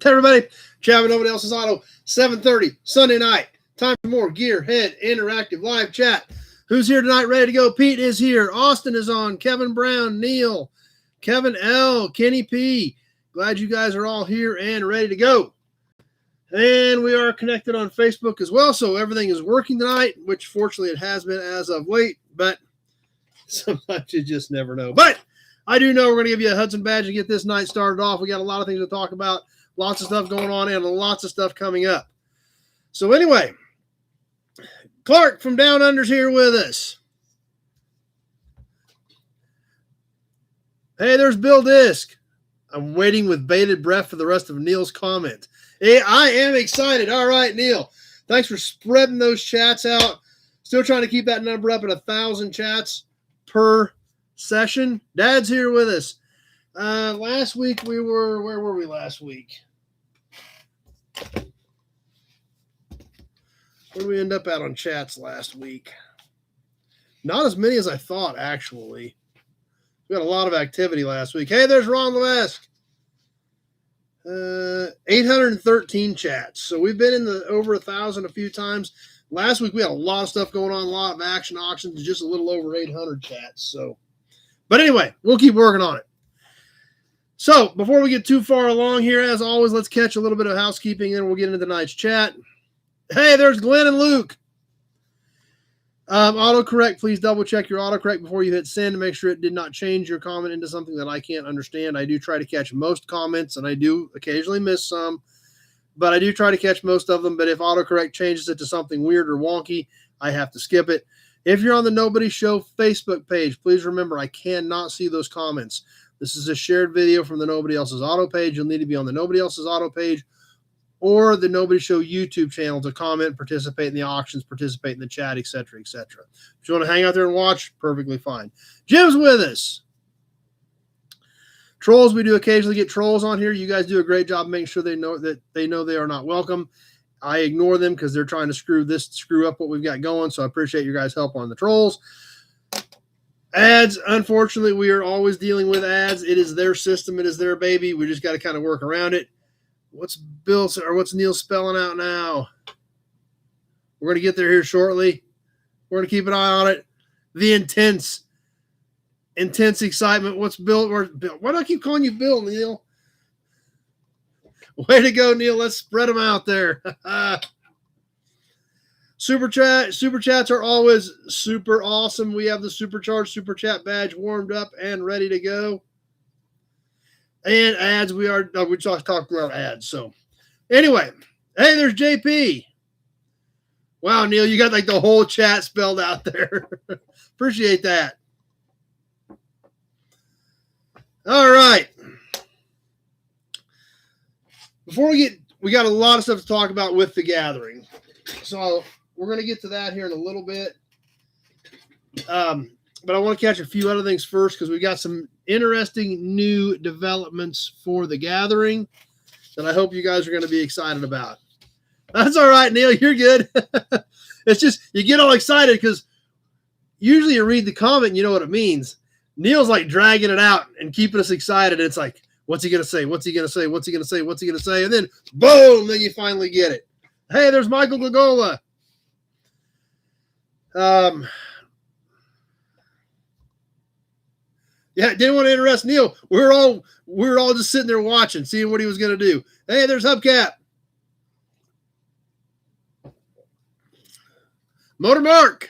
Hey everybody, Chad, nobody else's auto, 7:30 Sunday night. Time for more Gearhead Interactive Live Chat. Who's here tonight ready to go? Pete is here. Austin is on. Kevin Brown, Neil, Kevin L, Kenny P. Glad you guys are all here and ready to go. And we are connected on Facebook as well, so everything is working tonight, which fortunately it has been as of late, but sometimes you just never know. But I do know we're going to give you a Hudson badge to get this night started off. We got a lot of things to talk about, lots of stuff going on, and lots of stuff coming up. So anyway, Clark from Down Under's here with us. Hey, there's Bill Disc. I'm waiting with bated breath for the rest of Neil's comment. Hey, I am excited. All right, Neil. Thanks for spreading those chats out. Still trying to keep that number up at 1,000 chats per session. Dad's here with us. Last week where were we last week? Where did we end up at on chats last week? Not as many as I thought, actually. We had a lot of activity last week. Hey, there's Ron Levesque. 813 chats. So we've been in the over 1,000 a few times. Last week we had a lot of stuff going on, a lot of action auctions, just a little over 800 chats. So, but anyway, we'll keep working on it. So before we get too far along here, as always, let's catch a little bit of housekeeping, and then we'll get into tonight's chat. Hey, there's Glenn and Luke. Autocorrect, please double check your autocorrect before you hit send to make sure it did not change your comment into something that I can't understand. I do try to catch most comments, and I do occasionally miss some, but I do try to catch most of them. But if autocorrect changes it to something weird or wonky, I have to skip it. If you're on the Nobody Show Facebook page, please remember I cannot see those comments. This is a shared video from the Nobody Else's Auto page. You'll need to be on the Nobody Else's Auto page or the Nobody Show YouTube channel to comment, participate in the auctions, participate in the chat, etc., etc. If you want to hang out there and watch, perfectly fine. Jim's with us. Trolls, we do occasionally get trolls on here. You guys do a great job making sure they know they are not welcome. I ignore them because they're trying to screw up what we've got going, so I appreciate your guys' help on the trolls. Ads, unfortunately, we are always dealing with ads. It is their system. It is their baby. We just got to kind of work around it. What's Neil spelling out now? We're going to get there here shortly. We're going to keep an eye on it. The intense excitement. What's Bill? Why do I keep calling you Bill, Neil? Way to go, Neil. Let's spread them out there. Super chats are always super awesome. We have the supercharged super chat badge warmed up and ready to go. And ads, we just talked about ads. So anyway, hey, there's JP. Wow, Neil, you got like the whole chat spelled out there. Appreciate that. All right. Before we got a lot of stuff to talk about with the gathering. So we're going to get to that here in a little bit. But I want to catch a few other things first because we got some interesting new developments for the gathering that I hope you guys are going to be excited about. That's all right, Neil. You're good. It's just you get all excited because usually you read the comment and you know what it means. Neil's like dragging it out and keeping us excited. It's like, what's he going to say? What's he going to say? What's he going to say? What's he going to say? And then, boom, then you finally get it. Hey, there's Michael Gagola. Yeah, didn't want to interrupt Neil. We were all just sitting there watching, seeing what he was going to do. Hey, there's Hubcap. Motor Mark.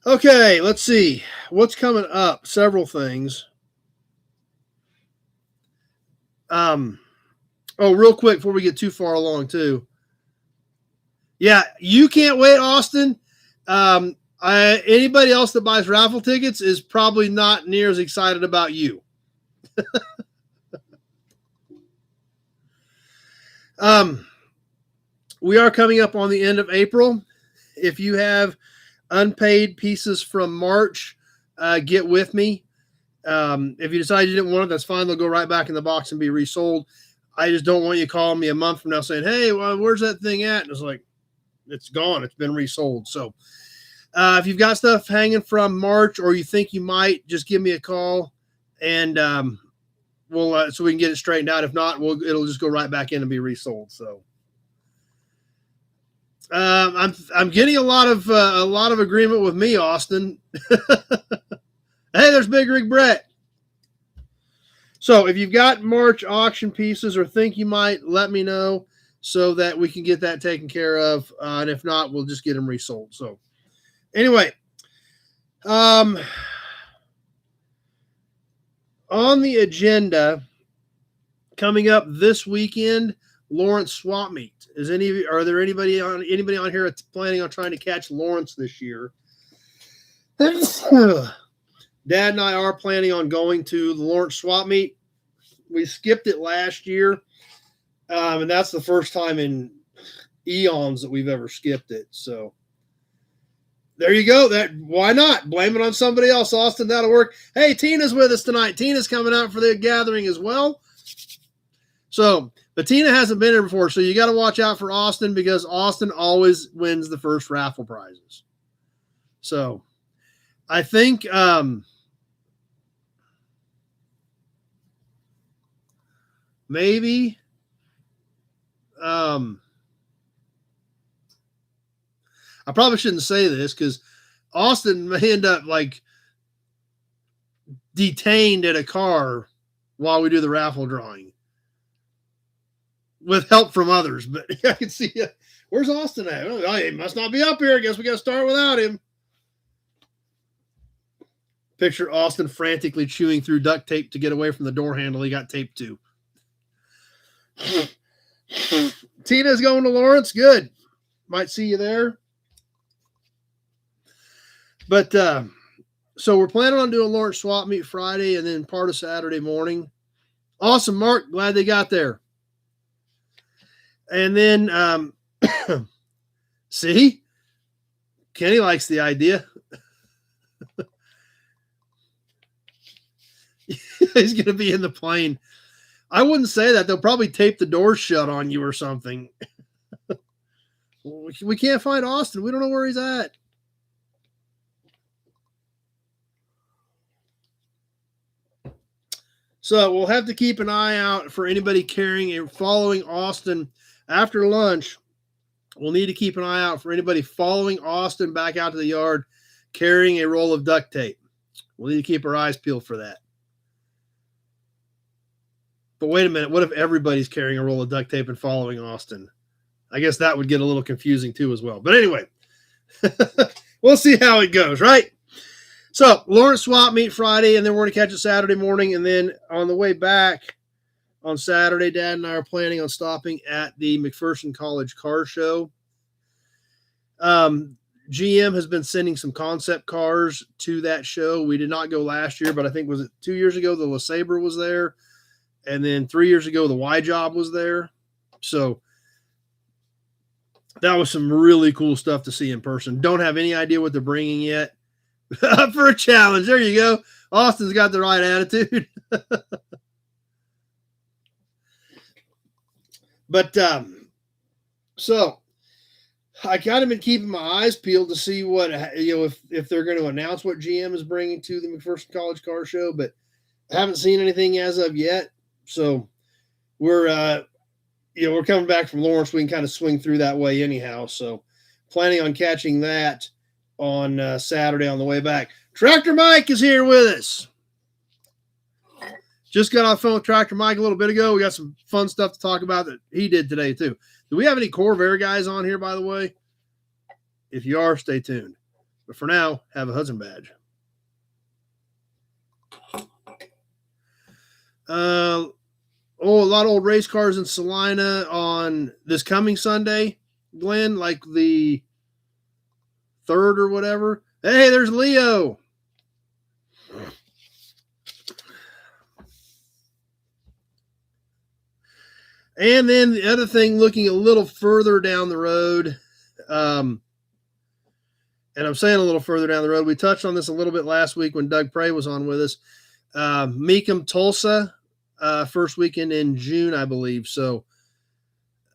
Okay, let's see. What's coming up? Several things. Oh, real quick before we get too far along, too. Yeah, you can't wait, Austin. Anybody else that buys raffle tickets is probably not near as excited about you. We are coming up on the end of April. If you have unpaid pieces from March, get with me. If you decide you didn't want it, that's fine. They'll go right back in the box and be resold. I just don't want you calling me a month from now saying, hey, well, where's that thing at? And it's like, it's gone. It's been resold. So if you've got stuff hanging from March or you think you might, just give me a call and we'll so we can get it straightened out. If not, it'll just go right back in and be resold. So I'm getting a lot of agreement with me, Austin. Hey, there's Big Rig Brett. So if you've got March auction pieces or think you might, let me know so that we can get that taken care of. And if not, we'll just get them resold. So anyway, on the agenda coming up this weekend, Lawrence Swap Meet. Are there anybody on here that's planning on trying to catch Lawrence this year? Dad and I are planning on going to the Lawrence Swap Meet. We skipped it last year, and that's the first time in eons that we've ever skipped it. So there you go. Why not? Blame it on somebody else, Austin. That'll work. Hey, Tina's with us tonight. Tina's coming out for the gathering as well. So, but Tina hasn't been here before, so you got to watch out for Austin because Austin always wins the first raffle prizes. So I think maybe I probably shouldn't say this because Austin may end up like detained at a car while we do the raffle drawing with help from others. But I can see where's Austin at? Oh, he must not be up here. I guess we got to start without him. Picture Austin frantically chewing through duct tape to get away from the door handle he got taped to. Tina's going to Lawrence. Good. Might see you there. But so we're planning on doing Lawrence Swap Meet Friday and then part of Saturday morning. Awesome, Mark. Glad they got there. And then, see? Kenny likes the idea. He's going to be in the plane. I wouldn't say that. They'll probably tape the doors shut on you or something. We can't find Austin. We don't know where he's at. So we'll have to keep an eye out for anybody carrying and following Austin after lunch. We'll need to keep an eye out for anybody following Austin back out to the yard carrying a roll of duct tape. We'll need to keep our eyes peeled for that. But wait a minute. What if everybody's carrying a roll of duct tape and following Austin? I guess that would get a little confusing too as well. But anyway, we'll see how it goes, right? So Lawrence Swap Meet Friday, and then we're going to catch it Saturday morning. And then on the way back on Saturday, Dad and I are planning on stopping at the McPherson College Car Show. GM has been sending some concept cars to that show. We did not go last year, but I think was it 2 years ago the LeSabre was there. And then 3 years ago, the Y-Job was there. So that was some really cool stuff to see in person. Don't have any idea what they're bringing yet. Up for a challenge. There you go. Austin's got the right attitude. But so I kind of been keeping my eyes peeled to see what, if they're going to announce what GM is bringing to the McPherson College Car Show, but I haven't seen anything as of yet. So we're coming back from Lawrence. We can kind of swing through that way anyhow. So planning on catching that on Saturday on the way back. Tractor Mike is here with us. Just got off the phone with Tractor Mike a little bit ago. We got some fun stuff to talk about that he did today too. Do we have any Corvair guys on here, by the way? If you are, stay tuned. But for now, have a Hudson badge. A lot of old race cars in Salina on this coming Sunday, Glenn, like the 3rd or whatever. Hey, there's Leo. And then the other thing, looking a little further down the road, and I'm saying a little further down the road, we touched on this a little bit last week when Doug Prey was on with us. Mecum, Tulsa, first weekend in June, I believe. So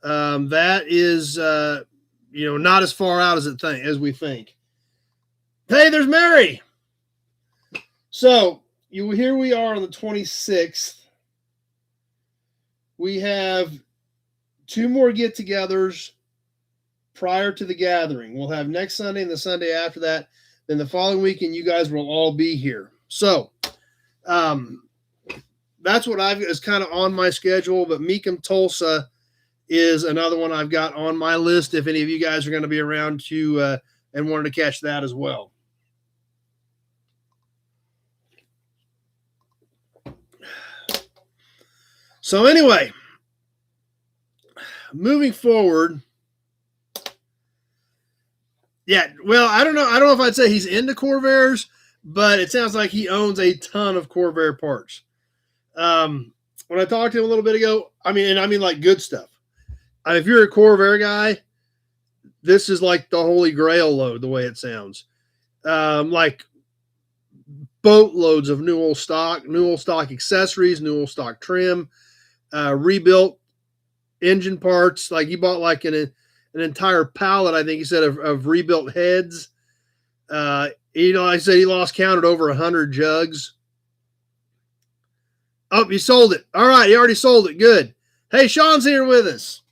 that is, not as far out as we think. Hey, there's Mary. So here we are on the 26th. we have 2 more get-togethers prior to the gathering. We'll have next Sunday and the Sunday after that. Then the following weekend, you guys will all be here. So that's what is kind of on my schedule. But Meekum Tulsa is another one I've got on my list if any of you guys are going to be around to and wanted to catch that as well. So anyway, moving forward. Yeah, well, I don't know if I'd say he's into Corvairs, but it sounds like he owns a ton of Corvair parts. When I talked to him a little bit ago, I mean like good stuff. If you're a Corvair guy, this is like the holy grail load, the way it sounds. Like boatloads of new old stock accessories, new old stock trim, rebuilt engine parts. Like he bought like an entire pallet, I think he said, of rebuilt heads. I said he lost count at over 100 jugs. Oh, he sold it. All right, he already sold it. Good. Hey, Sean's here with us.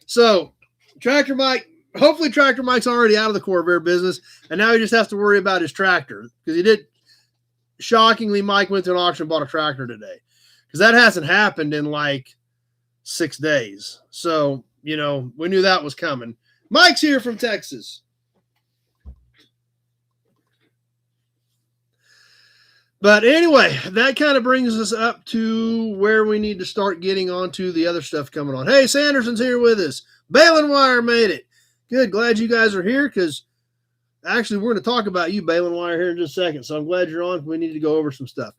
So, Tractor Mike, hopefully Tractor Mike's already out of the Corvair business, and now he just has to worry about his tractor. Because he did, shockingly, Mike went to an auction and bought a tractor today. Because that hasn't happened in like 6 days. So, we knew that was coming. Mike's here from Texas. But anyway, that kind of brings us up to where we need to start getting onto the other stuff coming on. Hey, Sanderson's here with us. Balin Wire made it. Good. Glad you guys are here because actually we're going to talk about you, Balin Wire, here in just a second. So I'm glad you're on. We need to go over some stuff.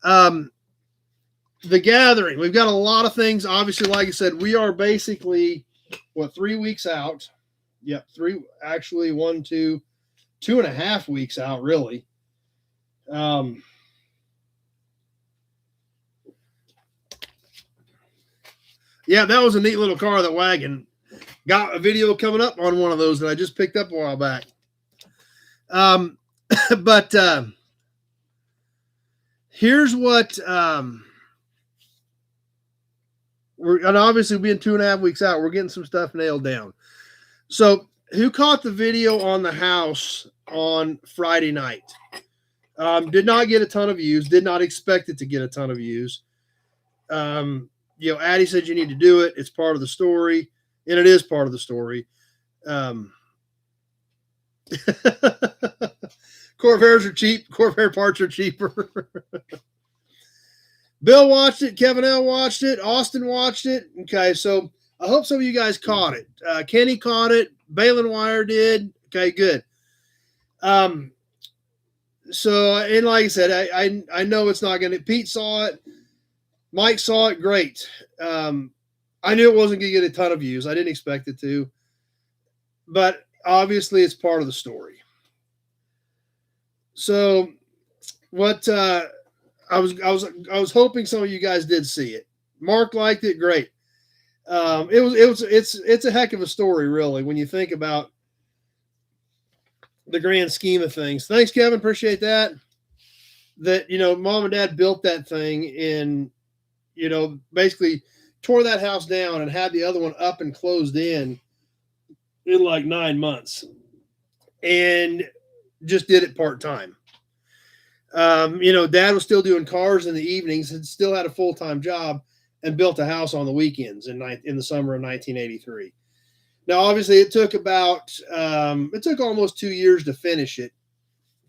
The gathering. We've got a lot of things. Obviously, like I said, we are basically, 3 weeks out? Yep, 1, 2, 2.5 weeks out, really. Yeah, that was a neat little car, that wagon. Got a video coming up on one of those that I just picked up a while back. But here's what and obviously being 2.5 weeks out, we're getting some stuff nailed down. So who caught the video on the house on Friday night? Did not get a ton of views. Did not expect it to get a ton of views. Addie said you need to do it. It's part of the story, and it is part of the story. Corvairs are cheap. Corvair parts are cheaper. Bill watched it. Kevin L. watched it. Austin watched it. Okay, so I hope some of you guys caught it. Kenny caught it. Balin Wire did. Okay, good. So, and like I said, I know it's not going to. Pete saw it. Mike saw it. Great. I knew it wasn't going to get a ton of views. I didn't expect it to. But obviously, it's part of the story. So, what I was hoping some of you guys did see it. Mark liked it. Great. It's a heck of a story, really, when you think about the grand scheme of things. Thanks, Kevin. Appreciate that. That, mom and dad built that thing in, basically tore that house down and had the other one up and closed in like 9 months and just did it part-time. Dad was still doing cars in the evenings and still had a full-time job and built a house on the weekends in the summer of 1983. Now, obviously, it took almost 2 years to finish it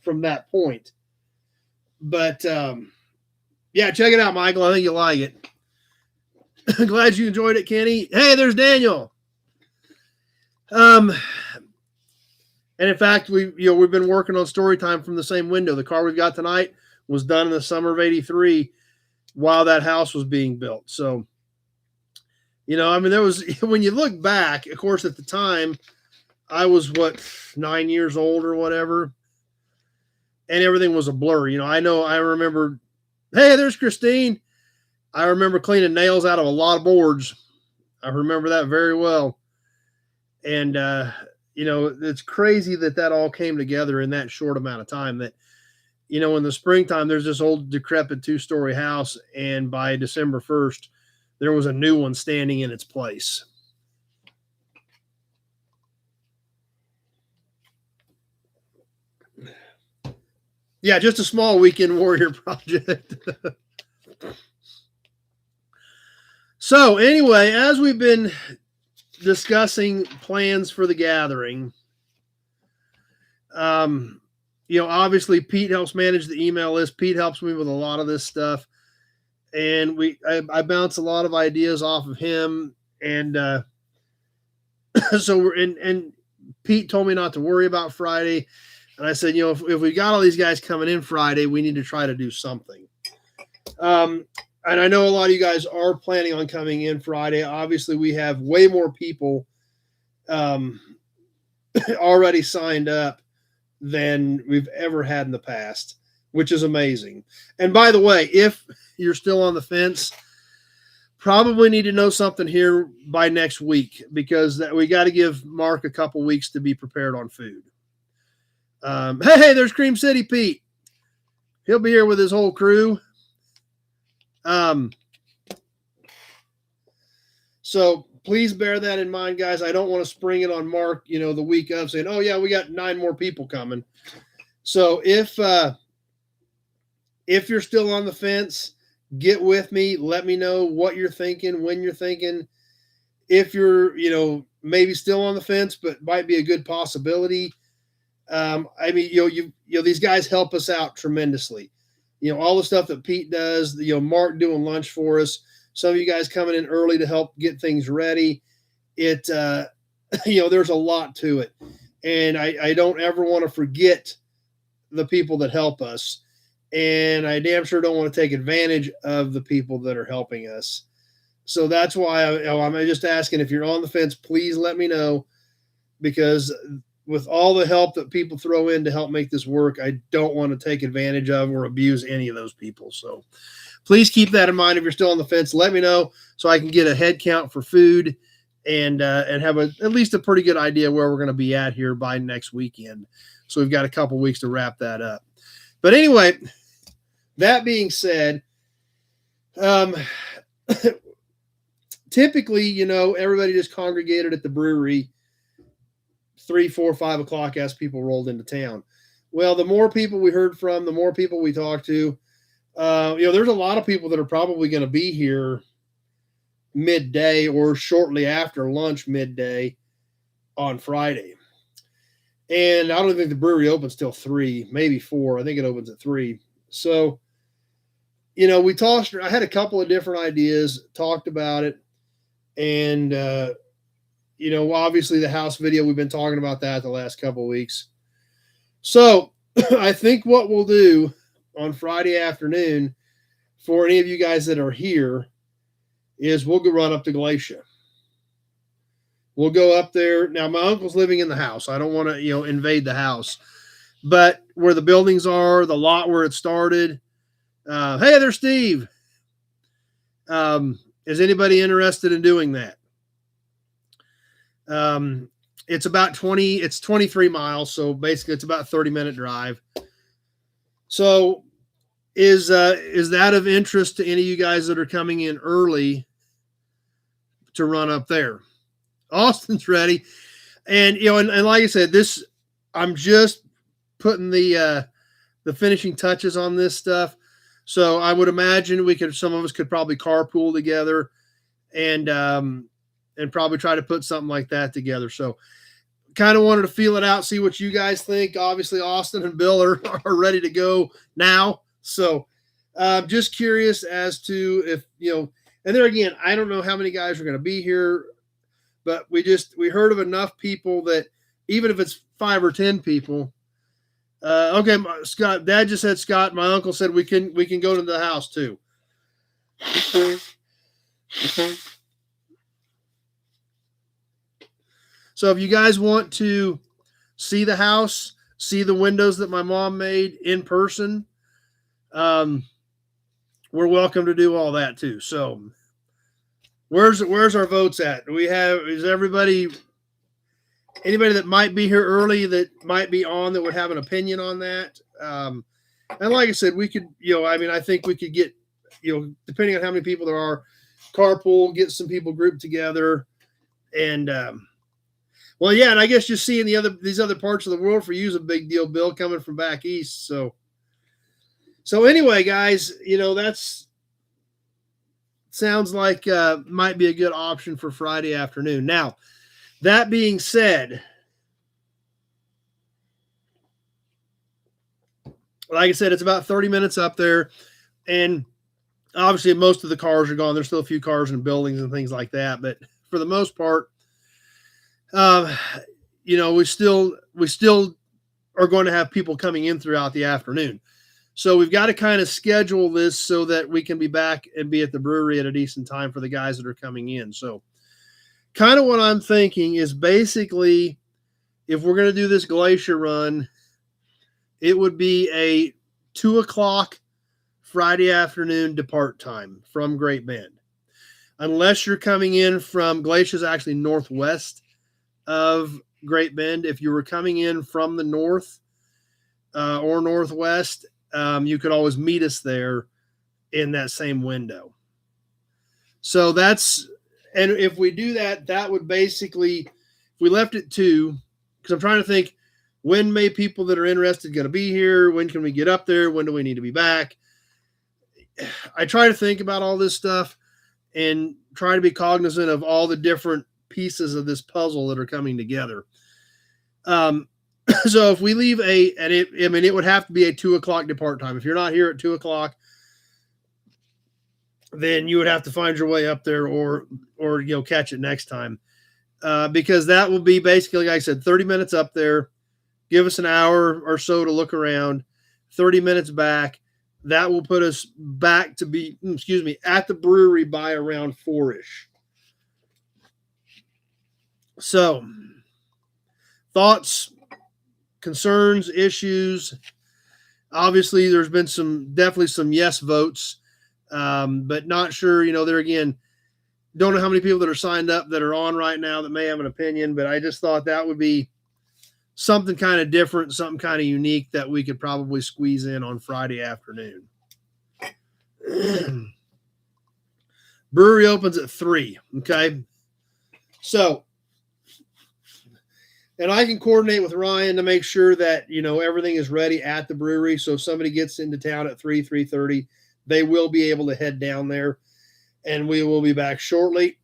from that point. But, yeah, check it out, Michael. I think you'll like it. Glad you enjoyed it, Kenny. Hey, there's Daniel. And in fact, we've been working on story time from the same window. The car we've got tonight was done in the summer of '83 while that house was being built. So, there was, when you look back, of course, at the time, I was 9 years old or whatever, and everything was a blur. I remember, hey, there's Christine. I remember cleaning nails out of a lot of boards. I remember that very well. And, it's crazy that all came together in that short amount of time that, in the springtime, there's this old decrepit 2-story house, and by December 1st, there was a new one standing in its place. Yeah, just a small weekend warrior project. So anyway, as we've been discussing plans for the gathering, obviously Pete helps manage the email list. Pete helps me with a lot of this stuff, and I bounce a lot of ideas off of him, and so we're and Pete told me not to worry about Friday, and I said, if we got all these guys coming in Friday, we need to try to do something. And I know a lot of you guys are planning on coming in Friday. Obviously, we have way more people already signed up than we've ever had in the past, which is amazing. And by the way, if you're still on the fence, probably need to know something here by next week, because we got to give Mark a couple weeks to be prepared on food. Hey, there's Cream City Pete. He'll be here with his whole crew. So please bear that in mind, guys. I don't want to spring it on Mark, the week of, saying, oh yeah, we got 9 more people coming. So if you're still on the fence, get with me. Let me know what you're thinking, when you're thinking. If you're, maybe still on the fence, but might be a good possibility. These guys help us out tremendously. All the stuff that Pete does, Mark doing lunch for us, some of you guys coming in early to help get things ready. There's a lot to it. And I don't ever want to forget the people that help us. And I damn sure don't want to take advantage of the people that are helping us. So that's why I'm just asking, if you're on the fence, please let me know, because with all the help that people throw in to help make this work, I don't want to take advantage of or abuse any of those people. So please keep that in mind. If you're still on the fence, let me know so I can get a head count for food and have at least a pretty good idea where we're going to be at here by next weekend. So we've got a couple weeks to wrap that up. But anyway, that being said, typically, everybody just congregated at the brewery 3, 4, 5 o'clock as people rolled into town. Well, the more people we heard from, the more people we talked to, there's a lot of people that are probably going to be here midday or shortly after lunch midday on Friday. And I don't think the brewery opens till 3, maybe 4. I think it opens at 3. So, we tossed, I had a couple of different ideas, talked about it. And, obviously the house video, we've been talking about that the last couple of weeks. So I think what we'll do on Friday afternoon for any of you guys that are here is we'll go run up to Glacier. We'll go up there. Now, my uncle's living in the house. I don't want to, invade the house, but where the buildings are, the lot where it started. Hey there, Steve. Is anybody interested in doing that? It's about 23 miles. So basically it's about a 30-minute drive. So is that of interest to any of you guys that are coming in early to run up there? Austin's ready. And, and like I said, I'm just putting the finishing touches on this stuff. So I would imagine some of us could probably carpool together and probably try to put something like that together. So kind of wanted to feel it out, see what you guys think. Obviously, Austin and Bill are ready to go now. So just curious as to if, and there again, I don't know how many guys are going to be here, but we heard of enough people that even if it's 5 or 10 people, okay, Scott, Dad just said, Scott, my uncle said we can go to the house too. So if you guys want to see the house, see the windows that my mom made in person, we're welcome to do all that too. So where's our votes at? Is anybody that might be here early that might be on that would have an opinion on that? And like I said, we could, I think we could get, depending on how many people there are, carpool, get some people grouped together. And, well, yeah, and I guess just seeing these other parts of the world for you is a big deal, Bill, coming from back east. So anyway, guys, that's sounds like might be a good option for Friday afternoon. Now, that being said, like I said, it's about 30 minutes up there, and obviously most of the cars are gone. There's still a few cars in buildings and things like that, but for the most part, we still are going to have people coming in throughout the afternoon. So we've got to kind of schedule this so that we can be back and be at the brewery at a decent time for the guys that are coming in. So kind of what I'm thinking is basically, if we're going to do this glacier run, it would be a 2:00 Friday afternoon depart time from Great Bend. Unless you're coming in from Glacier's actually northwest of Great Bend. If you were coming in from the north or northwest, you could always meet us there in that same window. So and if we do that, that would basically, if we left it 2, because I'm trying to think, when may people that are interested going to be here? When can we get up there? When do we need to be back? I try to think about all this stuff and try to be cognizant of all the different pieces of this puzzle that are coming together. So if we leave it would have to be a 2:00 depart time. If you're not here at 2:00, then you would have to find your way up there or catch it next time. Because that will be basically, like I said, 30 minutes up there. Give us an hour or so to look around, 30 minutes back. That will put us back to be, at the brewery by around 4-ish. So, thoughts, concerns, issues. Obviously, there's been definitely some yes votes, but not sure, there again, don't know how many people that are signed up that are on right now that may have an opinion, but I just thought that would be something kind of different, something kind of unique that we could probably squeeze in on Friday afternoon. Brewery opens at 3. Okay. So, and I can coordinate with Ryan to make sure that, everything is ready at the brewery. So if somebody gets into town at 3:30, they will be able to head down there, and we will be back shortly.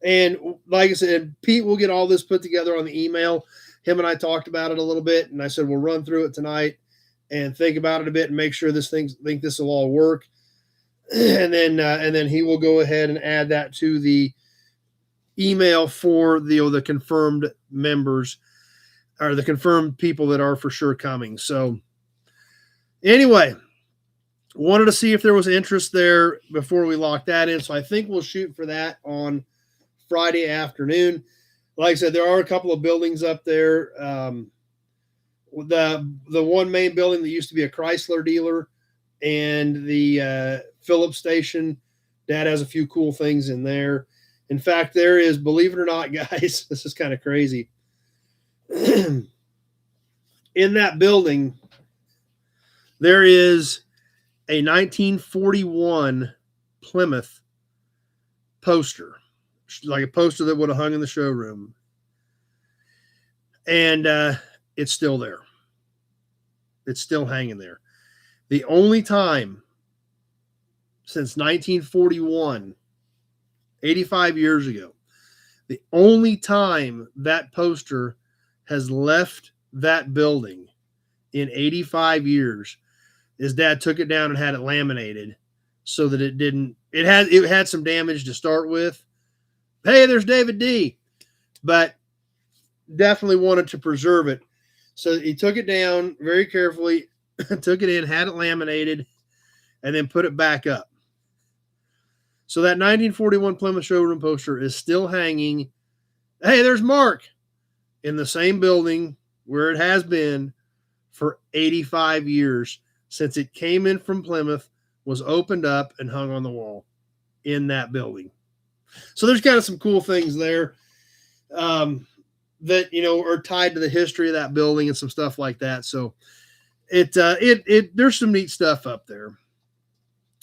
And like I said, Pete will get all this put together on the email. Him and I talked about it a little bit, and I said, we'll run through it tonight and think about it a bit and make sure this will all work. And then he will go ahead and add that to the email for the confirmed members or the confirmed people that are for sure coming. So anyway, wanted to see if there was interest there before we lock that in. So I think we'll shoot for that on Friday afternoon. Like I said, there are a couple of buildings up there. The one main building that used to be a Chrysler dealer and the Phillips station, that has a few cool things in there. In fact, there is, believe it or not, guys, this is kind of crazy. In that building, there is a 1941 Plymouth poster, like a poster that would have hung in the showroom. And it's still there. It's still hanging there. The only time since 1941, 85 years ago, the only time that poster has left that building in 85 years is Dad took it down and had it laminated so that it had some damage to start with. Hey, there's David D. But definitely wanted to preserve it. So he took it down very carefully, took it in, had it laminated, and then put it back up. So that 1941 Plymouth showroom poster is still hanging. Hey, there's Mark, in the same building where it has been for 85 years since it came in from Plymouth, was opened up and hung on the wall in that building. So there's kind of some cool things there that, are tied to the history of that building and some stuff like that. So there's some neat stuff up there.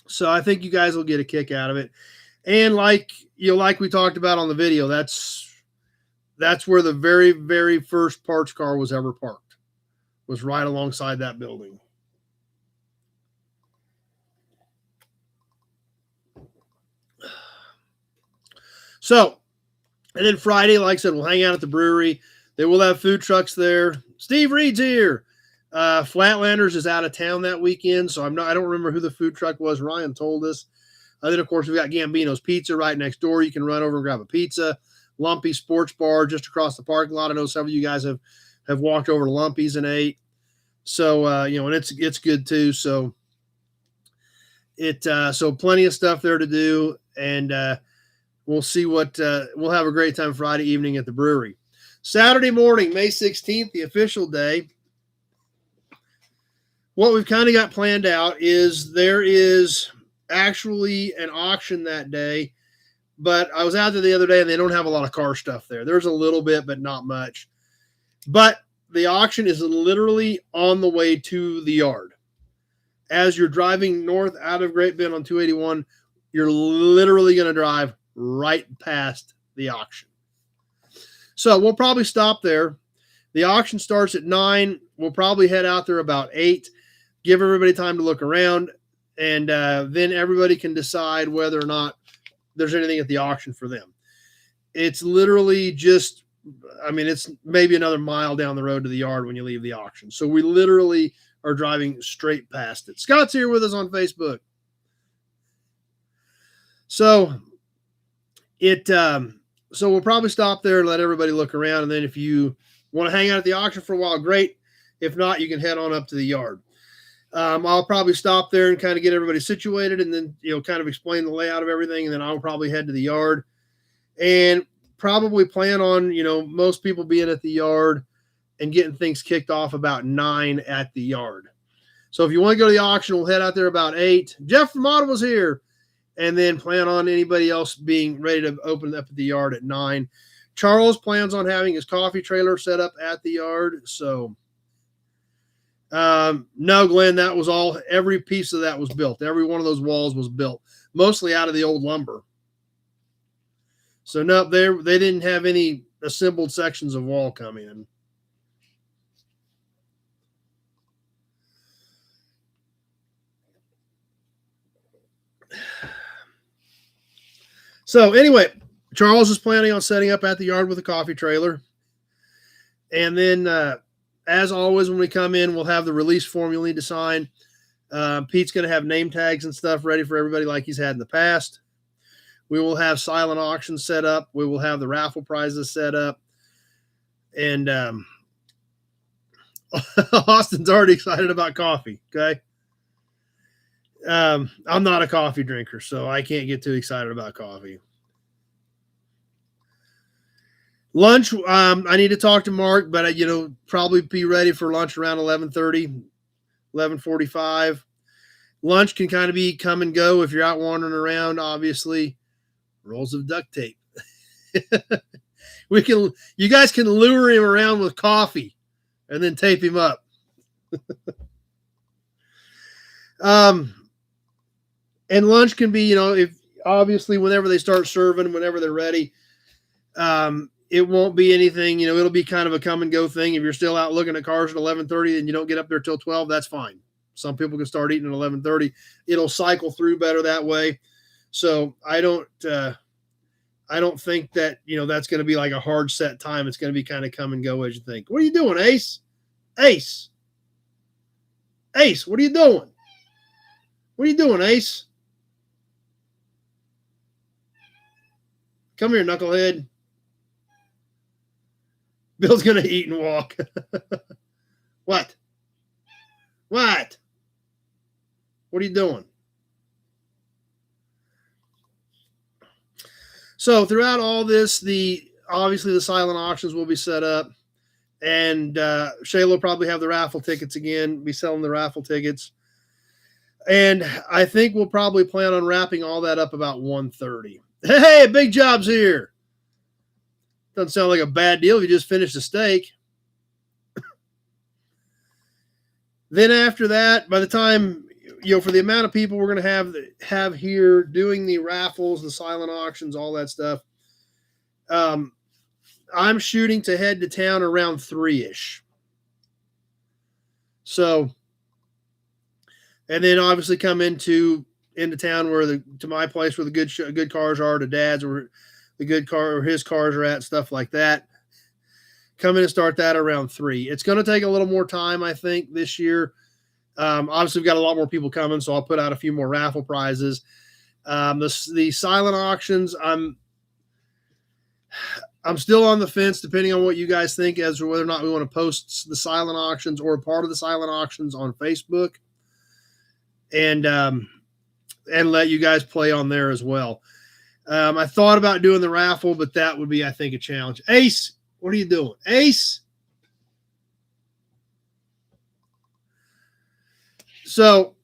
So I think you guys will get a kick out of it. And like we talked about on the video, that's where the very, very first parts car was ever parked, was right alongside that building. So, and then Friday, like I said, we'll hang out at the brewery. They will have food trucks there. Steve Reed's here. Flatlanders is out of town that weekend, so I don't remember who the food truck was. Ryan told us. Then, of course, we've got Gambino's Pizza right next door. You can run over and grab a pizza. Lumpy Sports Bar just across the parking lot. I know some of you guys have walked over to Lumpy's and ate. So, and it's good too. So so plenty of stuff there to do. And we'll see we'll have a great time Friday evening at the brewery. Saturday morning, May 16th, the official day. What we've kind of got planned out is there is actually an auction that day, but I was out there the other day and they don't have a lot of car stuff there. There's a little bit, but not much. But the auction is literally on the way to the yard. As you're driving north out of Great Bend on 281, you're literally going to drive right past the auction. So we'll probably stop there. The auction starts at 9. We'll probably head out there about 8, give everybody time to look around, and then everybody can decide whether or not there's anything at the auction for them. It's literally just, it's maybe another mile down the road to the yard when you leave the auction. So we literally are driving straight past it. Scott's here with us on Facebook. So so we'll probably stop there and let everybody look around. And then if you want to hang out at the auction for a while, great. If not, you can head on up to the yard. I'll probably stop there and kind of get everybody situated and then, kind of explain the layout of everything. And then I'll probably head to the yard and probably plan on, most people being at the yard and getting things kicked off about 9 at the yard. So if you want to go to the auction, we'll head out there about 8. Jeff from Ottawa's here. And then plan on anybody else being ready to open up at the yard at 9. Charles plans on having his coffee trailer set up at the yard. So, no, Glenn, that was all. Every piece of that was built. Every one of those walls was built, mostly out of the old lumber. So, no, they didn't have any assembled sections of wall come in. So anyway, Charles is planning on setting up at the yard with a coffee trailer. And then, as always, when we come in, we'll have the release form you'll need to sign. Pete's going to have name tags and stuff ready for everybody like he's had in the past. We will have silent auctions set up. We will have the raffle prizes set up. And Austin's already excited about coffee, okay? I'm not a coffee drinker, so I can't get too excited about coffee. Lunch, I need to talk to Mark, but probably be ready for lunch around 11:30, 11:45. Lunch can kind of be come and go if you're out wandering around. Obviously, rolls of duct tape. You guys can lure him around with coffee and then tape him up. And lunch can be, if obviously whenever they start serving, whenever they're ready, it won't be anything, it'll be kind of a come and go thing. If you're still out looking at cars at 11:30 and you don't get up there till 12, that's fine. Some people can start eating at 11:30. It'll cycle through better that way. So I don't think that, that's going to be like a hard set time. It's going to be kind of come and go as you think. What are you doing, Ace? Ace, what are you doing? What are you doing, Ace? Come here, knucklehead. Bill's going to eat and walk. What? What are you doing? So throughout all this, obviously the silent auctions will be set up. And Shayla will probably have the raffle tickets again, be selling the raffle tickets. And I think we'll probably plan on wrapping all that up about 1:30. Hey, Big Job's here. Doesn't sound like a bad deal if you just finished the steak. Then after that, by the time, for the amount of people we're going to have here doing the raffles, the silent auctions, all that stuff, I'm shooting to head to town around 3-ish. So, and then obviously come into town to my place where the good cars are, to Dad's where the good car or his cars are at, stuff like that. Come in and start that around 3. It's going to take a little more time, I think, this year. Obviously, we've got a lot more people coming, so I'll put out a few more raffle prizes. The silent auctions, I'm still on the fence, depending on what you guys think as to whether or not we want to post the silent auctions or a part of the silent auctions on Facebook, and let you guys play on there as well. I thought about doing the raffle, but that would be, I think, a challenge. Ace, what are you doing? Ace? So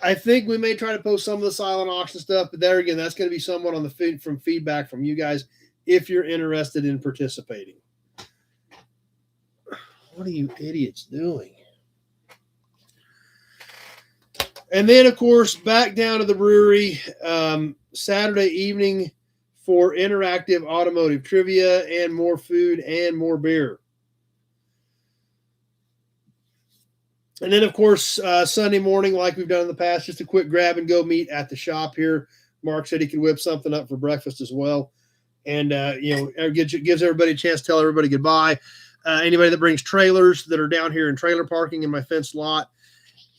I think we may try to post some of the silent auction stuff, but there again, that's going to be somewhat on the from feedback from you guys if you're interested in participating. What are you idiots doing? And then, of course, back down to the brewery Saturday evening for interactive automotive trivia and more food and more beer. And then, of course, Sunday morning, like we've done in the past, just a quick grab and go meet at the shop here. Mark said he could whip something up for breakfast as well. And, gives everybody a chance to tell everybody goodbye. Anybody that brings trailers that are down here in trailer parking in my fenced lot,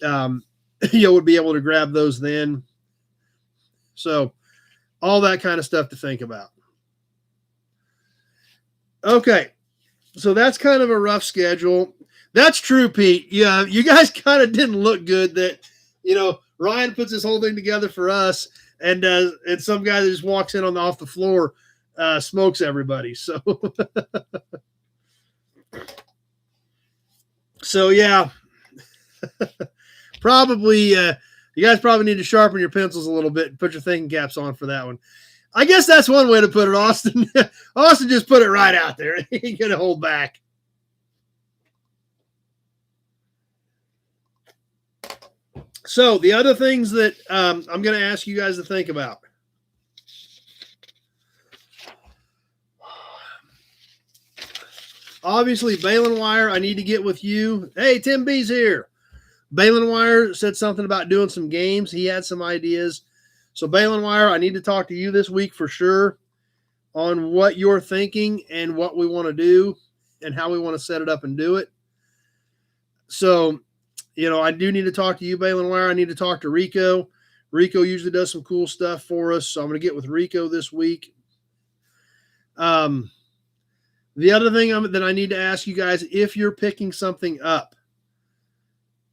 would be able to grab those then. So all that kind of stuff to think about. Okay. So that's kind of a rough schedule. That's true, Pete. Yeah, you guys kind of didn't look good that, Ryan puts this whole thing together for us, and some guy that just walks in off the floor smokes everybody. So, yeah, probably you guys probably need to sharpen your pencils a little bit and put your thinking caps on for that one. I guess that's one way to put it, Austin. Austin just put it right out there. He ain't going to hold back. So the other things that I'm going to ask you guys to think about. Obviously, baling wire, I need to get with you. Hey, Tim B's here. Baling wire said something about doing some games. He had some ideas. So baling wire, I need to talk to you this week for sure on what you're thinking and what we want to do and how we want to set it up and do it. So, I do need to talk to you, baling wire. I need to talk to Rico. Rico usually does some cool stuff for us, so I'm going to get with Rico this week. The other thing that I need to ask you guys, if you're picking something up,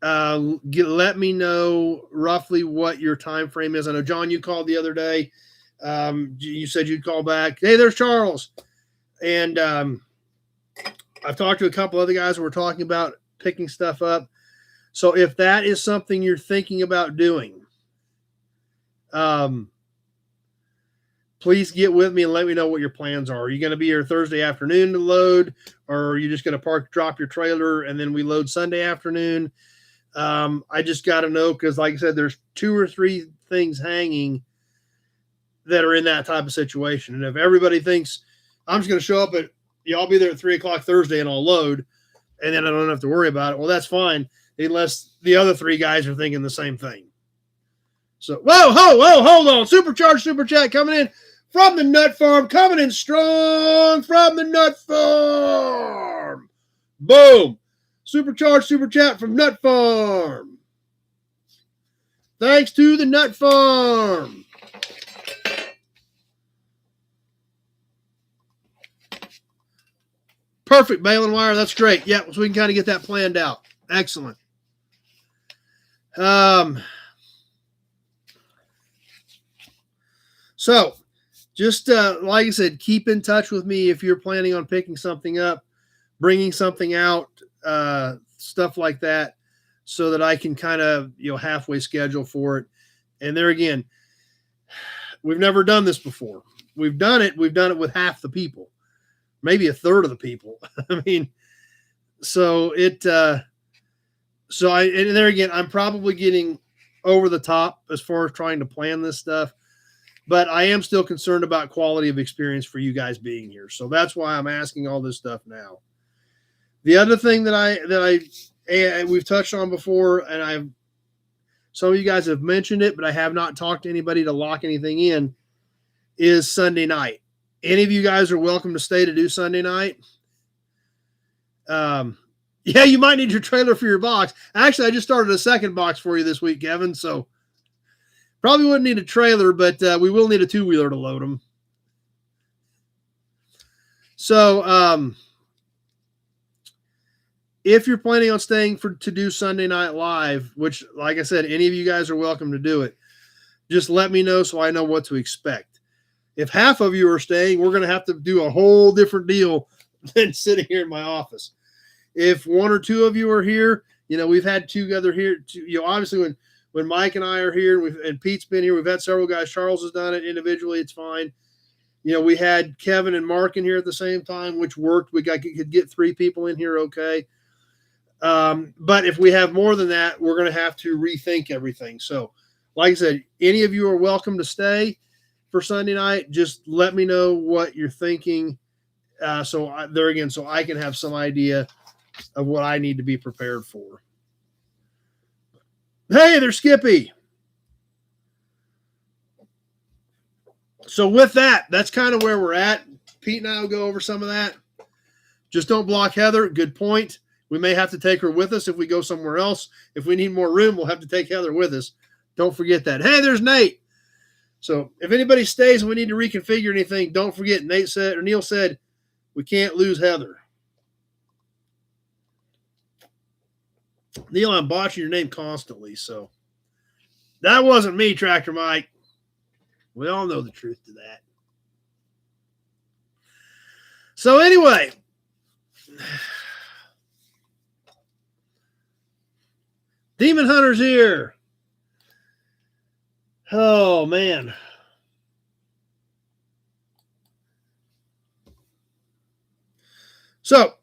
let me know roughly what your time frame is. I know, John, you called the other day. You said you'd call back. Hey, there's Charles. And I've talked to a couple other guys who were talking about picking stuff up. So if that is something you're thinking about doing, please get with me and let me know what your plans are. Are you going to be here Thursday afternoon to load, or are you just going to drop your trailer and then we load Sunday afternoon? I just got to know, because like I said, there's 2 or 3 things hanging that are in that type of situation. And if everybody thinks I'm just going to show up I'll be there at 3:00 Thursday and I'll load, and then I don't have to worry about it, well, that's fine, unless the other 3 guys are thinking the same thing. So, whoa, hold on. Supercharged Super Chat coming in from the Nut Farm, coming in strong from the Nut Farm. Boom. Supercharged Super Chat from Nut Farm. Thanks to the Nut Farm. Perfect, baling wire. That's great. Yeah, so we can kind of get that planned out. Excellent. So just like I said, keep in touch with me if you're planning on picking something up, bringing something out, stuff like that, so that I can kind of, halfway schedule for it. And there again, we've never done this before. We've done it with half the people, maybe a third of the people. I mean, so So and there again, I'm probably getting over the top as far as trying to plan this stuff, but I am still concerned about quality of experience for you guys being here. So that's why I'm asking all this stuff now. The other thing that we've touched on before, and some of you guys have mentioned it, but I have not talked to anybody to lock anything in, is Sunday night. Any of you guys are welcome to stay to do Sunday night. Yeah, you might need your trailer for your box. Actually, I just started a second box for you this week, Kevin. So probably wouldn't need a trailer, but we will need a two-wheeler to load them. So if you're planning on staying to do Sunday Night Live, which, like I said, any of you guys are welcome to do it, just let me know so I know what to expect. If half of you are staying, we're going to have to do a whole different deal than sitting here in my office. If one or two of you are here, we've had two other here. Obviously when Mike and I are here and Pete's been here, we've had several guys. Charles has done it individually. It's fine. We had Kevin and Mark in here at the same time, which worked. We could get three people in here. Okay. But if we have more than that, we're going to have to rethink everything. So like I said, any of you are welcome to stay for Sunday night. Just let me know what you're thinking. So I can have some idea of what I need to be prepared for. Hey, there's Skippy. So with that, that's kind of where we're at. Pete and I will go over some of that. Just don't block Heather. Good point. We may have to take her with us if we go somewhere else. If we need more room, we'll have to take Heather with us. Don't forget that. Hey, there's Nate. So if anybody stays and we need to reconfigure anything, don't forget Neil said we can't lose Heather. Neil, I'm botching your name constantly, so that wasn't me, Tractor Mike. We all know the truth to that. So anyway, Demon Hunter's here. Oh, man. So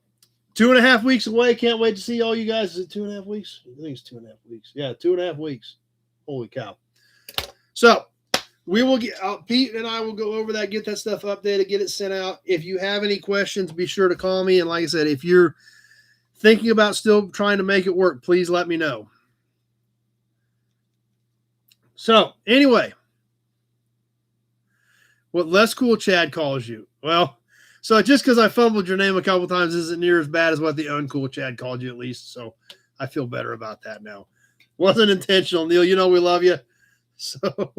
2.5 weeks away. Can't wait to see all you guys. Is it 2.5 weeks? I think it's 2.5 weeks. Yeah, 2.5 weeks. Holy cow. So we will get Pete and I will go over that, get that stuff updated, get it sent out. If you have any questions, be sure to call me. And like I said, if you're thinking about still trying to make it work, please let me know. So anyway, what Less Cool Chad calls you. Well, so just because I fumbled your name a couple times isn't near as bad as what the uncool Chad called you, at least. So I feel better about that now. Wasn't intentional, Neil. We love you. So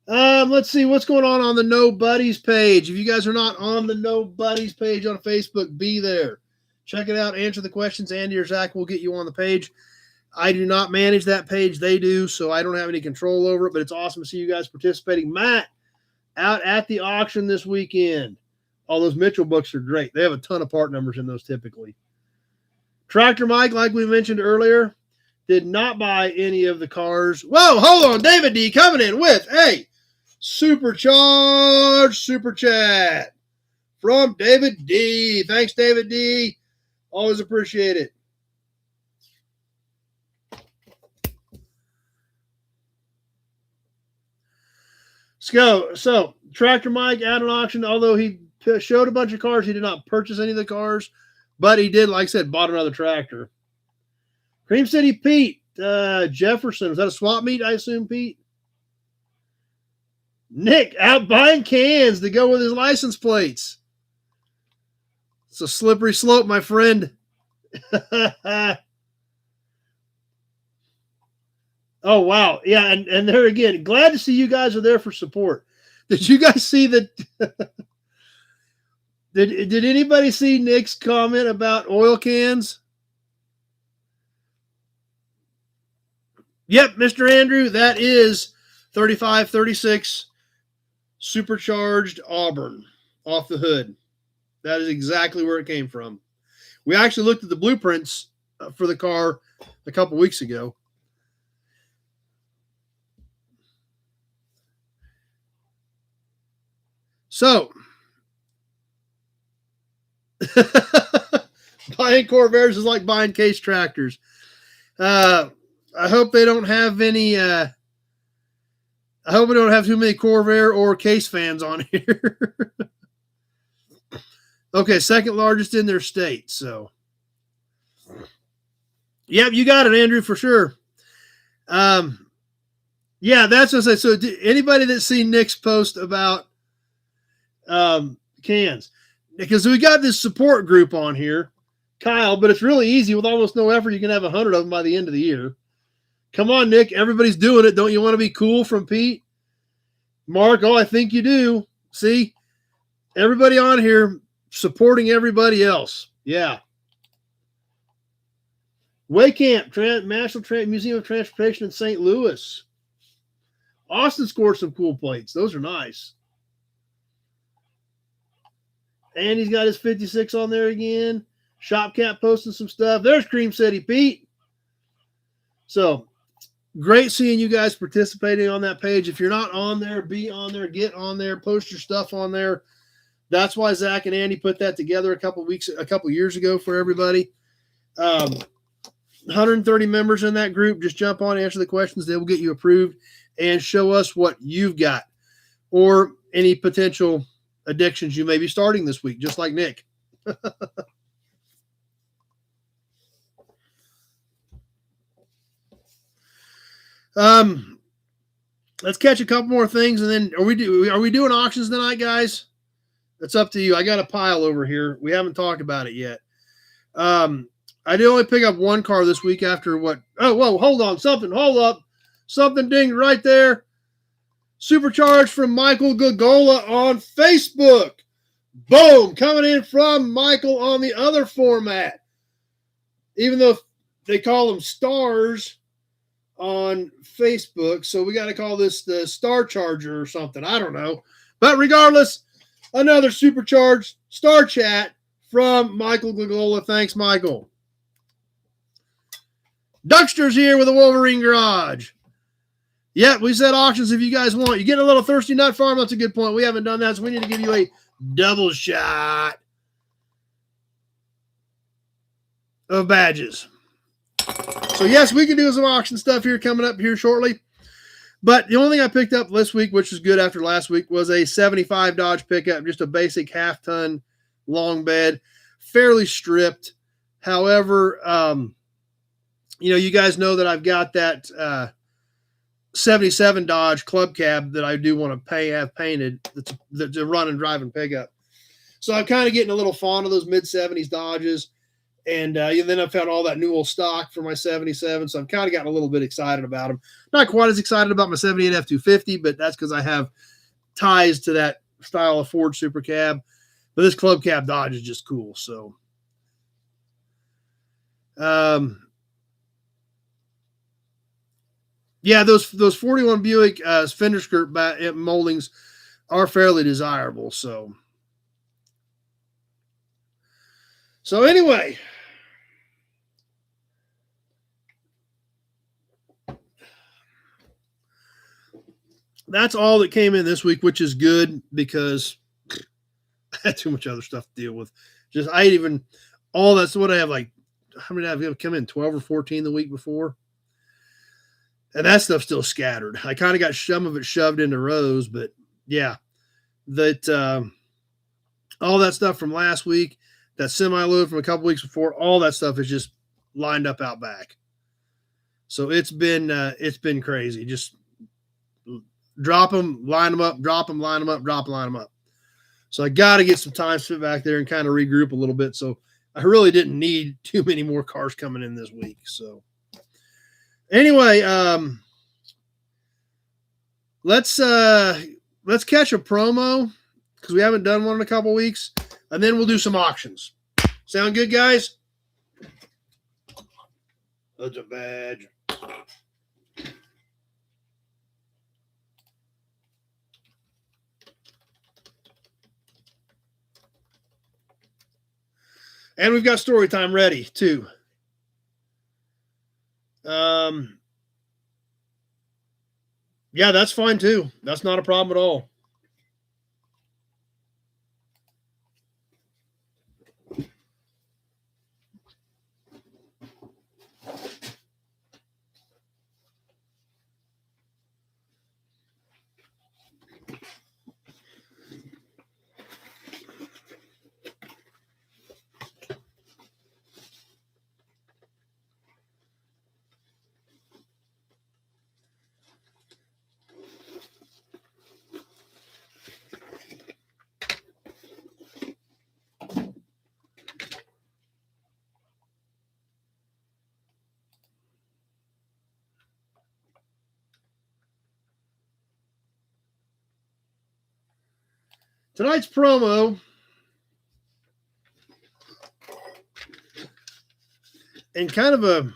let's see what's going on the No Buddies page. If you guys are not on the No Buddies page on Facebook, be there. Check it out. Answer the questions. Andy or Zach will get you on the page. I do not manage that page. They do, so I don't have any control over it, but it's awesome to see you guys participating. Matt, out at the auction this weekend. All those Mitchell books are great. They have a ton of part numbers in those typically. Tractor Mike, like we mentioned earlier, did not buy any of the cars. Whoa, hold on. David D coming in with a supercharged super chat from David D. Thanks, David D. Always appreciate it. Let's go. So, Tractor Mike at an auction, although he showed a bunch of cars, he did not purchase any of the cars, but he did, like I said, bought another tractor. Cream City Pete, Jefferson. Was that a swap meet, I assume, Pete? Nick out buying cans to go with his license plates. It's a slippery slope, my friend. Oh, wow. Yeah, and there again, glad to see you guys are there for support. Did you guys see that? Did anybody see Nick's comment about oil cans? Yep, Mr. Andrew, that is 3536 supercharged Auburn off the hood. That is exactly where it came from. We actually looked at the blueprints for the car a couple weeks ago. So, Buying Corvairs is like buying Case tractors. I hope they don't have any. I hope we don't have too many Corvair or Case fans on here. Okay, second largest in their state. So, yep, you got it, Andrew, for sure. Yeah, that's what I say. So, anybody that's seen Nick's post about cans, because we got this support group on here, Kyle, but it's really easy with almost no effort. You can have 100 of them by the end of the year. Come on, Nick. Everybody's doing it. Don't you want to be cool from Pete? Mark, oh, I think you do. See, everybody on here supporting everybody else. Yeah. Waycamp, National Museum of Transportation in St. Louis. Austin scored some cool plates. Those are nice. And he's got his 56 on there again. Shopcat posting some stuff. There's Cream City Pete. So, great seeing you guys participating on that page. If you're not on there, be on there. Get on there. Post your stuff on there. That's why Zach and Andy put that together a couple years ago for everybody. 130 members in that group. Just jump on, answer the questions. They will get you approved and show us what you've got or any potential addictions you may be starting this week, just like Nick. Let's catch a couple more things, and then are we doing auctions tonight, guys? It's up to you. I got a pile over here. We haven't talked about it yet. I did only pick up one car this week after what? Oh, whoa, hold on. Hold up. Something dinged right there. Supercharged from Michael Gagola on Facebook. Boom. Coming in from Michael on the other format. Even though they call them stars on Facebook. So we got to call this the Star Charger or something. I don't know. But regardless, another supercharged star chat from Michael Gagola. Thanks, Michael. Duckster's here with a Wolverine Garage. Yeah, we said auctions if you guys want. You're getting a little thirsty nut farm. That's a good point. We haven't done that, so we need to give you a double shot of badges. So, yes, we can do some auction stuff here coming up here shortly. But the only thing I picked up this week, which was good after last week, was a 75 Dodge pickup, just a basic half-ton long bed, fairly stripped. However, you guys know that I've got that 77 Dodge Club Cab that I do want to have painted that's a run and drive and pickup. So I'm kind of getting a little fond of those mid-70s Dodges. And then I found all that new old stock for my 77. So I'm kind of gotten a little bit excited about them. Not quite as excited about my 78 F250, but that's because I have ties to that style of Ford Super Cab. But this Club Cab Dodge is just cool. So, yeah, those 41 Buick fender skirt moldings are fairly desirable. So anyway, that's all that came in this week, which is good because I had too much other stuff to deal with. That's what I have. Like, how many did I have come in? 12 or 14 the week before. And that stuff's still scattered. I kind of got some of it shoved into rows, but yeah, all that stuff from last week, that semi-load from a couple weeks before, all that stuff is just lined up out back. So it's been crazy. Just drop them, line them up, drop them, line them up, drop them, line them up. So I got to get some time spent back there and kind of regroup a little bit. So I really didn't need too many more cars coming in this week. So anyway, let's catch a promo because we haven't done one in a couple weeks, and then we'll do some auctions. Sound good, guys? That's a badge. And we've got story time ready, too. Yeah, that's fine, too. That's not a problem at all. Tonight's promo, in kind of a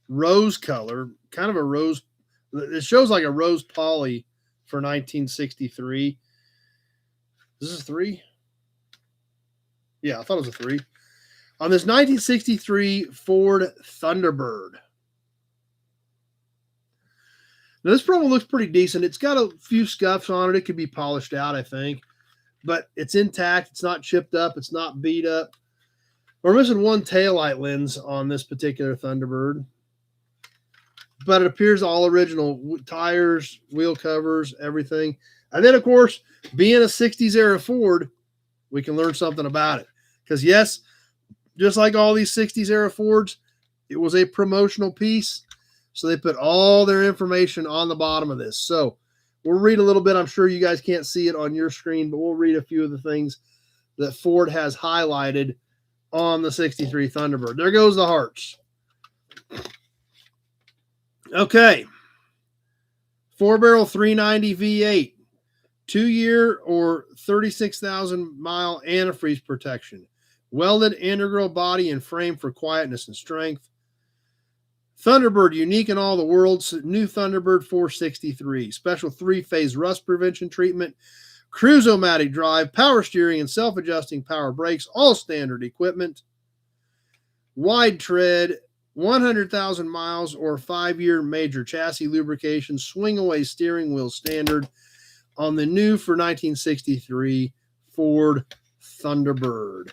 rose color, kind of a rose. It shows like a rose poly for 1963. This is 3? Yeah, I thought it was a 3. On this 1963 Ford Thunderbird. Now, this promo looks pretty decent. It's got a few scuffs on it. It could be polished out, I think. But it's intact. It's not chipped up. It's not beat up. We're missing one taillight lens on this particular Thunderbird. But it appears all original. Tires, wheel covers, everything. And then, of course, being a 60s era Ford, we can learn something about it. Because, yes, just like all these 60s era Fords, it was a promotional piece. So they put all their information on the bottom of this. So we'll read a little bit. I'm sure you guys can't see it on your screen, but we'll read a few of the things that Ford has highlighted on the 63 Thunderbird. There goes the hearts. Okay. 4-barrel 390 V8. 2-year or 36,000 mile antifreeze protection. Welded integral body and frame for quietness and strength. Thunderbird, unique in all the world. New Thunderbird 463. Special 3-phase rust prevention treatment. Cruise-o-matic drive, power steering, and self-adjusting power brakes. All standard equipment. Wide tread, 100,000 miles or 5-year major chassis lubrication. Swing-away steering wheel standard on the new for 1963 Ford Thunderbird.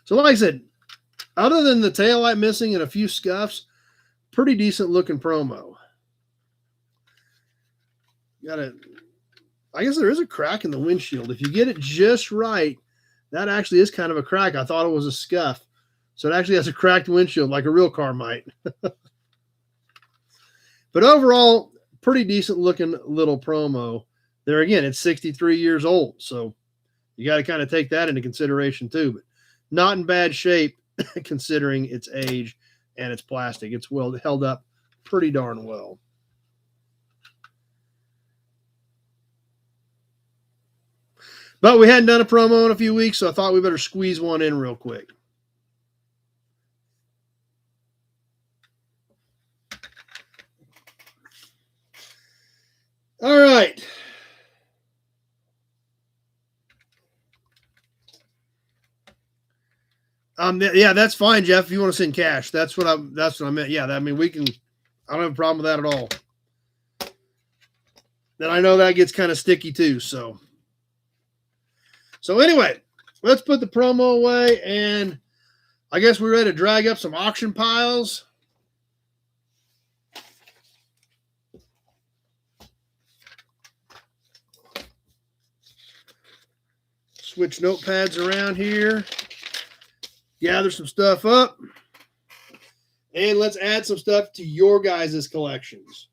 So like I said, other than the taillight missing and a few scuffs, pretty decent looking promo. I guess there is a crack in the windshield. If you get it just right, that actually is kind of a crack. I thought it was a scuff. So it actually has a cracked windshield like a real car might. But overall, pretty decent looking little promo. There again, it's 63 years old. So you got to kind of take that into consideration too. But not in bad shape considering its age and its plastic. It's well held up pretty darn well. But we hadn't done a promo in a few weeks, so I thought we better squeeze one in real quick. All right. Yeah, that's fine, Jeff. If you want to send cash, that's what I meant. Yeah, I mean, we can. I don't have a problem with that at all. Then I know that gets kind of sticky too. So anyway, let's put the promo away, and I guess we're ready to drag up some auction piles. Switch notepads around here. Gather some stuff up. And let's add some stuff to your guys' collections.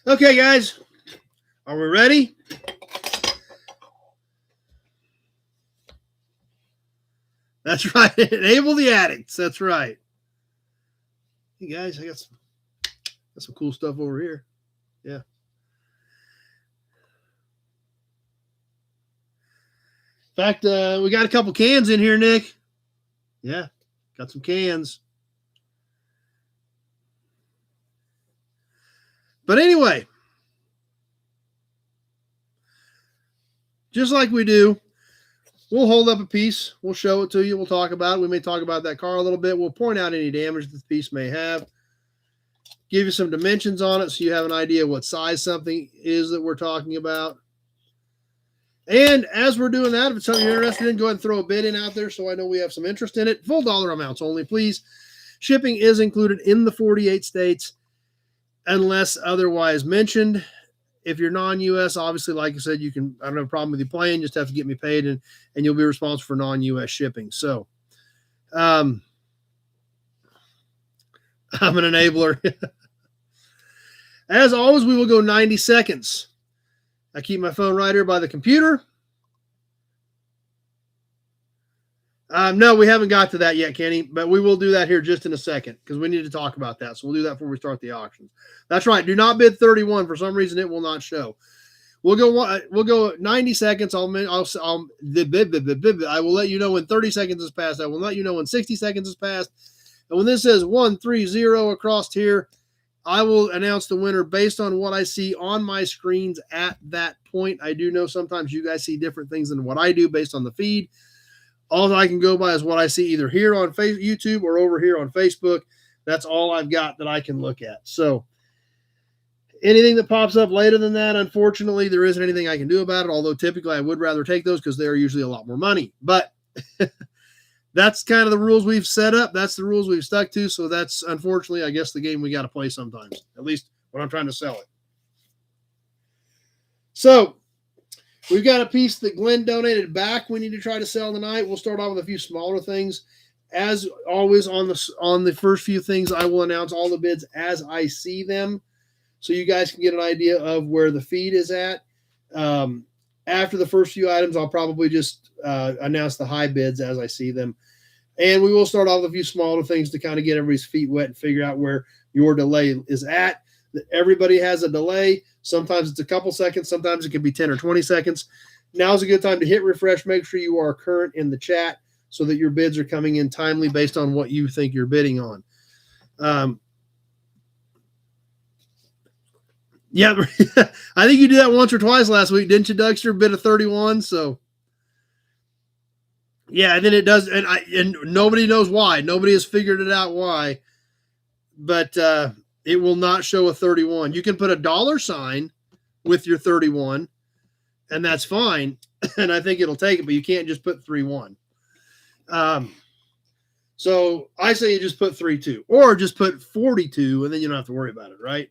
Okay, guys, are we ready? That's right. Enable the addicts. That's right. Hey, guys, I got some cool stuff over here. Yeah. In fact, we got a couple cans in here, Nick. Yeah, got some cans. But anyway, just like we do, we'll hold up a piece. We'll show it to you. We'll talk about it. We may talk about that car a little bit. We'll point out any damage that the piece may have. Give you some dimensions on it so you have an idea what size something is that we're talking about. And as we're doing that, if it's something you're interested in, go ahead and throw a bid in out there so I know we have some interest in it. Full dollar amounts only, please. Shipping is included in the 48 states unless otherwise mentioned. If you're non-U.S., obviously, like I said, you can. I don't have a problem with you playing. Just have to get me paid, and you'll be responsible for non-U.S. shipping. So, I'm an enabler. As always, we will go 90 seconds. I keep my phone right here by the computer. No, we haven't got to that yet, Kenny, but we will do that here just in a second because we need to talk about that. So we'll do that before we start the auctions. That's right. Do not bid 31. For some reason, it will not show. We'll go 90 seconds. I will let you know when 30 seconds has passed. I will let you know when 60 seconds has passed. And when this says 130 across here, I will announce the winner based on what I see on my screens at that point. I do know sometimes you guys see different things than what I do based on the feed. All I can go by is what I see either here on YouTube or over here on Facebook. That's all I've got that I can look at. So anything that pops up later than that, unfortunately, there isn't anything I can do about it, although typically I would rather take those because they're usually a lot more money. But that's kind of the rules we've set up. That's the rules we've stuck to. So that's, unfortunately, I guess, the game we got to play sometimes, at least when I'm trying to sell it. So we've got a piece that Glenn donated back we need to try to sell tonight. We'll start off with a few smaller things. As always, on the first few things, I will announce all the bids as I see them so you guys can get an idea of where the feed is at. After the first few items, I'll probably just announce the high bids as I see them. And we will start off with a few smaller things to kind of get everybody's feet wet and figure out where your delay is at. Everybody has a delay. Sometimes it's a couple seconds. Sometimes it can be 10 or 20 seconds. Now's a good time to hit refresh. Make sure you are current in the chat so that your bids are coming in timely based on what you think you're bidding on. Yeah, I think you did that once or twice last week, didn't you, Dougster? Bid of 31. So, yeah, and then it does, and nobody knows why. Nobody has figured it out why, but it will not show a 31. You can put a $sign with your 31, and that's fine, and I think it'll take it, but you can't just put 31. So I say you just put 32, or just put 42, and then you don't have to worry about it, right?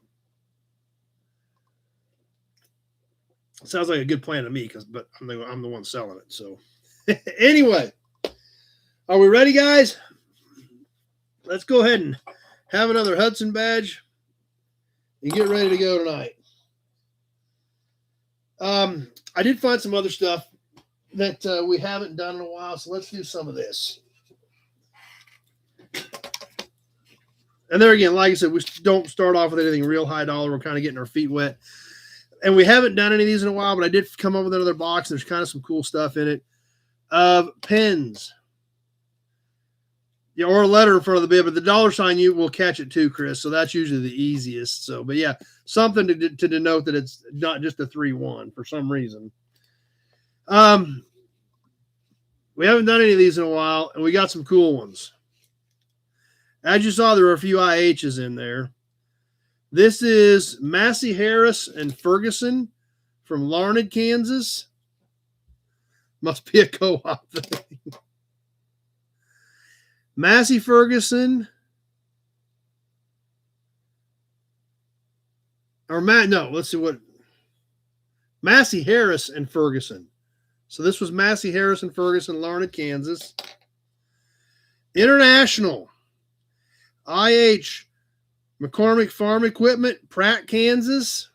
Sounds like a good plan to me, but I'm the one selling it. So anyway, are we ready, guys? Let's go ahead and have another Hudson badge and get ready to go tonight. I did find some other stuff that we haven't done in a while, so let's do some of this. And there again, like I said, we don't start off with anything real high dollar. We're kind of getting our feet wet. And we haven't done any of these in a while, but I did come up with another box. There's kind of some cool stuff in it of pens. Yeah, or a letter in front of the bid, but the $sign you will catch it too, Chris. So that's usually the easiest. So, but yeah, something to denote that it's not just a 3-1 for some reason. We haven't done any of these in a while, and we got some cool ones. As you saw, there were a few IHs in there. This is Massey Harris and Ferguson from Larned, Kansas. Must be a co-op thing. Massey Ferguson. Or let's see what. Massey Harris and Ferguson. So this was Massey Harris and Ferguson, Larned, Kansas. International. IH. McCormick Farm Equipment, Pratt, Kansas.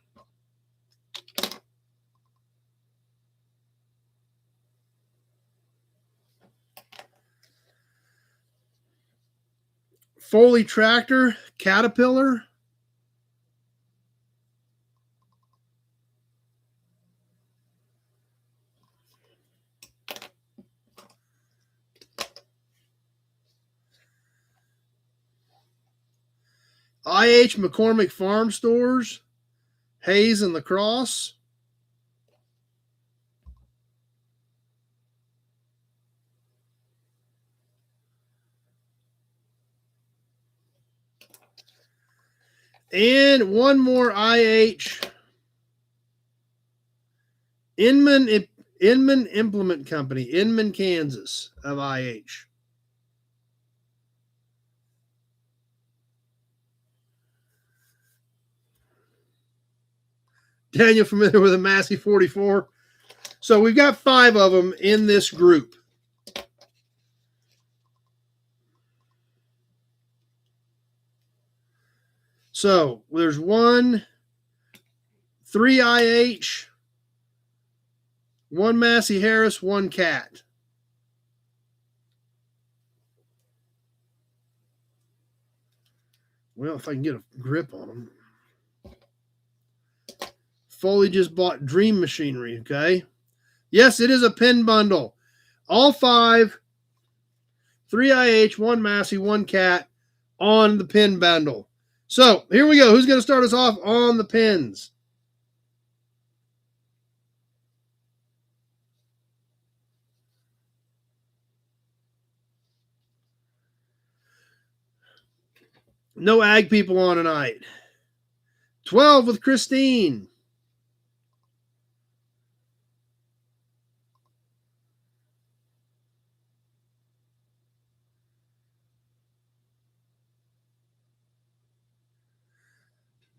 Foley Tractor, Caterpillar. IH McCormick Farm Stores, Hayes and La Crosse. And one more IH. Inman Implement Company, Inman, Kansas, of IH. Daniel, familiar with a Massey 44? So we've got 5 of them in this group. So there's 3 IH, 1 Massey Harris, 1 Cat. Well, if I can get a grip on them. Foley just bought Dream Machinery, okay? Yes, it is a pin bundle. All 5, 3 IH, 1 Massey, 1 Cat on the pin bundle. So here we go. Who's going to start us off on the pins? No ag people on tonight. 12 with Christine.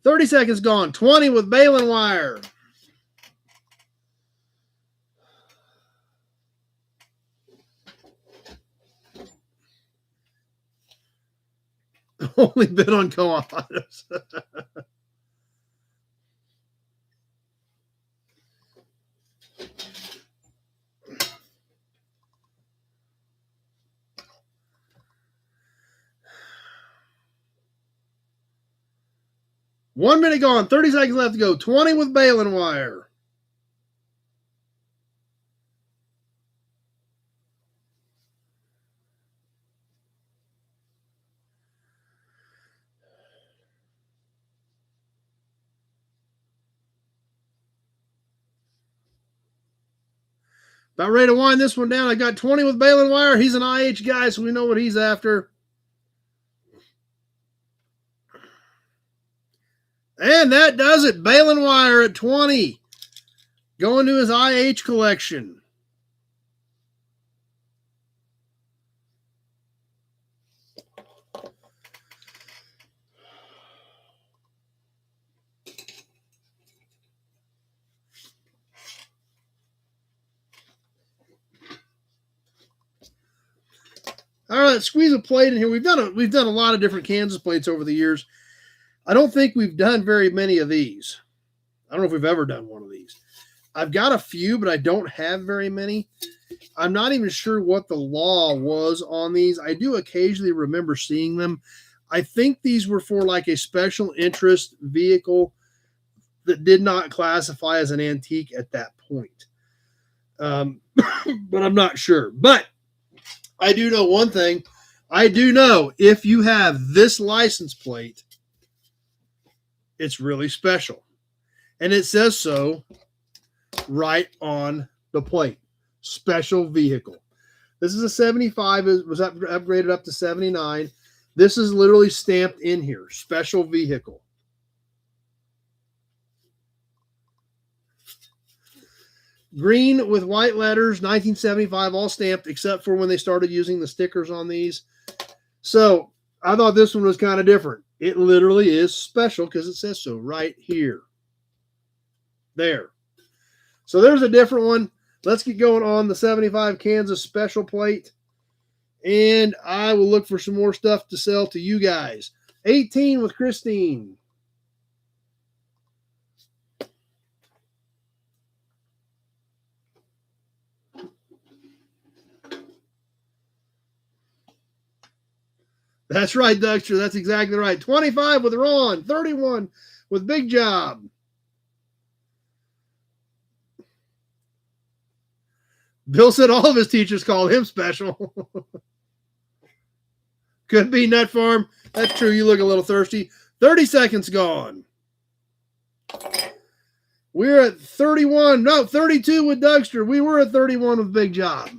$30 seconds gone. 20 with baling wire. Only bid on co-ops. One minute gone. 30 seconds left to go. 20 with baling wire. About ready to wind this one down. I got 20 with baling wire. He's an IH guy, so we know what he's after. And that does it. Baling wire at 20. Going to his IH collection. All right, let's squeeze a plate in here. We've done a lot of different Kansas plates over the years. I don't think we've done very many of these. I don't know if we've ever done one of these. I've got a few, but I don't have very many. I'm not even sure what the law was on these. I do occasionally remember seeing them. I think these were for like a special interest vehicle that did not classify as an antique at that point. But I'm not sure. But I do know one thing. I do know if you have this license plate, it's really special. And it says so right on the plate. Special vehicle. This is a 75. It was upgraded up to 79. This is literally stamped in here. Special vehicle. Green with white letters, 1975, all stamped, except for when they started using the stickers on these. So I thought this one was kind of different. It literally is special because it says so right here. There. So there's a different one. Let's get going on the 75 Kansas special plate. And I will look for some more stuff to sell to you guys. 18 with Christine. That's right, Dexter. That's exactly right. 25 with Ron. 31 with Big Job. Bill said all of his teachers called him special. Could be Nut Farm. That's true. You look a little thirsty. 30 seconds gone. We're at 31. No, 32 with Dougster. We were at 31 with Big Job.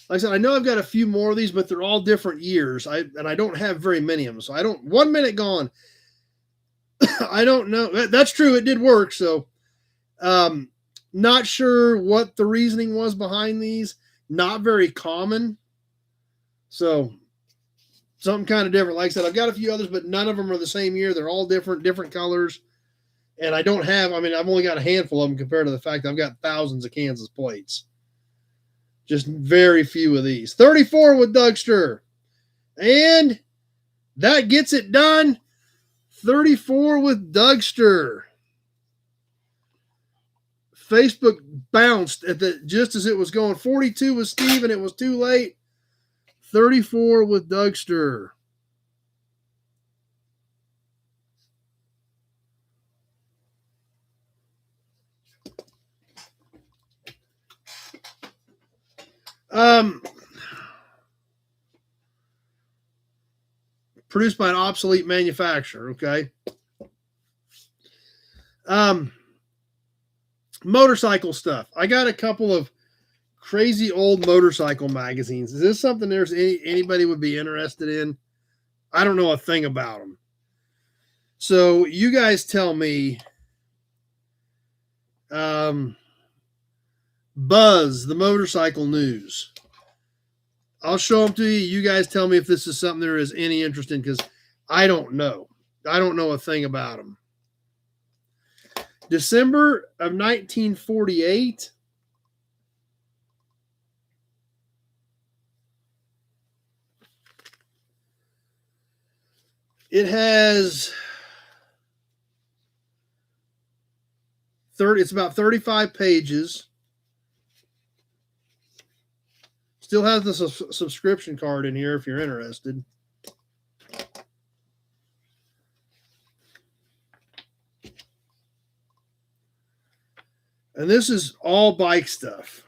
Like I said, I know I've got a few more of these, but they're all different years. And I don't have very many of them. So I don't, 1 minute gone. I don't know. That's true. It did work. So, not sure what the reasoning was behind these. Not very common. So something kind of different. Like I said, I've got a few others, but none of them are the same year. They're all different colors. And I don't have, I mean, I've only got a handful of them compared to the fact that I've got thousands of Kansas plates. Just very few of these. 34 with Dougster. And that gets it done. 34 with Dougster. Facebook bounced at the just as it was going. 42 with Steve, and it was too late. 34 with Dougster. Produced by an obsolete manufacturer, okay? Motorcycle stuff. I got a couple of crazy old motorcycle magazines. Is this something there's anybody would be interested in? I don't know a thing about them. So you guys tell me. Buzz, the motorcycle news. I'll show them to you. You guys tell me if this is something there is any interest in, because I don't know. I don't know a thing about them. December of 1948. It has it's about 35 pages. Still has the subscription card in here if you're interested. And this is all bike stuff.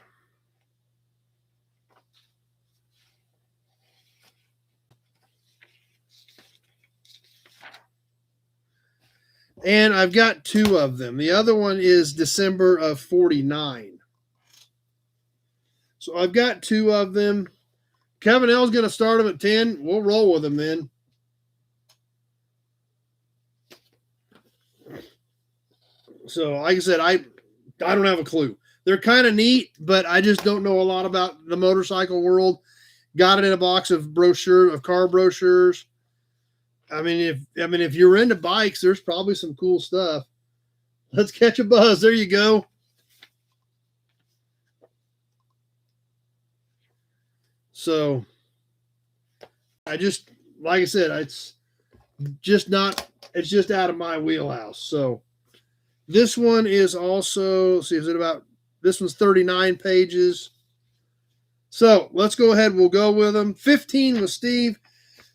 And I've got two of them. The other one is December of 49. So I've got two of them. Kevin L's going to start them at 10. We'll roll with them then. So like I said, I don't have a clue. They're kind of neat, but I just don't know a lot about the motorcycle world. Got it in a box of car brochures. I mean, if you're into bikes, there's probably some cool stuff. Let's catch a buzz. There you go. So like I said, it's just out of my wheelhouse. So this one is also, this one's 39 pages. So let's go ahead. We'll go with them. 15 with Steve.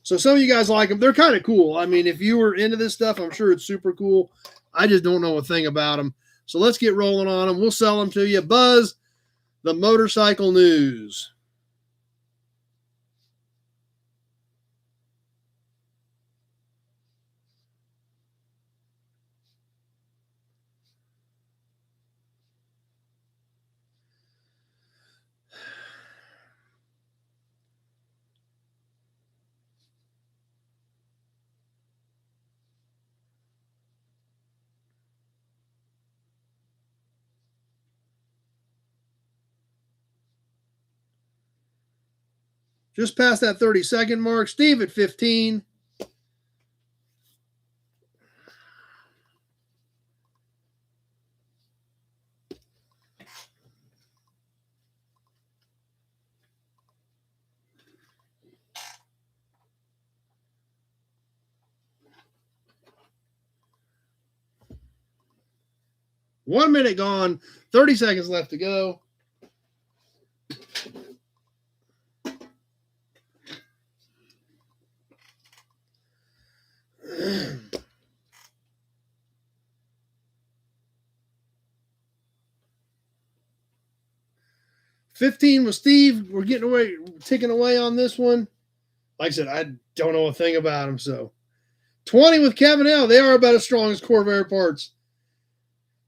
So some of you guys like them. They're kind of cool. I mean, if you were into this stuff, I'm sure it's super cool. I just don't know a thing about them. So let's get rolling on them. We'll sell them to you. Buzz, the motorcycle news. Just past that 30-second mark. Steve at 15. One minute gone. 30 seconds left to go. 15 with Steve. We're ticking away on this one. Like I said, I don't know a thing about them. So 20 with Kevin L. They are about as strong as Corvair parts.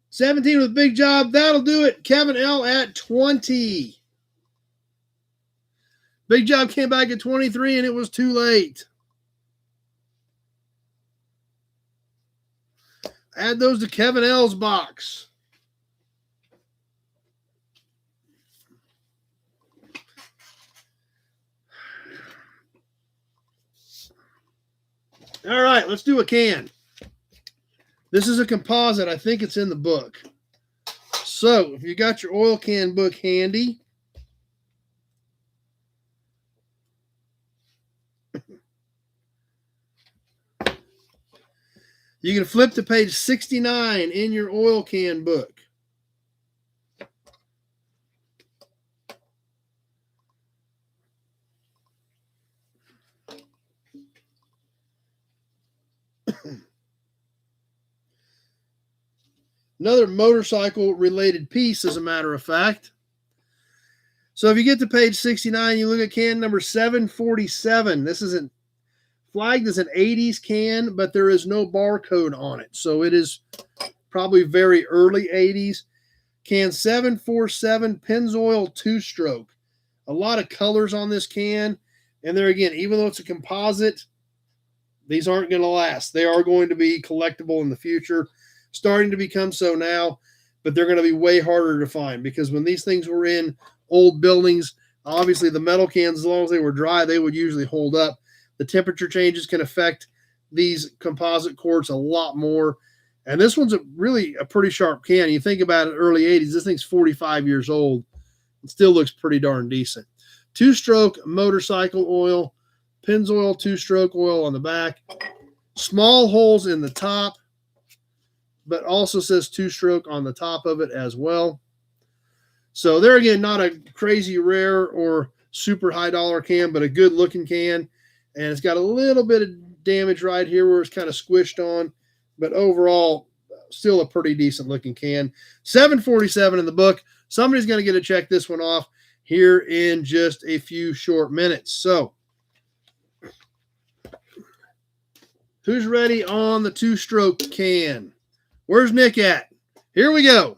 17 with Big Job. That'll do it. Kevin L at 20. Big Job came back at 23 and it was too late. Add those to Kevin L's box. All right, let's do a can. This is a composite. I think it's in the book. So if you got your oil can book handy, you can flip to page 69 in your oil can book. Another motorcycle-related piece, as a matter of fact. So if you get to page 69, you look at can number 747. This isn't flagged as an 80s can, but there is no barcode on it. So it is probably very early 80s. Can 747 Pennzoil 2-stroke. A lot of colors on this can. And there again, even though it's a composite, these aren't going to last. They are going to be collectible in the future. Starting to become so now, but they're going to be way harder to find because when these things were in old buildings, obviously the metal cans, as long as they were dry, they would usually hold up. The temperature changes can affect these composite quartz a lot more. And this one's really a pretty sharp can. You think about it, early 80s, this thing's 45 years old. It still looks pretty darn decent. 2-stroke motorcycle oil, Pennzoil 2-stroke oil on the back, small holes in the top, but also says 2-stroke on the top of it as well. So there again, not a crazy rare or super high dollar can, but a good looking can. And it's got a little bit of damage right here where it's kind of squished on, but overall, still a pretty decent looking can. 747 in the book. Somebody's going to get to check this one off here in just a few short minutes. So who's ready on the 2-stroke can? Where's Nick at? Here we go.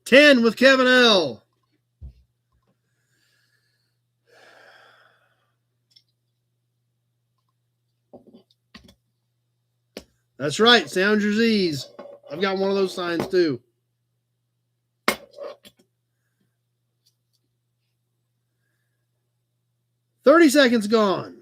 Ten with Kevin L. That's right. Sound your Z's. I've got one of those signs too. $30 seconds gone.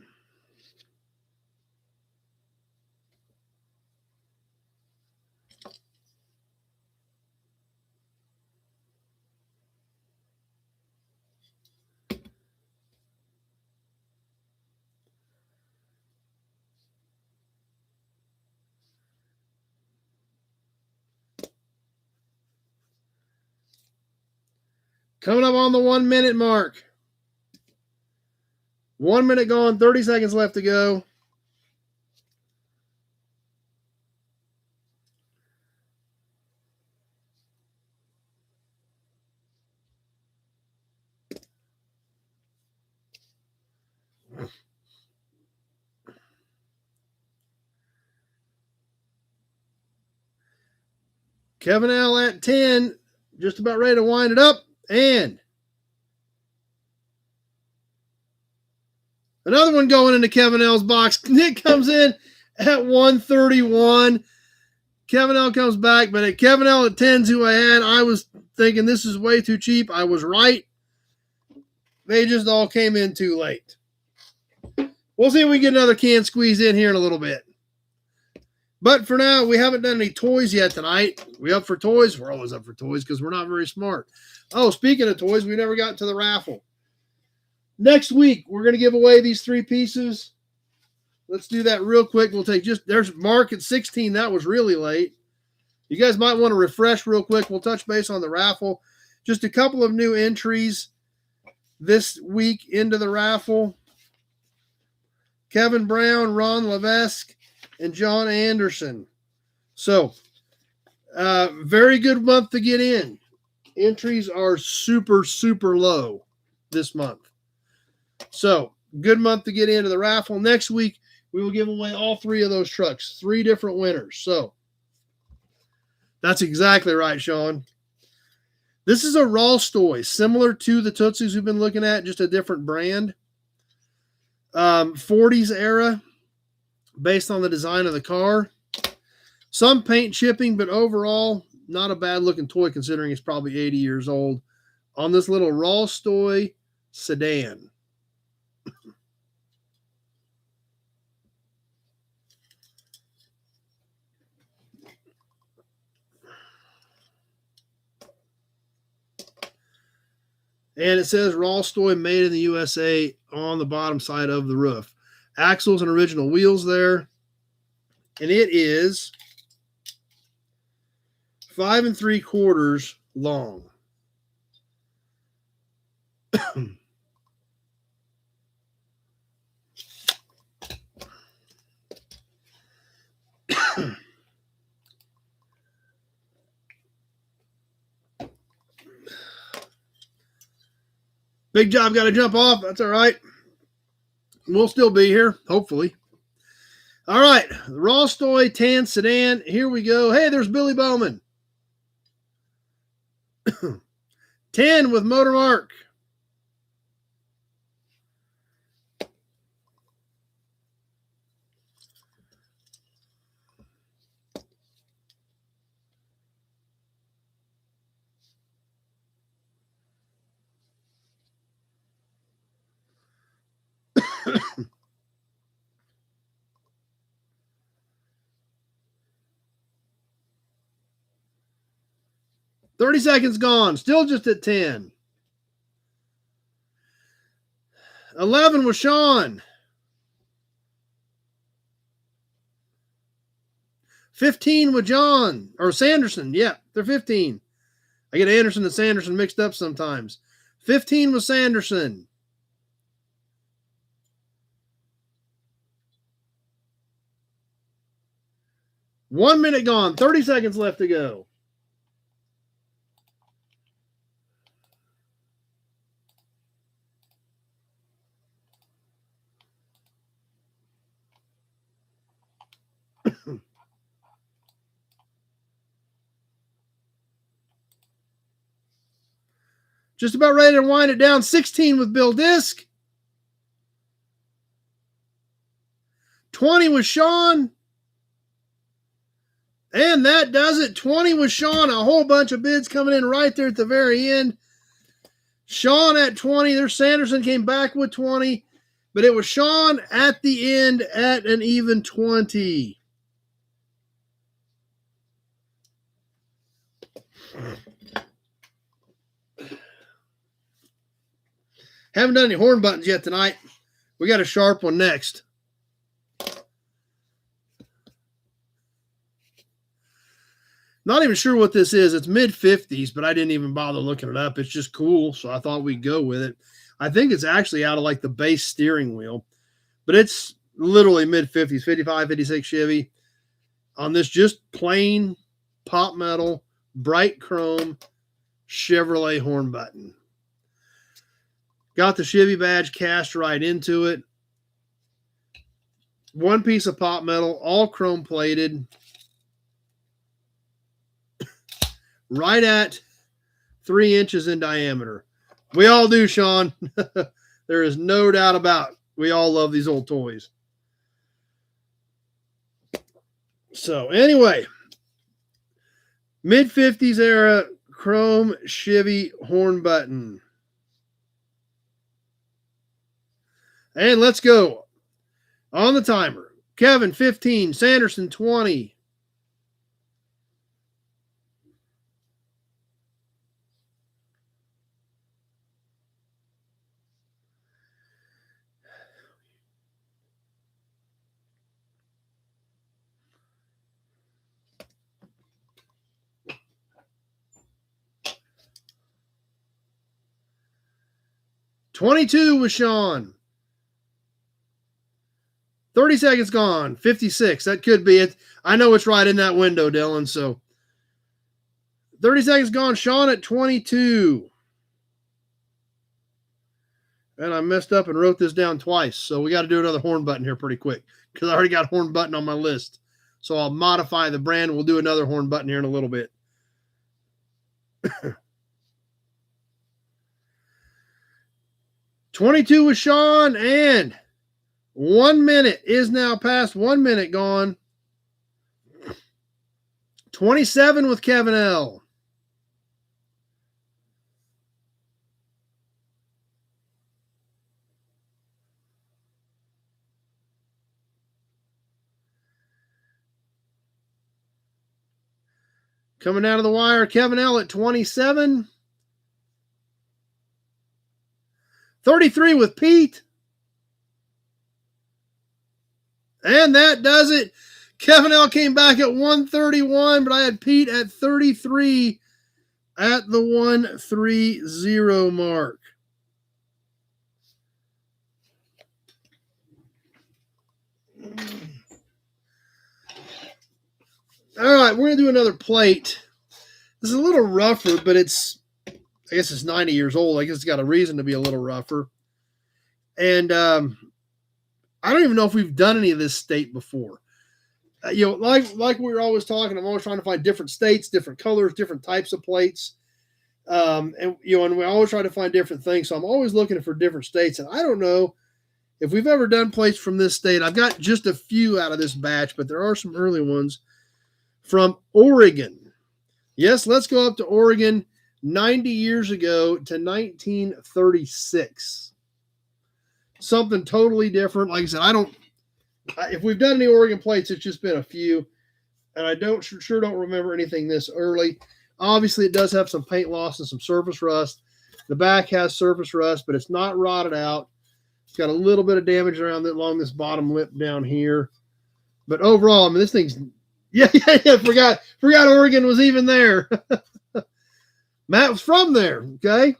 Coming up on the 1 minute mark. 1 minute gone, 30 seconds left to go. Kevin L at 10, just about ready to wind it up. And another one going into Kevin L's box. Nick comes in at 131. Kevin L comes back, but at Kevin L at 10's who I had. I was thinking this is way too cheap. I was right. They just all came in too late. We'll see if we get another can squeeze in here in a little bit. But for now, we haven't done any toys yet tonight. We up for toys? We're always up for toys because we're not very smart. Oh, speaking of toys, we never got to the raffle. Next week, we're going to give away these 3 pieces. Let's do that real quick. We'll take there's Mark at 16. That was really late. You guys might want to refresh real quick. We'll touch base on the raffle. Just a couple of new entries this week into the raffle. Kevin Brown, Ron Levesque, and John Anderson. So, very good month to get in. Entries are super, super low this month. So, good month to get into the raffle. Next week, we will give away all 3 of those trucks. 3 different winners. So, that's exactly right, Sean. This is a Rolls-Royce, similar to the Tootsies we've been looking at, just a different brand. 40s era, based on the design of the car. Some paint chipping, but overall, not a bad looking toy considering it's probably 80 years old. On this little Rolls-Royce sedan. And it says Rolls-Royce made in the USA on the bottom side of the roof. Axles and original wheels there. And it is 5 3/4 long. Big job, got to jump off. That's all right. We'll still be here, hopefully. All right, the Rolls-Royce tan sedan. Here we go. Hey, there's Billy Bowman. 10 with motor mark. $30 seconds gone. Still just at 10. 11 with Sean. 15 with John. Or Sanderson. Yeah, they're 15. I get Anderson and Sanderson mixed up sometimes. 15 with Sanderson. One minute gone. 30 seconds left to go. Just about ready to wind it down. 16 with Bill Disk. 20 with Sean. And that does it. 20 with Sean. A whole bunch of bids coming in right there at the very end. Sean at 20. There's Sanderson came back with 20. But it was Sean at the end at an even 20. Haven't done any horn buttons yet tonight. We got a sharp one next. Not even sure what this is. It's mid-50s, but I didn't even bother looking it up. It's just cool, so I thought we'd go with it. I think it's actually out of like the base steering wheel, but it's literally mid-50s, 55, 56 Chevy on this just plain pop metal, bright chrome Chevrolet horn button. Got the Chevy badge cast right into it. One piece of pop metal, all chrome plated. Right at 3 inches in diameter. We all do, Sean. There is no doubt about it. We all love these old toys. So anyway, mid-50s era chrome Chevy horn button. And let's go. On the timer. Kevin, 15. Sanderson, 20. $22 with Sean. 30 seconds gone. 56. That could be it. I know it's right in that window, Dylan. So 30 seconds gone. Sean at 22. And I messed up and wrote this down twice. So we got to do another horn button here pretty quick because I already got horn button on my list. So I'll modify the brand. We'll do another horn button here in a little bit. 22 with Sean, and 1 minute is now past. 1 minute gone. 27 with Kevin L. Coming out of the wire, Kevin L at 27. 33 with Pete. And that does it. Kevin L came back at 131, but I had Pete at 33 at the 130 mark. All right, we're going to do another plate. This is a little rougher, but I guess it's 90 years old. I guess it's got a reason to be a little rougher. And I don't even know if we've done any of this state before. Like we were always talking, I'm always trying to find different states, different colors, different types of plates. And we always try to find different things. So I'm always looking for different states. And I don't know if we've ever done plates from this state. I've got just a few out of this batch, but there are some early ones from Oregon. Yes, let's go up to Oregon 90 years ago to 1936. Something totally different. Like I said, if we've done any Oregon plates, it's just been a few. And I sure don't remember anything this early. Obviously, it does have some paint loss and some surface rust. The back has surface rust, but it's not rotted out. It's got a little bit of damage along this bottom lip down here. But overall, I mean, this thing's... Yeah, forgot Oregon was even there. Matt was from there, okay?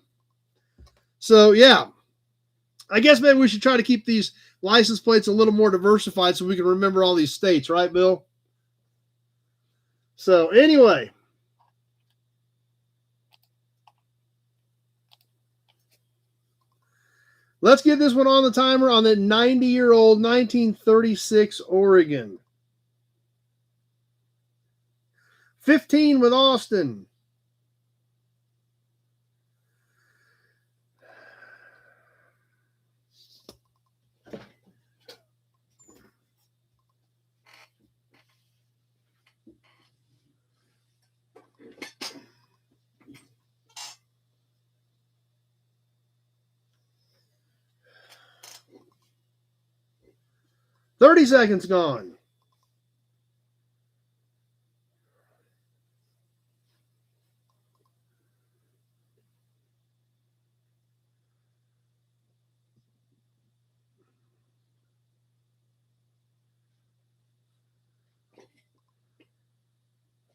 So, yeah. I guess maybe we should try to keep these license plates a little more diversified so we can remember all these states, right, Bill? So, anyway. Let's get this one on the timer on the 90-year-old 1936 Oregon. 15 with Austin. $30 seconds gone.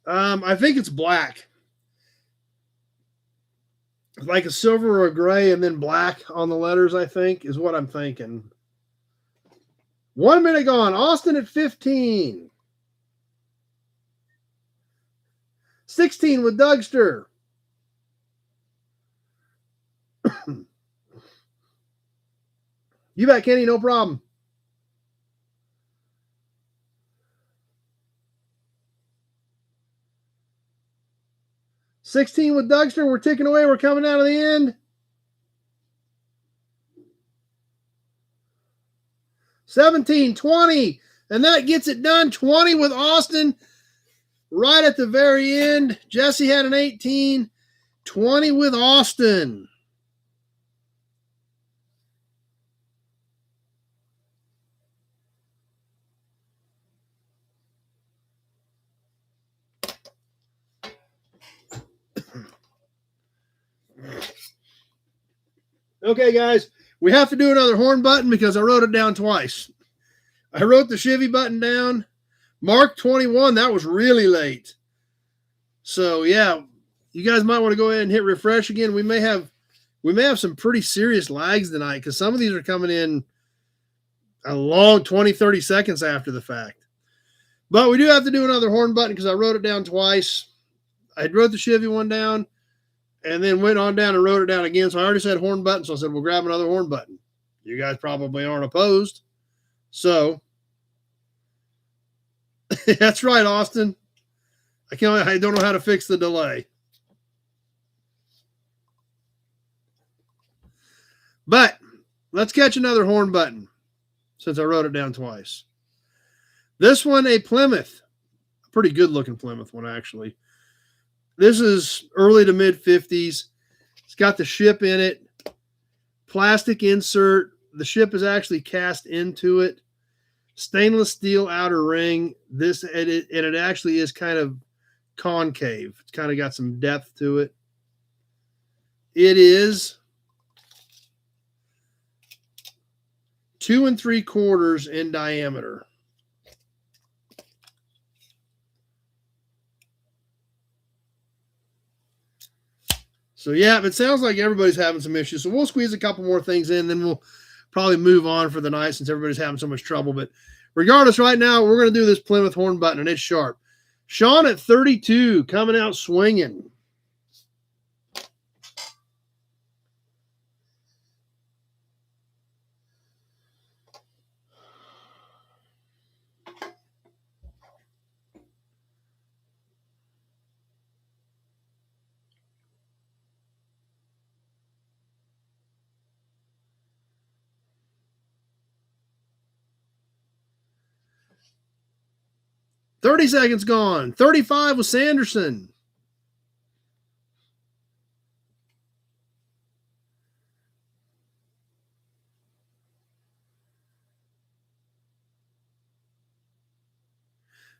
I think it's black. Like a silver or a gray and then black on the letters, I think, is what I'm thinking. 1 minute gone. Austin at 15. 16 with Dougster. You bet, Kenny, no problem. $16 with Dougster. We're ticking away. We're coming out of the end. 17, 20. And that gets it done. 20 with Austin right at the very end. Jesse had an 18. 20 with Austin. Okay, guys, we have to do another horn button because I wrote it down twice. I wrote the Chevy button down. Mark 21, that was really late. So, yeah, you guys might want to go ahead and hit refresh again. We may have some pretty serious lags tonight because some of these are coming in a long 20, 30 seconds after the fact. But we do have to do another horn button because I wrote it down twice. I wrote the Chevy one down and then went on down and wrote it down again. So I already said horn button. So I said, we'll grab another horn button. You guys probably aren't opposed. So that's right, Austin. I don't know how to fix the delay. But let's catch another horn button since I wrote it down twice. This one, a Plymouth. A pretty good looking Plymouth one, actually. This is early to mid 50s. It's got the ship in it. Plastic insert. The ship is actually cast into it. Stainless steel outer ring. And it actually is kind of concave. It's kind of got some depth to it. It is 2 3/4 in diameter. So yeah, it sounds like everybody's having some issues. So we'll squeeze a couple more things in, then we'll probably move on for the night since everybody's having so much trouble. But regardless, right now, we're going to do this Plymouth horn button, and it's sharp. Sean at 32, coming out swinging. $30 seconds gone. 35 with Sanderson.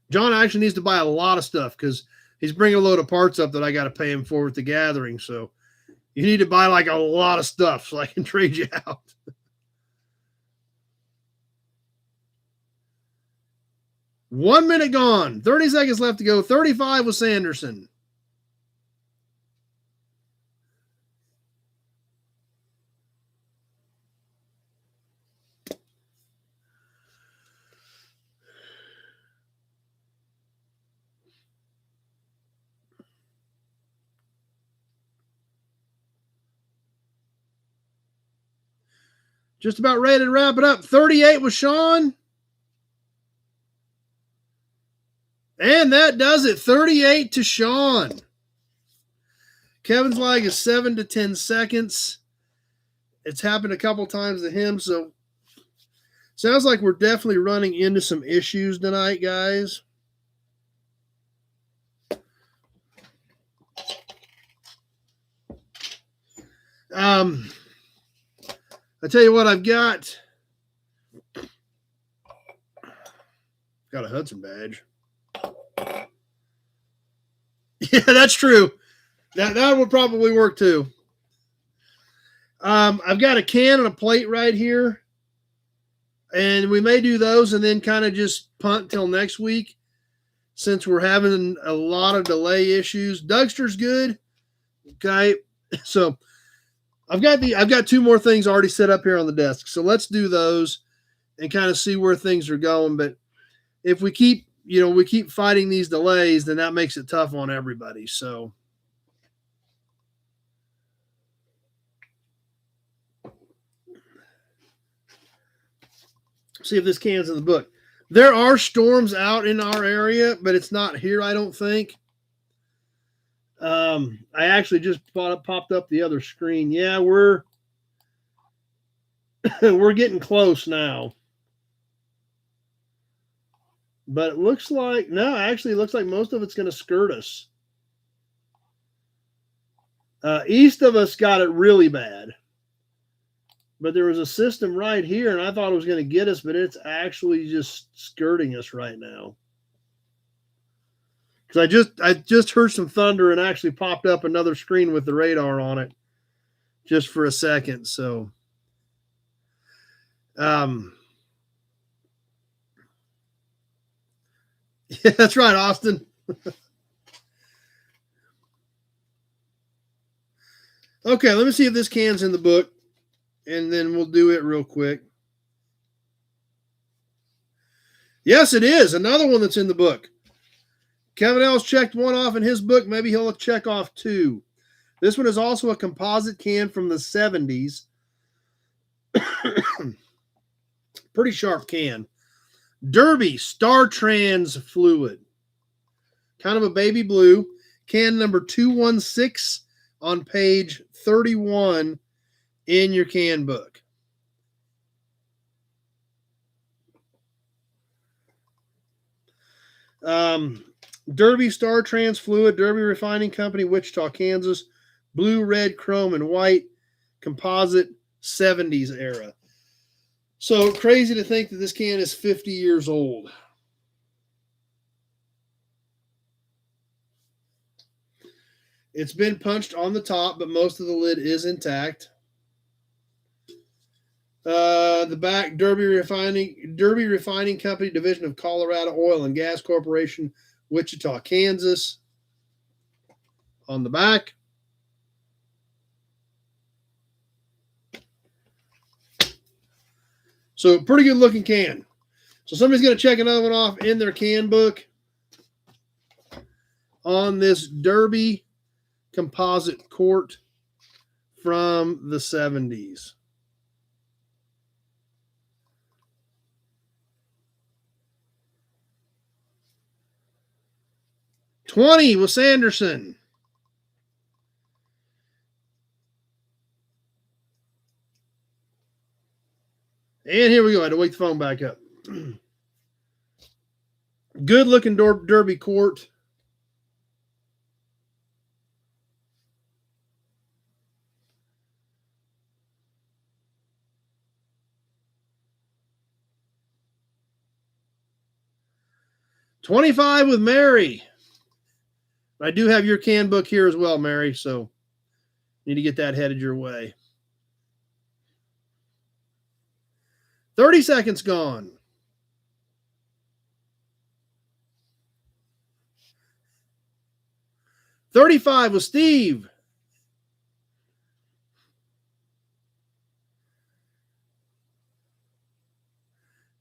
John actually needs to buy a lot of stuff because he's bringing a load of parts up that I got to pay him for at the gathering. So you need to buy like a lot of stuff so I can trade you out. One minute gone. 30 seconds left to go. 35 with Sanderson. Just about ready to wrap it up. 38 with Sean. And that does it. 38 to Sean. Kevin's lag is 7 to 10 seconds. It's happened a couple times to him, so sounds like we're definitely running into some issues tonight, guys. I tell you what, I've got a Hudson badge. Yeah, that's true. That would probably work too. I've got a can and a plate right here, and we may do those and then kind of just punt till next week since we're having a lot of delay issues. Dougster's good. Okay, so I've got 2 more things already set up here on the desk. So let's do those and kind of see where things are going. But if we keep fighting these delays, then that makes it tough on everybody. So see if this can's in the book. There are storms out in our area, but it's not here, I don't think. I actually just popped up the other screen. Yeah, we're getting close now. But it looks like most of it's going to skirt us. East of us got it really bad. But there was a system right here, and I thought it was going to get us, but it's actually just skirting us right now. Because I just heard some thunder and actually popped up another screen with the radar on it just for a second. So, yeah, that's right, Austin. Okay, let me see if this can's in the book, and then we'll do it real quick. Yes, it is. Another one that's in the book. Kevin L's checked one off in his book. Maybe he'll check off two. This one is also a composite can from the 70s. Pretty sharp can. Derby Star Trans Fluid. Kind of a baby blue. Can number 216 on page 31 in your can book. Derby Star Trans Fluid, Derby Refining Company, Wichita, Kansas. Blue, red, chrome, and white. Composite 70s era. So crazy to think that this can is 50 years old. It's been punched on the top, but most of the lid is intact. The back, Derby Refining Company, Division of Colorado Oil and Gas Corporation, Wichita, Kansas. On the back. So pretty good looking can. So somebody's going to check another one off in their can book on this Derby composite quart from the 70s. $20 with Sanderson. And here we go. I had to wake the phone back up. Good looking Derby quart. $25 with Mary. I do have your can book here as well, Mary, so need to get that headed your way. 30 seconds gone. $35 with Steve.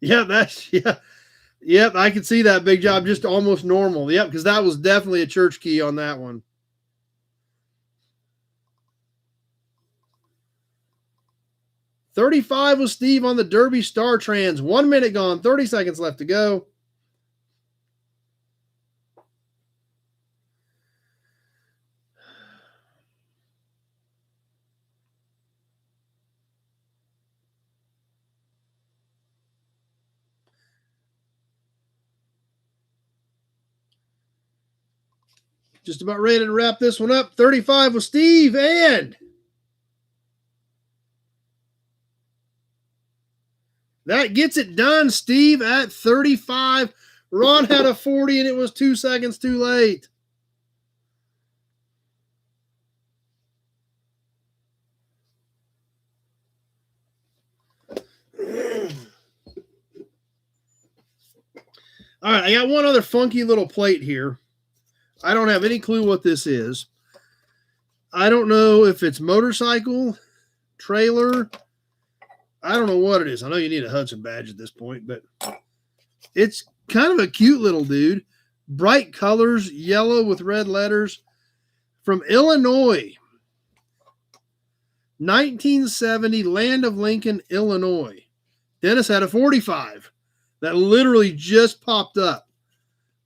Yeah, Yep, I can see that. Big job, just almost normal. Yep, because that was definitely a church key on that one. $35 with Steve on the Derby Star Trans. 1 minute gone, 30 seconds left to go. Just about ready to wrap this one up. 35 with Steve, and that gets it done, Steve, at 35. Ron had a 40, and it was 2 seconds too late. All right, I got one other funky little plate here. I don't have any clue what this is. I don't know if it's motorcycle, trailer. I don't know what it is. I know you need a Hudson badge at this point, but it's kind of a cute little dude. Bright colors, yellow with red letters. From Illinois. 1970, Land of Lincoln, Illinois. Dennis had a 45. That literally just popped up.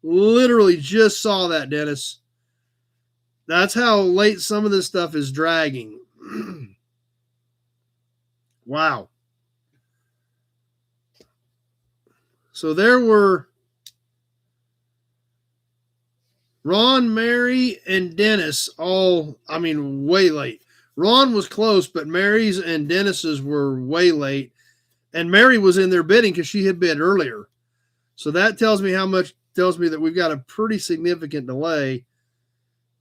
Literally just saw that, Dennis. That's how late some of this stuff is dragging. Wow. So there were Ron, Mary, and Dennis all, way late. Ron was close, but Mary's and Dennis's were way late. And Mary was in there bidding because she had bid earlier. So that tells me that we've got a pretty significant delay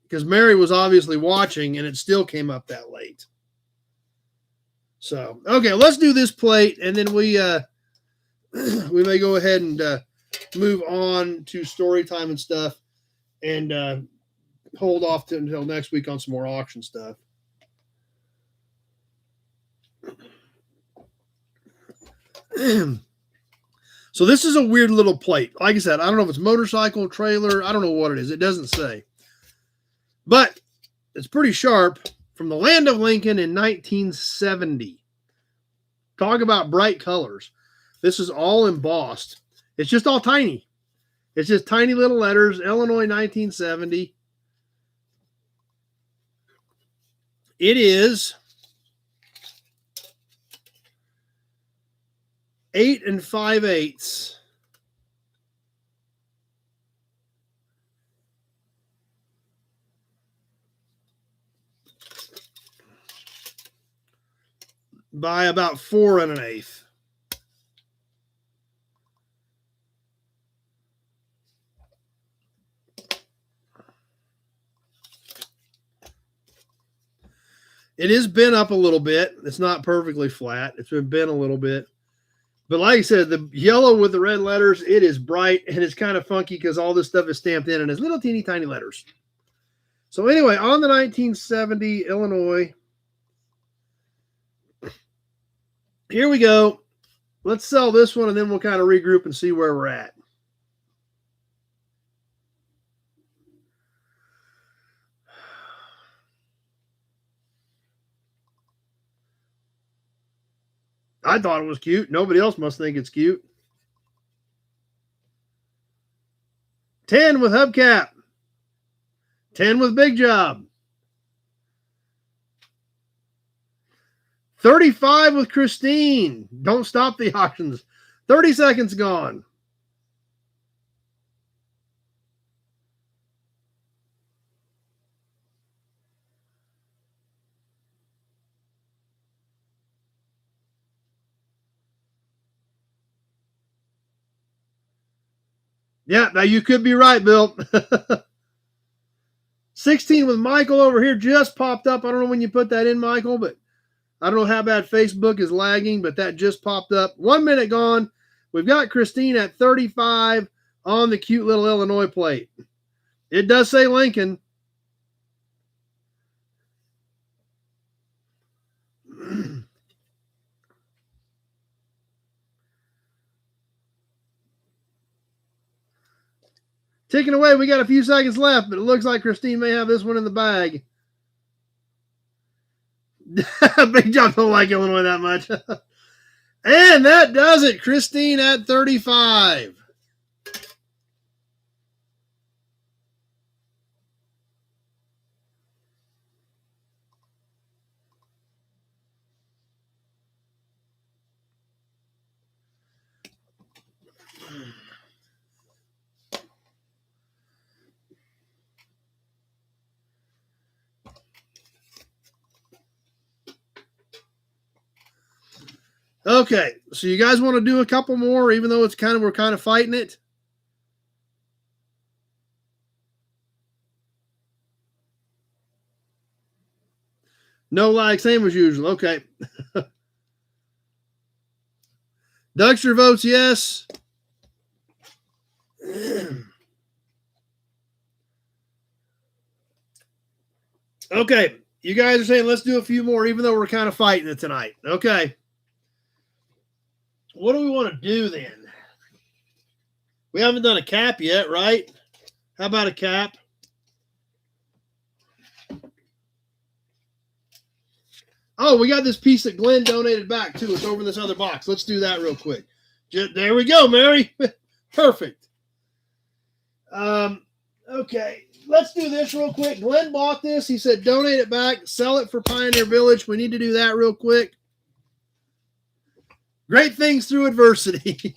because Mary was obviously watching and it still came up that late. So, okay, let's do this plate and then we may go ahead and move on to story time and stuff and hold off until next week on some more auction stuff. So So this is a weird little plate. Like I said, I don't know if it's motorcycle, trailer. I don't know what it is. It doesn't say. But it's pretty sharp. From the land of Lincoln in 1970. Talk about bright colors. This is all embossed. It's just all tiny. It's just tiny little letters. Illinois 1970. It is 8 5/8 by about 4 1/8. It is bent up a little bit. It's not perfectly flat. It's been bent a little bit. But like I said, the yellow with the red letters, it is bright, and it's kind of funky because all this stuff is stamped in and it's little teeny tiny letters. So anyway, on the 1970 Illinois, here we go. Let's sell this one, and then we'll kind of regroup and see where we're at. I thought it was cute. Nobody else must think it's cute. 10 with hubcap. 10 with big job. 35 with Christine. Don't stop the auctions. 30 seconds gone. Yeah, now you could be right, Bill. 16 with Michael over here just popped up. I don't know when you put that in, Michael, but I don't know how bad Facebook is lagging, but that just popped up. 1 minute gone. We've got Christine at 35 on the cute little Illinois plate. It does say Lincoln. Ticking away. We got a few seconds left, but it looks like Christine may have this one in the bag. Big John don't like Illinois that much. And that does it. Christine at 35. Okay, so you guys want to do a couple more, even though we're kind of fighting it? No lag, same as usual. Okay. Dugster votes yes. Okay, you guys are saying let's do a few more, even though we're kind of fighting it tonight. Okay. What do we want to do then? We haven't done a cap yet, right? How about a cap? Oh, we got this piece that Glenn donated back too. It's over in this other box. Let's do that real quick. There we go, Mary. Perfect. Okay, let's do this real quick. Glenn bought this. He said donate it back, sell it for Pioneer Village. We need to do that real quick. Great things through adversity.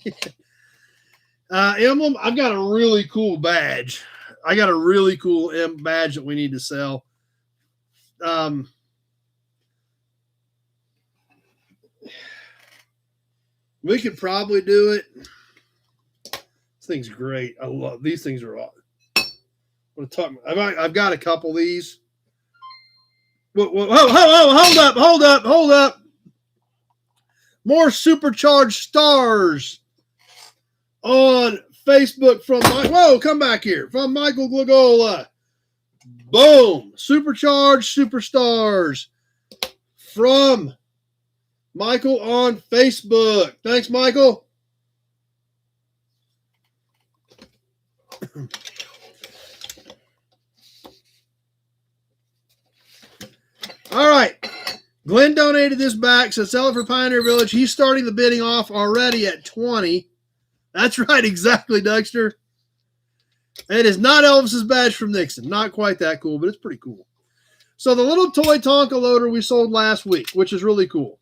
Emblem, I've got a really cool badge. I got a really cool badge that we need to sell. We could probably do it. This thing's great. I love these things. Are awesome. I've got a couple of these. Whoa, hold up. More supercharged stars on Facebook from come back here. From Michael Glagola. Boom. Supercharged superstars from Michael on Facebook. Thanks, Michael. All right. Glenn donated this back, so sell it for Pioneer Village. He's starting the bidding off already at 20. That's right, exactly, Dougster. It is not Elvis's badge from Nixon. Not quite that cool, but it's pretty cool. So the little toy Tonka loader we sold last week, which is really cool.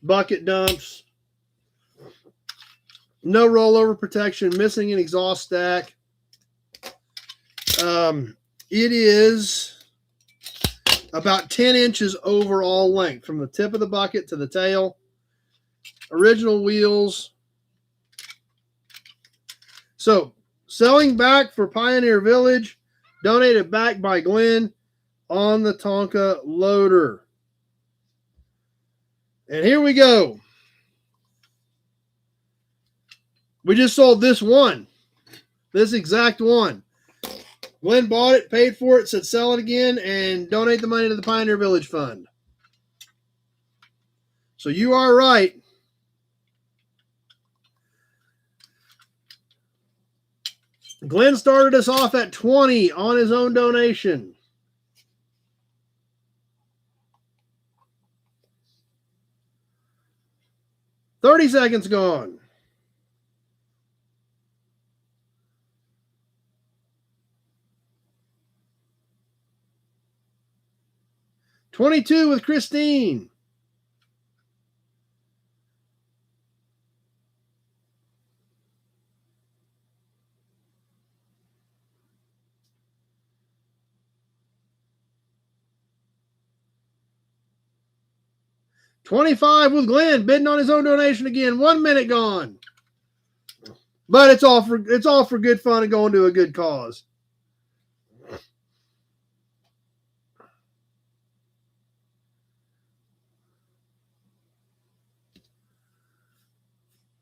Bucket dumps. No rollover protection. Missing an exhaust stack. It is about 10 inches overall length from the tip of the bucket to the tail. Original wheels. So, selling back for Pioneer Village, donated back by Glenn on the Tonka loader. And here we go. We just sold this one. This exact one. Glenn bought it, paid for it, said sell it again, and donate the money to the Pioneer Village Fund. So you are right. Glenn started us off at 20 on his own donation. $30 seconds gone. $22 with Christine. $25 with Glenn, bidding on his own donation again. 1 minute gone. But it's all for good fun and going to a good cause.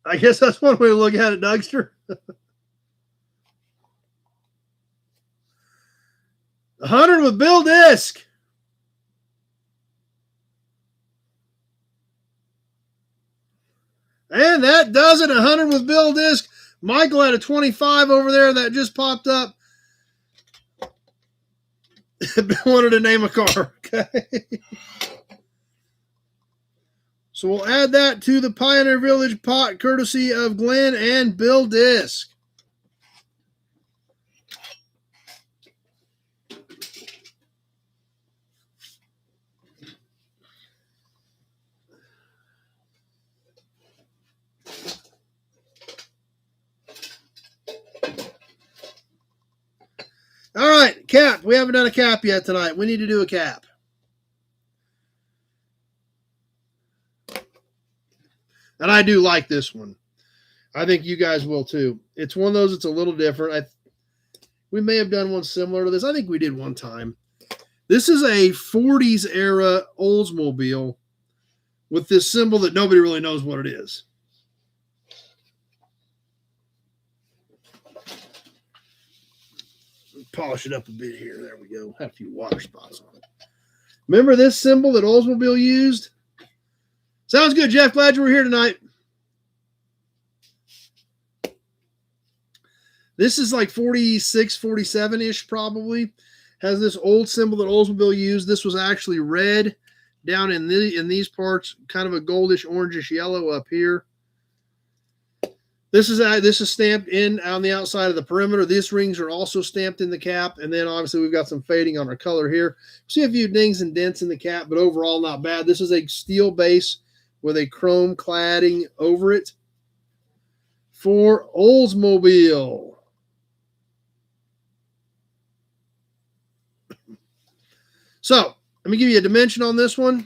I guess that's one way to look at it, Dougster. 100 with Bill Disc. And that does it. 100 with Bill Disc. Michael had a 25 over there that just popped up. Wanted to name a car. Okay. So we'll add that to the Pioneer Village pot courtesy of Glenn and Bill Disc. All right, cap. We haven't done a cap yet tonight. We need to do a cap. And I do like this one. I think you guys will too. It's one of those that's a little different. We may have done one similar to this. I think we did one time. This is a 40s era Oldsmobile with this symbol that nobody really knows what it is. Polish it up a bit here. There we go. Had a few water spots on it. Remember this symbol that Oldsmobile used? Sounds good, Jeff. Glad you were here tonight. This is like 46, 47-ish probably. Has this old symbol that Oldsmobile used. This was actually red down in these parts, kind of a goldish, orangish yellow up here. This is stamped in on the outside of the perimeter. These rings are also stamped in the cap. And then obviously we've got some fading on our color here. See a few dings and dents in the cap, but overall not bad. This is a steel base with a chrome cladding over it for Oldsmobile. So let me give you a dimension on this one,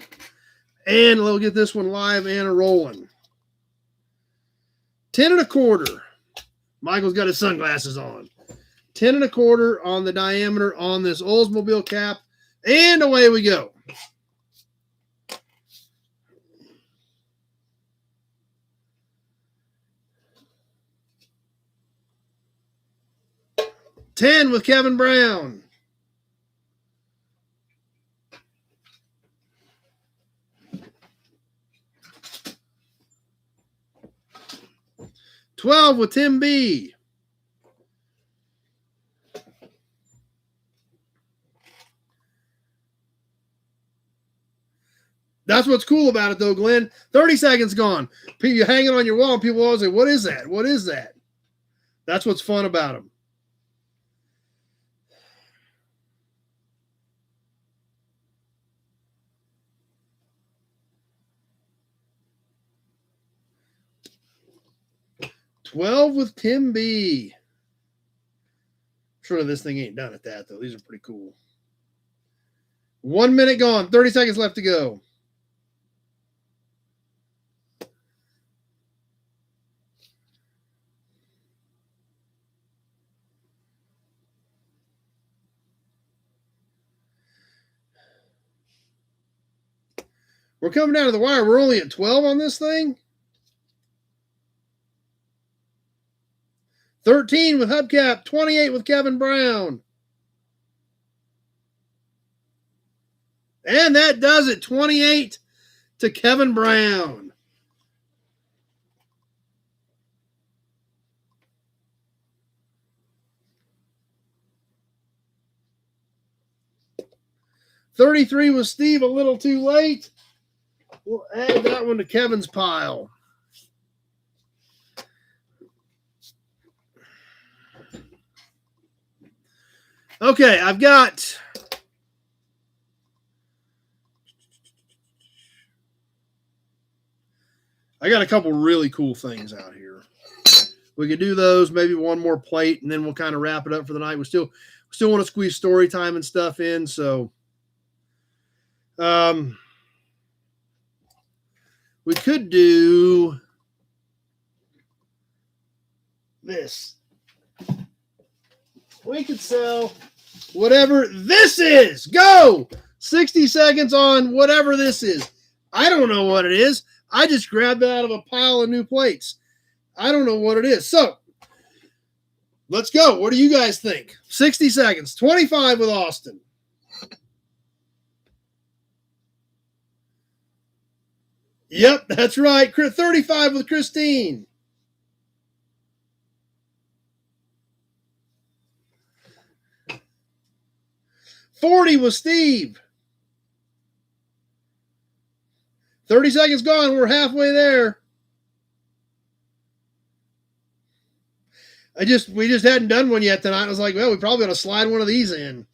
and we'll get this one live and rolling. 10 1/4. Michael's got his sunglasses on. 10 1/4 on the diameter on this Oldsmobile cap, and away we go. $10 with Kevin Brown. 12 with Tim B. That's what's cool about it, though, Glenn. 30 seconds gone. You hang it on your wall, and people always say, what is that? What is that? That's what's fun about them. $12 with Tim B. Sure, this thing ain't done at that, though. These are pretty cool. 1 minute gone. 30 seconds left to go. We're coming down to the wire. We're only at 12 on this thing. 13 with Hubcap. 28 with Kevin Brown. And that does it. 28 to Kevin Brown. $33 with Steve. A little too late. We'll add that one to Kevin's pile. Okay, I got a couple really cool things out here. We could do those, maybe one more plate, and then we'll kind of wrap it up for the night. We still want to squeeze story time and stuff in, so we could do this. We could sell whatever this is. Go! 60 seconds on whatever this is. I don't know what it is. I just grabbed it out of a pile of new plates. I don't know what it is. So, let's go. What do you guys think? 60 seconds. 25 with Austin. Yep, that's right. 35 with Christine. $40 with Steve. 30 seconds gone. We're halfway there. We just hadn't done one yet tonight. I was like, well, we probably ought to slide one of these in.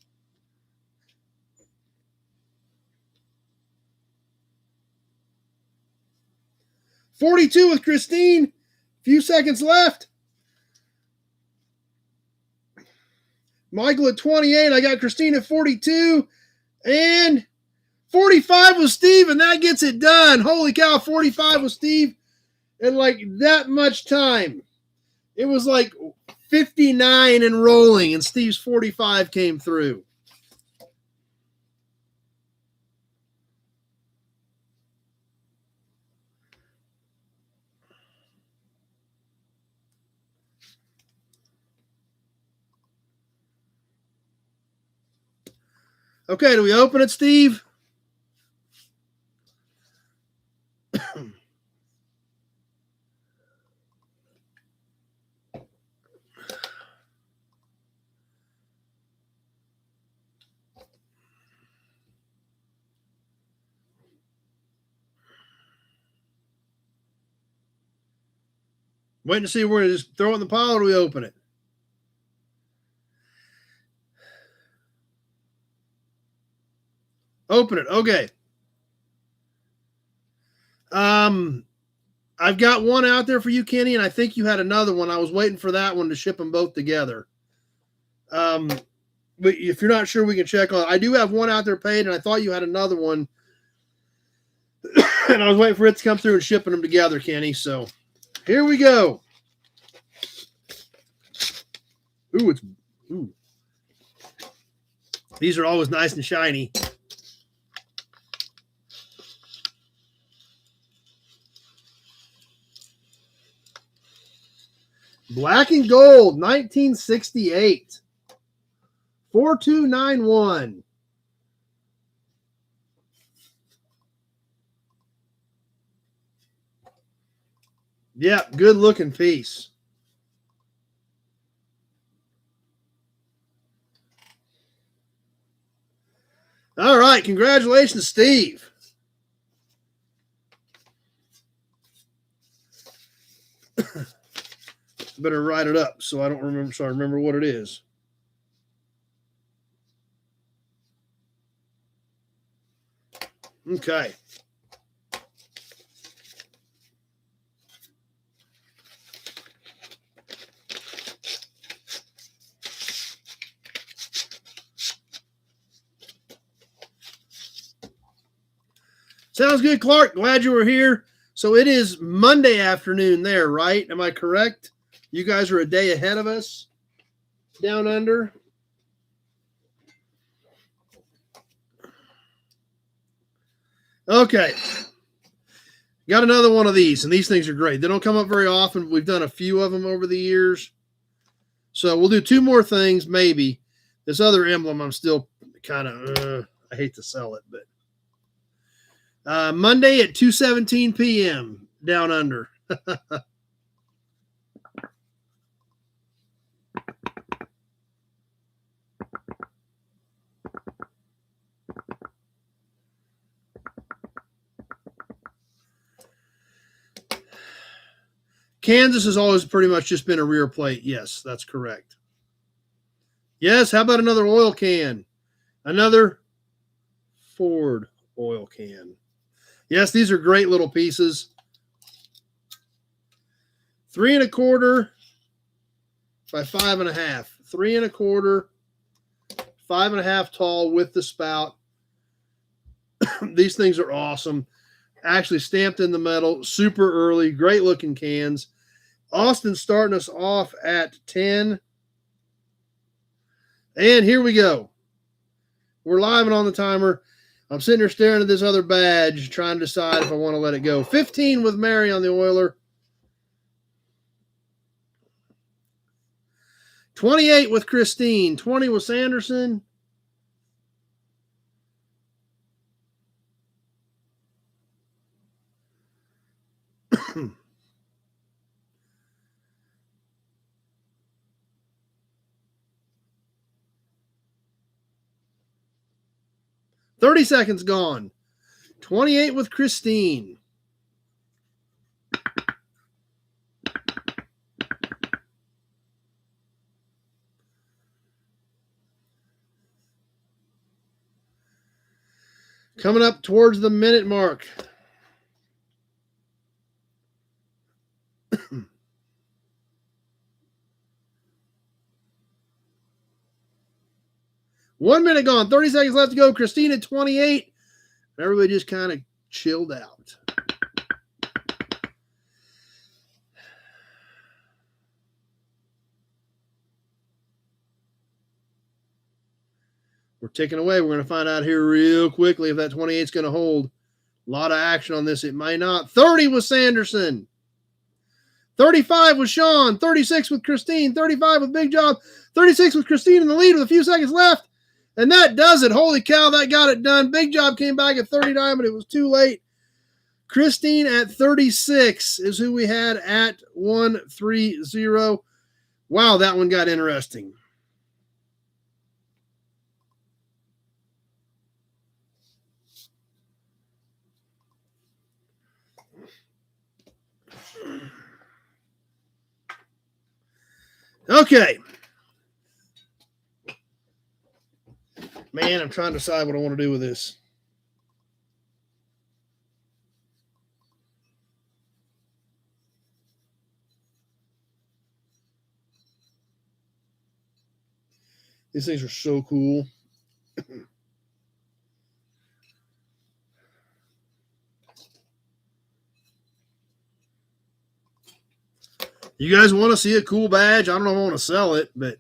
$42 with Christine. Few seconds left. Michael at 28. I got Christine at 42. And 45 with Steve, and that gets it done. Holy cow, 45 with Steve in like that much time. It was like 59 and rolling, and Steve's 45 came through. Okay, do we open it, Steve? Waiting to see if we're going to just throw it in the pile or do we open it? Open it. Okay. I've got one out there for you, Kenny, and I think you had another one. I was waiting for that one to ship them both together. But if you're not sure, we can check on it. I do have one out there paid, and I thought you had another one. And I was waiting for it to come through and shipping them together, Kenny. So here we go. Ooh. These are always nice and shiny. Black and gold, 1968. 4291. Yeah, good looking piece. All right. Congratulations, Steve. Better write it up so I don't remember. So I remember what it is. Okay. Sounds good, Clark. Glad you were here. So it is Monday afternoon there, right? Am I correct? You guys are a day ahead of us down under. Okay. Got another one of these, and these things are great. They don't come up very often. We've done a few of them over the years. So we'll do two more things, maybe. This other emblem, I'm still kind of, I hate to sell it, but Monday at 2:17 p.m. down under. Kansas has always pretty much just been a rear plate. Yes, that's correct. Yes, how about another oil can? Another Ford oil can. Yes, these are great little pieces. 3 1/4 by 5 1/2. 3 1/4, 5 1/2 tall with the spout. These things are awesome. Actually stamped in the metal, super early, great looking cans. Austin starting us off at 10. And here we go. We're live and on the timer. I'm sitting here staring at this other badge, trying to decide if I want to let it go. 15 with Mary on the Oiler. 28 with Christine. 20 with Sanderson. 30 seconds gone. 28 with Christine. Coming up towards the minute mark. One minute gone. 30 seconds left to go. Christine at 28. Everybody just kind of chilled out. We're ticking away. We're going to find out here real quickly if that 28 is going to hold. A lot of action on this. It might not. 30 with Sanderson. 35 with Sean. 36 with Christine. 35 with Big Job. 36 with Christine in the lead with a few seconds left. And that does it. Holy cow, that got it done. Big Job came back at 39, but it was too late. Christine at 36 is who we had at 130. Wow, that one got interesting. Okay. Man, I'm trying to decide what I want to do with this. These things are so cool. You guys want to see a cool badge? I don't know if I want to sell it, but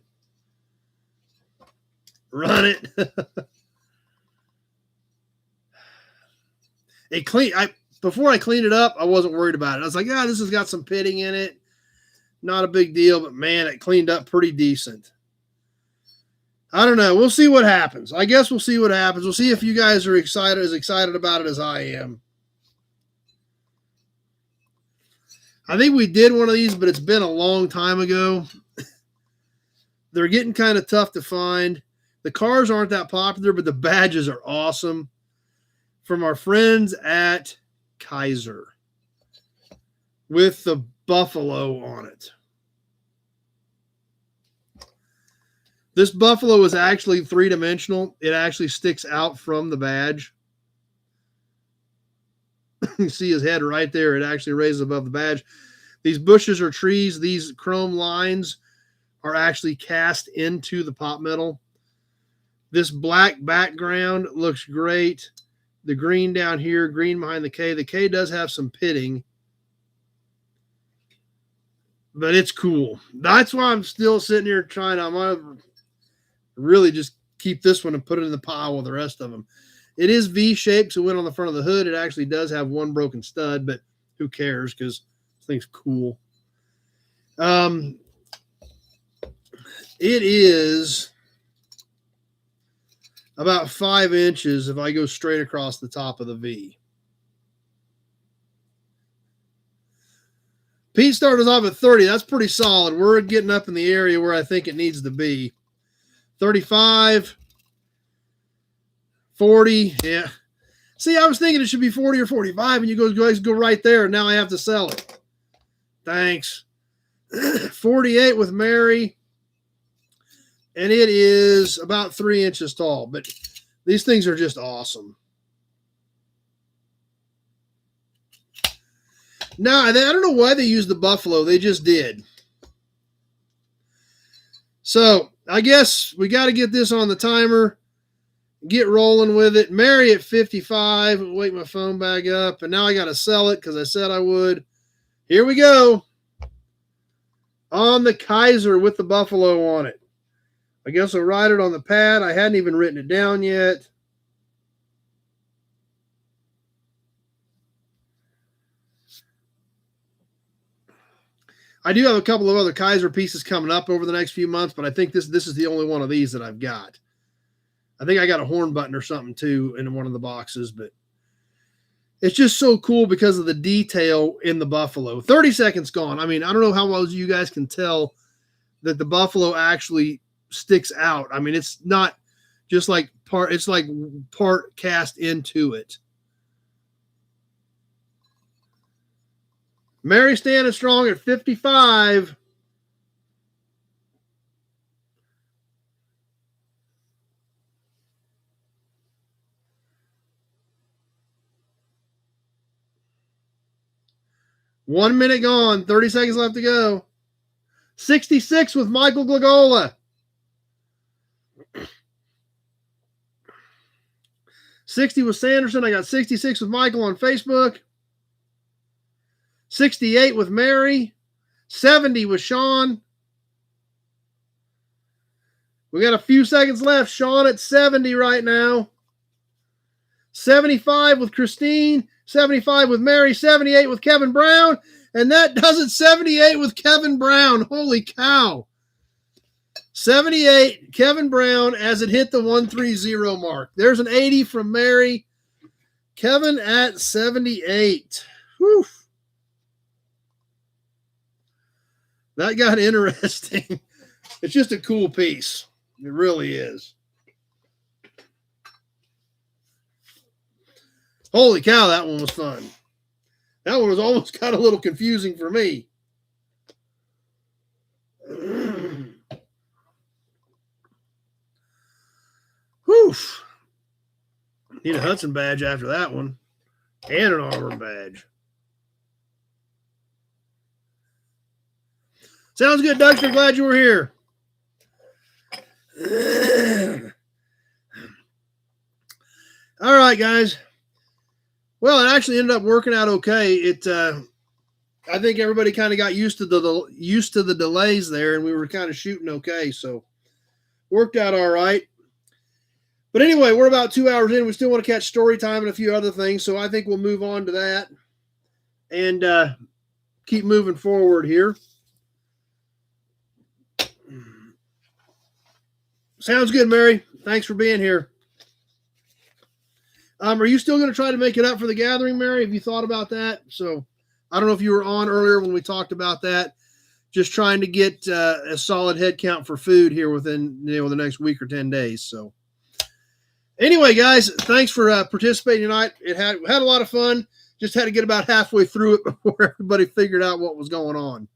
run it. Before I cleaned it up, I wasn't worried about it. I was like, this has got some pitting in it. Not a big deal, but man, it cleaned up pretty decent. I don't know. We'll see what happens. I guess we'll see what happens. We'll see if you guys are as excited about it as I am. I think we did one of these, but it's been a long time ago. They're getting kind of tough to find. The cars aren't that popular, but the badges are awesome. From our friends at Kaiser with the buffalo on it. This buffalo is actually three-dimensional. It actually sticks out from the badge. You see his head right there. It actually raises above the badge. These bushes are trees. These chrome lines are actually cast into the pop metal. This black background looks great. The green down here, green behind the K. The K does have some pitting, but it's cool. That's why I'm still sitting here trying. I'm going to really just keep this one and put it in the pile with the rest of them. It is V-shaped, so it went on the front of the hood. It actually does have one broken stud, but who cares because this thing's cool. It is about 5 inches if I go straight across the top of the V. Pete started off at 30. That's pretty solid. We're getting up in the area where I think it needs to be. 35, 40. Yeah. See, I was thinking it should be 40 or 45, and you go right there, and now I have to sell it. Thanks. 48 with Mary, and it is about 3 inches tall, but these things are just awesome. Now, I don't know why they used the buffalo. They just did. So, I guess we got to get this on the timer, get rolling with it. Mary at 55. Wake my phone back up, and now I got to sell it because I said I would. Here we go. On the Kaiser with the buffalo on it. I guess I'll write it on the pad. I hadn't even written it down yet. I do have a couple of other Kaiser pieces coming up over the next few months, but I think this is the only one of these that I've got. I think I got a horn button or something too in one of the boxes, but it's just so cool because of the detail in the buffalo. 30 seconds gone. I mean, I don't know how well you guys can tell that the buffalo actually sticks out. I mean, it's not just like part, it's like part cast into it. Mary standing strong at 55. One minute gone. 30 seconds left to go. 66 with Michael Glagola. 60 with Sanderson. I got 66 with Michael on Facebook. 68 with Mary. 70 with Sean. We got a few seconds left. Sean at 70 right now. 75 with Christine. 75 with Mary. 78 with Kevin Brown. And that does it. 78 with Kevin Brown. Holy cow. 78, Kevin Brown, as it hit the 130 mark. There's an 80 from Mary. Kevin at 78. Whew. That got interesting. It's just a cool piece. It really is. Holy cow, that one was fun. That one was almost kind of a little confusing for me. Whew. Need a Hudson badge after that one. And an Auburn badge. Sounds good, Dexter. Glad you were here. All right, guys. Well, it actually ended up working out okay. I think everybody kind of got used to the delays there, and we were kind of shooting okay, so worked out all right. But anyway, we're about 2 hours in. We still want to catch story time and a few other things, so I think we'll move on to that and keep moving forward here. Sounds good, Mary. Thanks for being here. Are you still going to try to make it up for the gathering, Mary? Have you thought about that? So I don't know if you were on earlier when we talked about that. just trying to get a solid head count for food here within the next week or 10 days. So anyway, guys, thanks for participating tonight. It had a lot of fun. Just had to get about halfway through it before everybody figured out what was going on.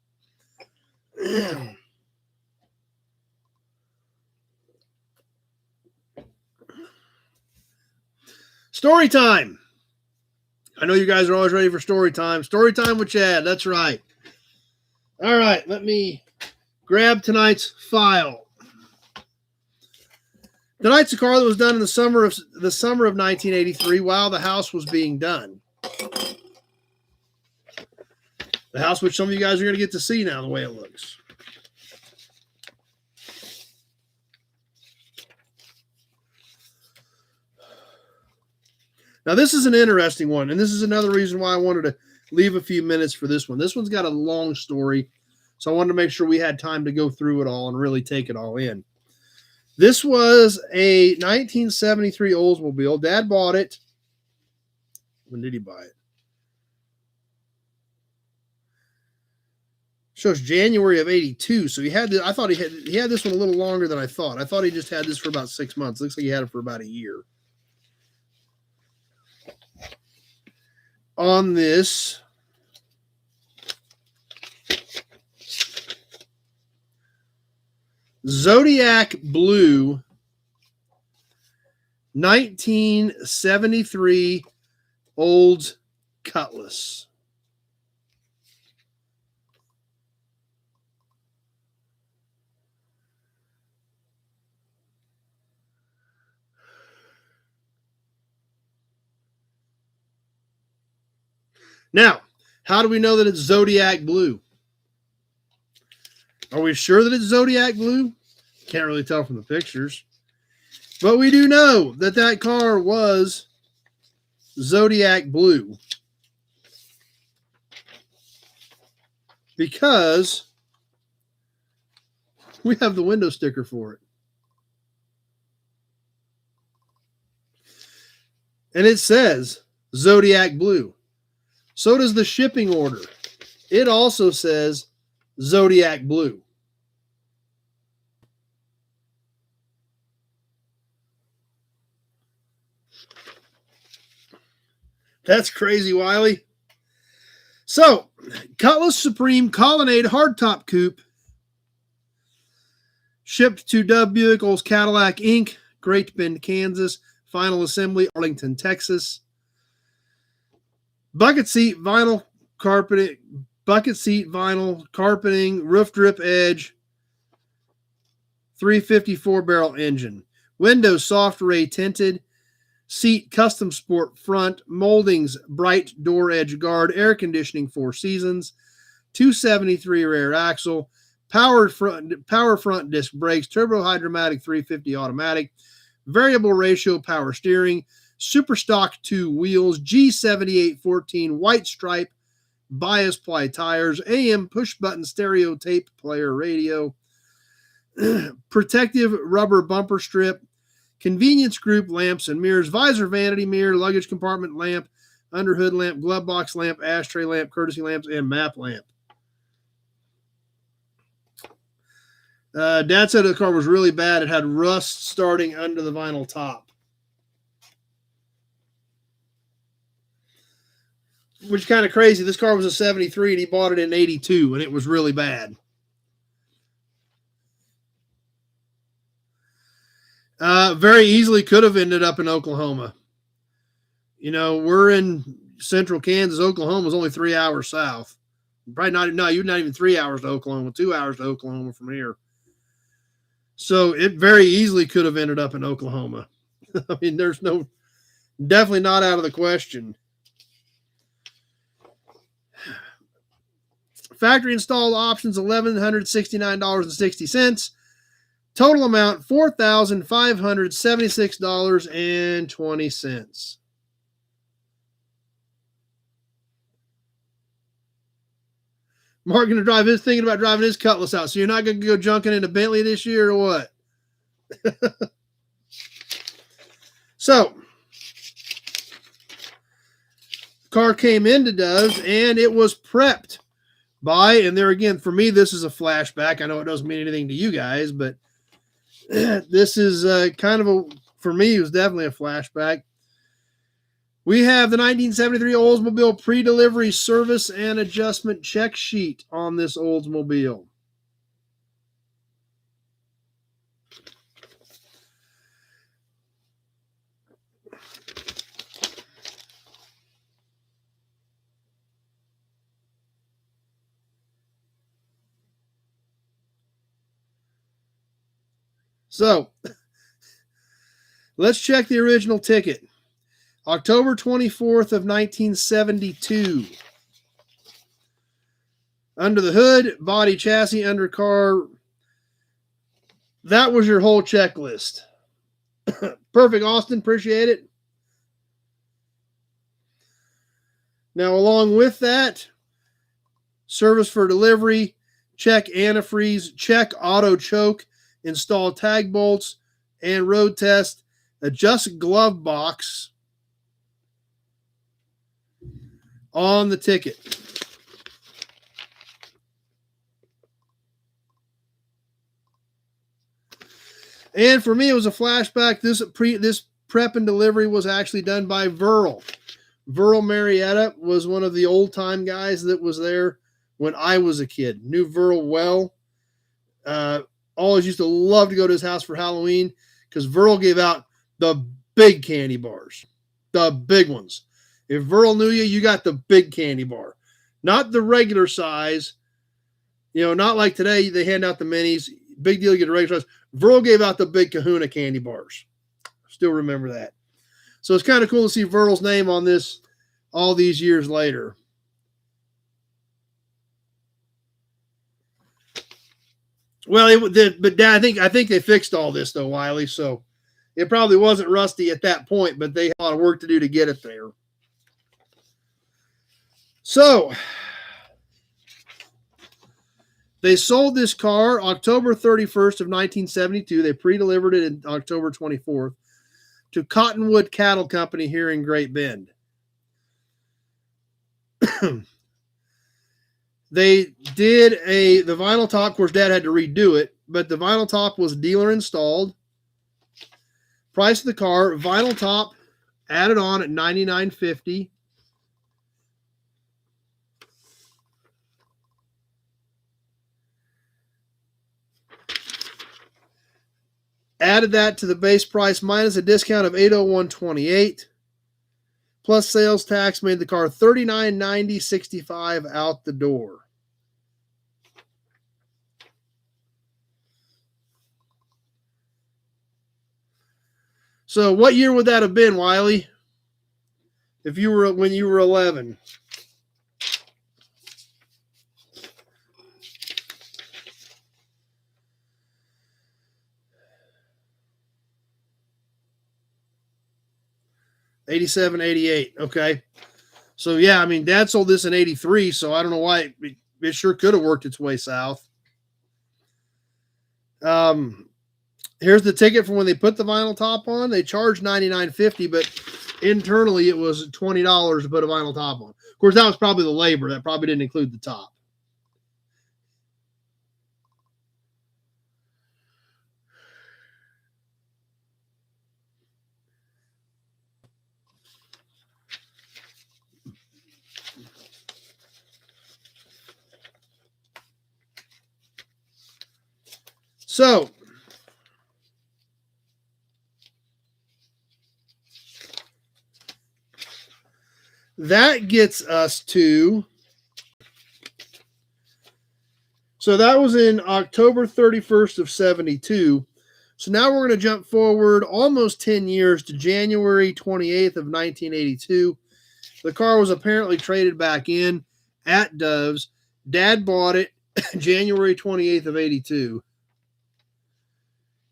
Story time. I know you guys are always ready for story time. Story time with Chad. That's right. All right, let me grab tonight's file. Tonight's a car that was done in the summer of 1983 while the house was being done. The house which some of you guys are going to get to see now the way it looks. Now, this is an interesting one, and this is another reason why I wanted to leave a few minutes for this one. This one's got a long story, so I wanted to make sure we had time to go through it all and really take it all in. This was a 1973 Oldsmobile. Dad bought it. When did he buy it? Shows January of 82. So he had I thought he had this one a little longer than I thought. I thought he just had this for about 6 months. Looks like he had it for about a year. On this Zodiac Blue 1973 Olds Cutlass. Now, how do we know that it's Zodiac Blue? Are we sure that it's Zodiac Blue? Can't really tell from the pictures. But we do know that that car was Zodiac Blue. Because we have the window sticker for it. And it says Zodiac Blue. So does the shipping order. It also says Zodiac Blue. That's crazy, Wiley. So, Cutlass Supreme Colonnade Hardtop Coupe. Shipped to Dub Vehicles Cadillac Inc., Great Bend, Kansas. Final assembly, Arlington, Texas. Bucket seat vinyl carpeting, roof drip edge, 354 barrel engine. Windows soft ray tinted, seat custom sport front, moldings bright door edge guard, air conditioning 4 seasons, 273 rear axle, power front disc brakes, turbo hydromatic 350 automatic, variable ratio power steering, Super Stock 2 wheels, G7814 white stripe, bias ply tires, AM push button stereo tape player radio, protective rubber bumper strip, convenience group lamps and mirrors, visor vanity mirror, luggage compartment lamp, underhood lamp, glove box lamp, ashtray lamp, courtesy lamps, and map lamp. Dad said the car was really bad. It had rust starting under the vinyl top. Which is kind of crazy. This car was a 73 and he bought it in 82 and it was really bad. Very easily could have ended up in Oklahoma. You know, we're in central Kansas. Oklahoma is only 3 hours south. Probably not, you're not even 3 hours to Oklahoma, 2 hours to Oklahoma from here. So it very easily could have ended up in Oklahoma. I mean, definitely not out of the question. Factory installed options, $1,169.60. Total amount, $4,576.20. Mark thinking about driving his Cutlass out. So you're not going to go junking into Bentley this year or what? So, the car came into Dove's and it was prepped by. And there again, for me, this is a flashback. I know it doesn't mean anything to you guys, but this is kind of for me, it was definitely a flashback. We have the 1973 Oldsmobile pre-delivery service and adjustment check sheet on this Oldsmobile. So, let's check the original ticket. October 24th of 1972. Under the hood, body, chassis, undercar. That was your whole checklist. Perfect, Austin. Appreciate it. Now, along with that, service for delivery, check antifreeze, check auto choke, install tag bolts, and road test, adjust glove box on the ticket. And for me, it was a flashback. This prep and delivery was actually done by Verl. Verl Marietta was one of the old-time guys that was there when I was a kid. Knew Verl well. Always used to love to go to his house for Halloween because Verl gave out the big candy bars. The big ones. If Verl knew you, you got the big candy bar. Not the regular size. You know, not like today, they hand out the minis. Big deal, you get a regular size. Verl gave out the big Kahuna candy bars. Still remember that. So it's kind of cool to see Verl's name on this all these years later. Well, but Dad, I think they fixed all this though, Wiley. So it probably wasn't rusty at that point, but they had a lot of work to do to get it there. So they sold this car October 31st of 1972. They pre-delivered it in October 24th to Cottonwood Cattle Company here in Great Bend. They did the vinyl top. Of course, Dad had to redo it, but the vinyl top was dealer installed. Price of the car, vinyl top added on at $99.50. Added that to the base price minus a discount of $801.28. Plus sales tax made the car $39.90.65 out the door. So what year would that have been, Wiley? If you were when you were 11. '87, '88. Okay. So yeah, I mean, Dad sold this in '83, so I don't know why it sure could have worked its way south. Here's the ticket for when they put the vinyl top on. They charged $99.50, but internally it was $20 to put a vinyl top on. Of course, that was probably the labor. That probably didn't include the top. So that gets us to, so that was in October 31st of 72. So now we're going to jump forward almost 10 years to January 28th of 1982. The car was apparently traded back in at Dove's. Dad bought it January 28th of 82.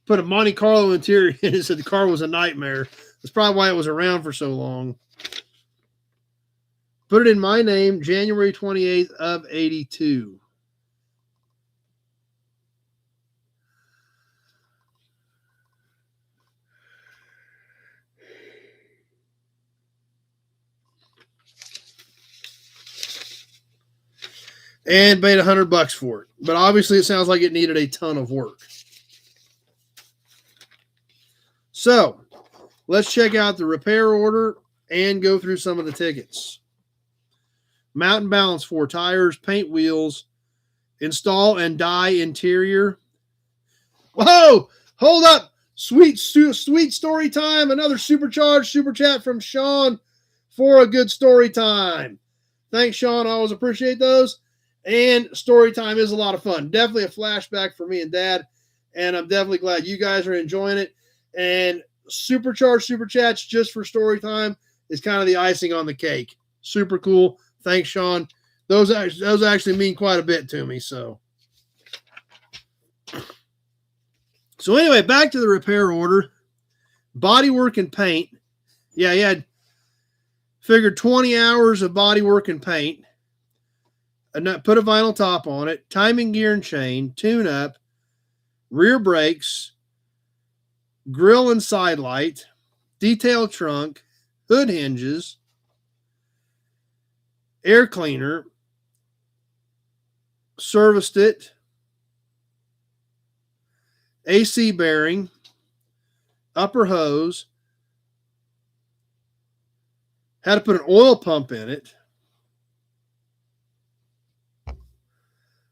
Put a Monte Carlo interior in it, said the car was a nightmare. That's probably why it was around for so long. Put it in my name, January 28th of 82. and paid $100 for it. But obviously, it sounds like it needed a ton of work. So let's check out the repair order and go through some of the tickets. Mountain balance 4 tires, paint wheels, install and dye interior. Whoa! Hold up! Sweet story time. Another supercharged super chat from Sean for a good story time. Thanks, Sean. I always appreciate those. And story time is a lot of fun. Definitely a flashback for me and Dad. And I'm definitely glad you guys are enjoying it. And supercharged super chats just for story time is kind of the icing on the cake. Super cool. Thanks, Sean. Those actually mean quite a bit to me. So anyway, back to the repair order. Bodywork and paint. Yeah, he had figured 20 hours of bodywork and paint. Put a vinyl top on it. Timing gear and chain. Tune up. Rear brakes. Grill and side light. Detail trunk. Hood hinges. Air cleaner. Serviced it. AC bearing, upper hose, had to put an oil pump in it.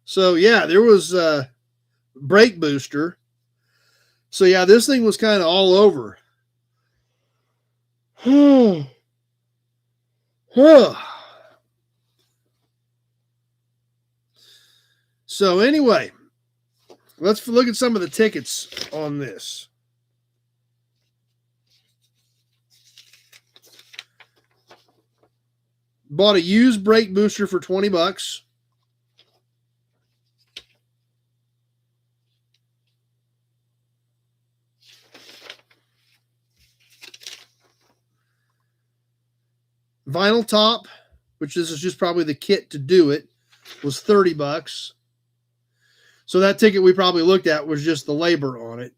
So yeah, there was a brake booster. So yeah, this thing was kind of all over. So anyway, let's look at some of the tickets on this. Bought a used brake booster for $20. Vinyl top, which this is just probably the kit to do it, was $30. So that ticket we probably looked at was just the labor on it.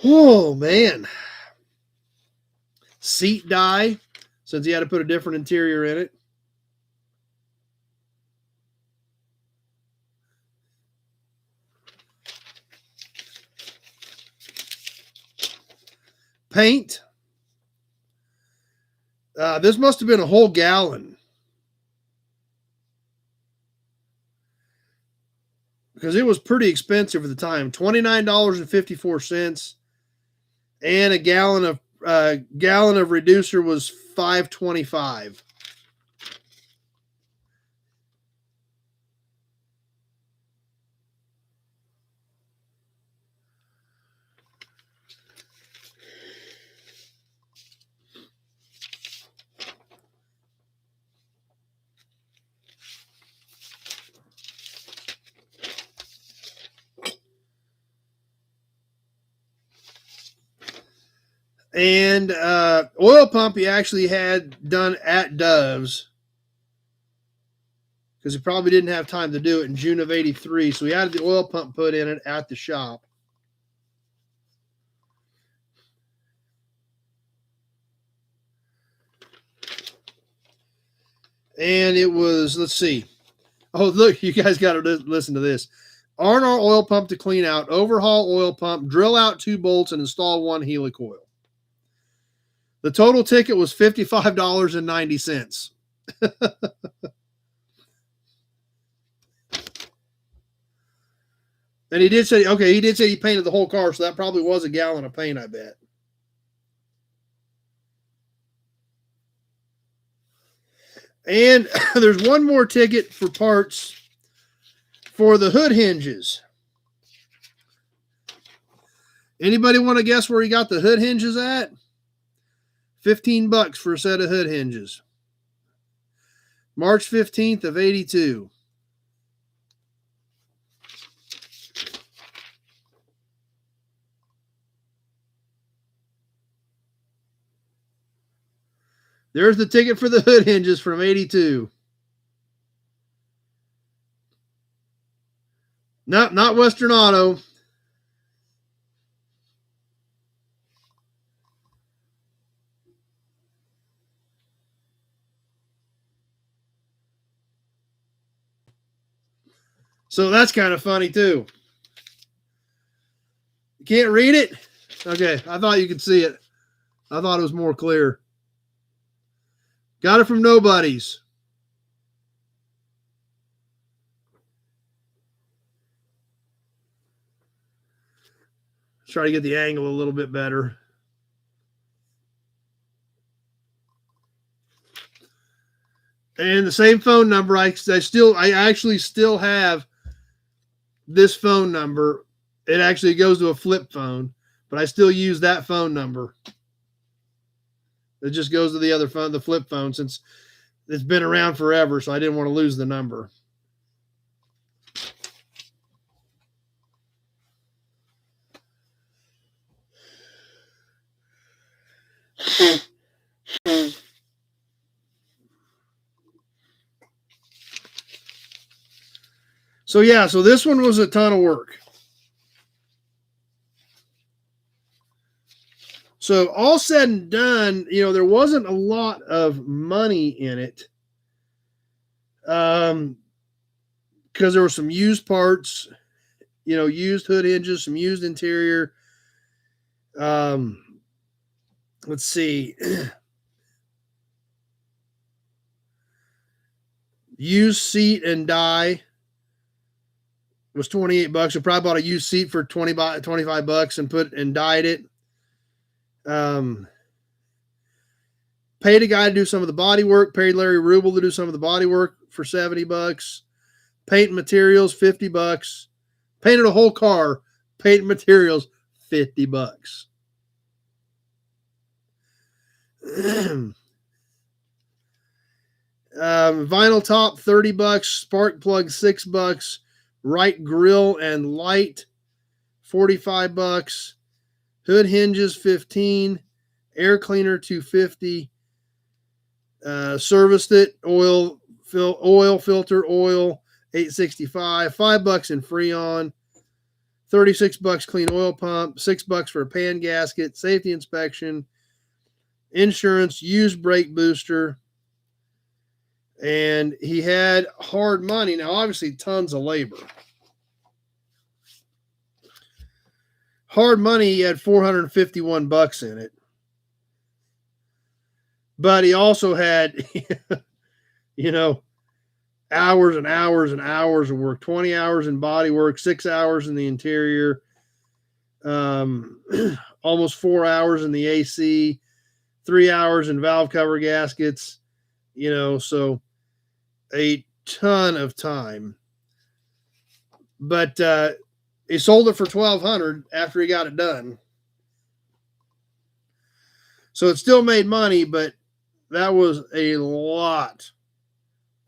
Oh, man. Seat dye, since he had to put a different interior in it. Paint. This must have been a whole gallon. Because it was pretty expensive at the time. $29.54. And a gallon of reducer was $5.25. And oil pump he actually had done at Dove's because he probably didn't have time to do it in June of '83. So he had the oil pump put in it at the shop. And it was, let's see. Oh, look, you guys got to listen to this. R&R oil pump to clean out, overhaul oil pump, drill out 2 bolts, and install 1 helicoil. The total ticket was $55.90. And he did say he painted the whole car, so that probably was a gallon of paint, I bet. And there's one more ticket for parts for the hood hinges. Anybody want to guess where he got the hood hinges at? $15 for a set of hood hinges. March 15th of '82. There's the ticket for the hood hinges from '82. Not Western Auto. So that's kind of funny too. You can't read it? Okay, I thought you could see it. I thought it was more clear. Got it from Nobody's. Let's try to get the angle a little bit better. And the same phone number. I actually still have this phone number. It actually goes to a flip phone, but I still use that phone number. It just goes to the other phone, the flip phone, since it's been around forever, so I didn't want to lose the number. So yeah, so this one was a ton of work. So all said and done, there wasn't a lot of money in it. Because there were some used parts, used hood hinges, some used interior. Let's see. Used seat and die was $28. I probably bought a used seat for $25 and dyed it. Paid a guy to do some of the body work. Paid Larry Rubel to do some of the body work for $70. Paint and materials, $50. Painted a whole car. Paint and materials, $50. Vinyl top, $30. Spark plug, $6. Right grill and light, $45. Hood hinges, $15. Air cleaner, $250. Serviced it, oil filter, $865. $5 in Freon. $36 clean oil pump. $6 for a pan gasket. Safety inspection. Insurance. Used brake booster. And he had hard money. Now, obviously, tons of labor. Hard money, he had $451 in it. But he also had, hours and hours and hours of work. 20 hours in body work, 6 hours in the interior, almost 4 hours in the AC, 3 hours in valve cover gaskets, so a ton of time. But he sold it for $1,200 after he got it done. So it still made money, but that was a lot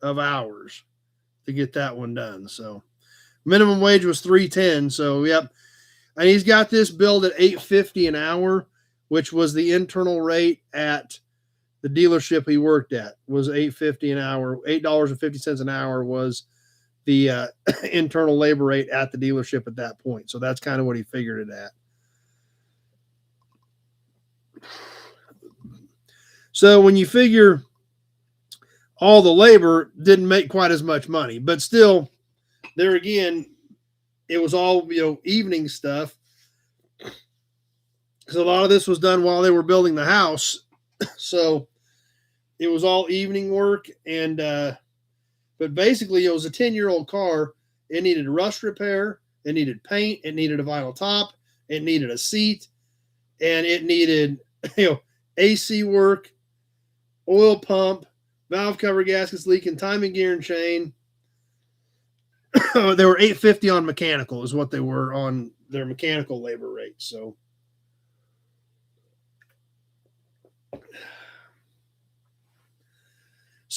of hours to get that one done. So minimum wage was $3.10. So yep. And he's got this billed at $8.50 an hour, which was the internal rate at the dealership he worked at, was $8.50 an hour. $8.50 an hour was the internal labor rate at the dealership at that point. So that's kind of what he figured it at. So when you figure all the labor, didn't make quite as much money, but still, there again, it was all, evening stuff. Because a lot of this was done while they were building the house. So it was all evening work. And, but basically it was a 10-year-old car. It needed rust repair. It needed paint. It needed a vinyl top. It needed a seat. And it needed, AC work, oil pump, valve cover gaskets leaking, timing gear and chain. They were $8.50 on mechanical is what they were on their mechanical labor rate. So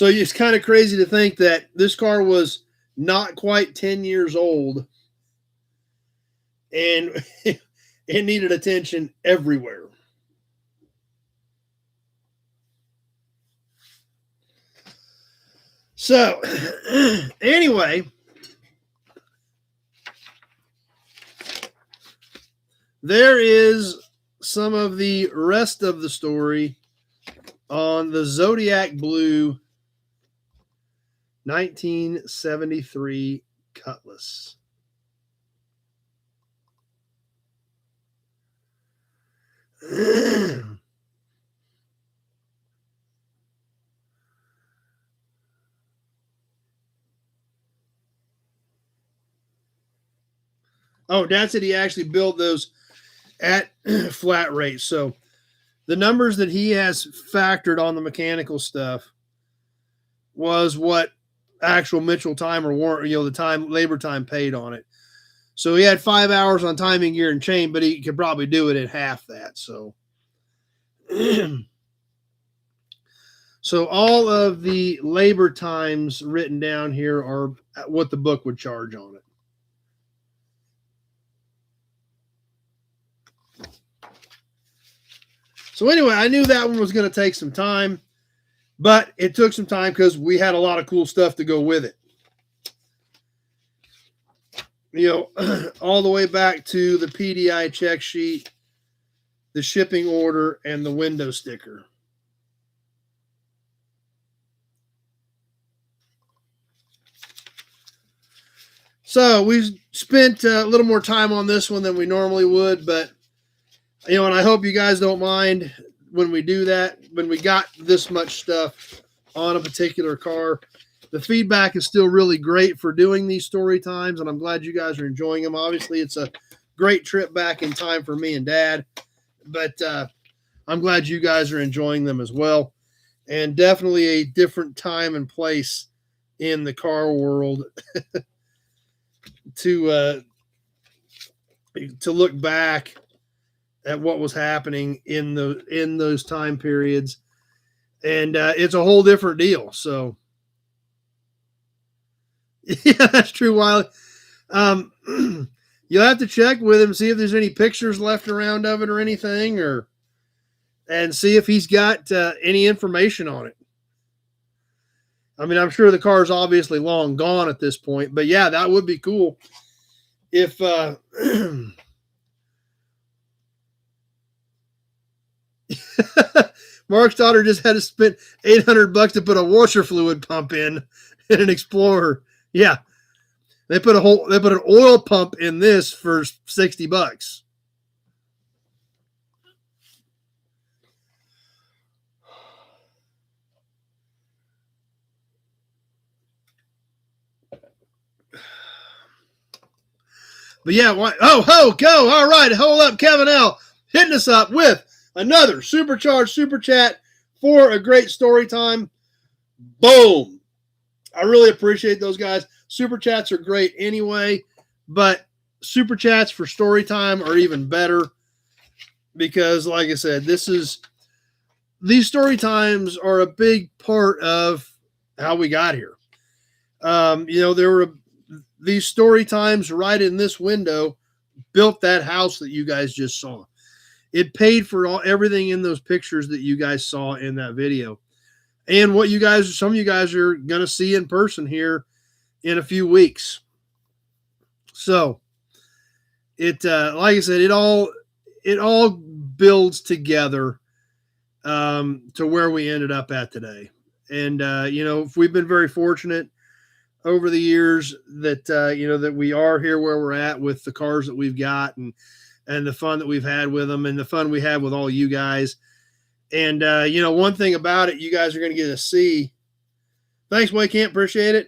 it's kind of crazy to think that this car was not quite 10 years old and it needed attention everywhere. So anyway, there is some of the rest of the story on the Zodiac Blue 1973 Cutlass. Oh, Dad said he actually built those at flat rate. So the numbers that he has factored on the mechanical stuff was what actual Mitchell time or warrant, the time, labor time paid on it. So he had 5 hours on timing gear and chain, but he could probably do it at half that. So, so all of the labor times written down here are what the book would charge on it. So anyway, I knew that one was going to take some time, but it took some time because we had a lot of cool stuff to go with it. All the way back to the PDI check sheet, the shipping order, and the window sticker. So we spent a little more time on this one than we normally would, but and I hope you guys don't mind when we do that, when we got this much stuff on a particular car. The feedback is still really great for doing these story times, and I'm glad you guys are enjoying them. Obviously, it's a great trip back in time for me and Dad, but I'm glad you guys are enjoying them as well. And definitely a different time and place in the car world to look back at what was happening in those time periods, and it's a whole different deal. So yeah, that's true, Wiley. You'll have to check with him, see if there's any pictures left around of it or anything, and see if he's got any information on it. I mean, I'm sure the car is obviously long gone at this point, but yeah, that would be cool if Mark's daughter just had to spend $800 to put a washer fluid pump in an Explorer. Yeah, they put an oil pump in this for $60. But yeah, go! All right, hold up, Kevin L. hitting us up with another supercharged super chat for a great story time. Boom. I really appreciate those guys. Super chats are great anyway, but super chats for story time are even better because, like I said, these story times are a big part of how we got here. There were these story times right in this window built that house that you guys just saw. It paid for everything in those pictures that you guys saw in that video. And what some of you guys are going to see in person here in a few weeks. So like I said, it all builds together to where we ended up at today. And, we've been very fortunate over the years that, that we are here where we're at with the cars that we've got and the fun that we've had with them and the fun we have with all you guys. And, one thing about it, you guys are going to get to see. Thanks, Boy Camp. Appreciate it.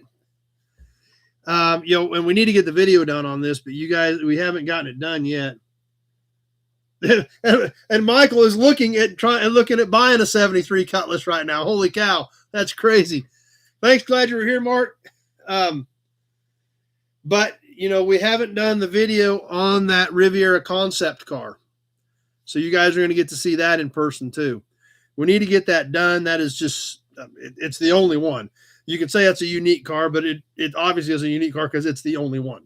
And we need to get the video done on this, but you guys, we haven't gotten it done yet. And Michael is looking at buying a 73 Cutlass right now. Holy cow. That's crazy. Thanks. Glad you were here, Mark. But we haven't done the video on that Riviera concept car. So you guys are going to get to see that in person too. We need to get that done. That is just, it's the only one. You can say it's a unique car, but it obviously is a unique car because it's the only one.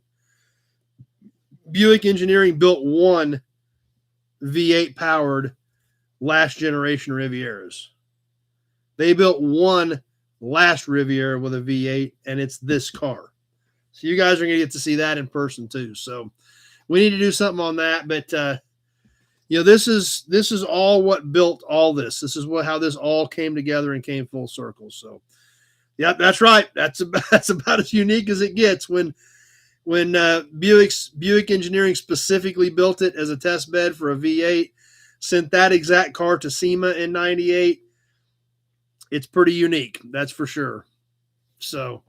Buick Engineering built one V8 powered last generation Rivieras. They built one last Riviera with a V8, and it's this car. So you guys are going to get to see that in person too. So we need to do something on that, but this is all what built all this. This is how this all came together and came full circle. So, yeah, that's right. That's about as unique as it gets when when Buick Engineering specifically built it as a test bed for a V8, sent that exact car to SEMA in 98. It's pretty unique, that's for sure. So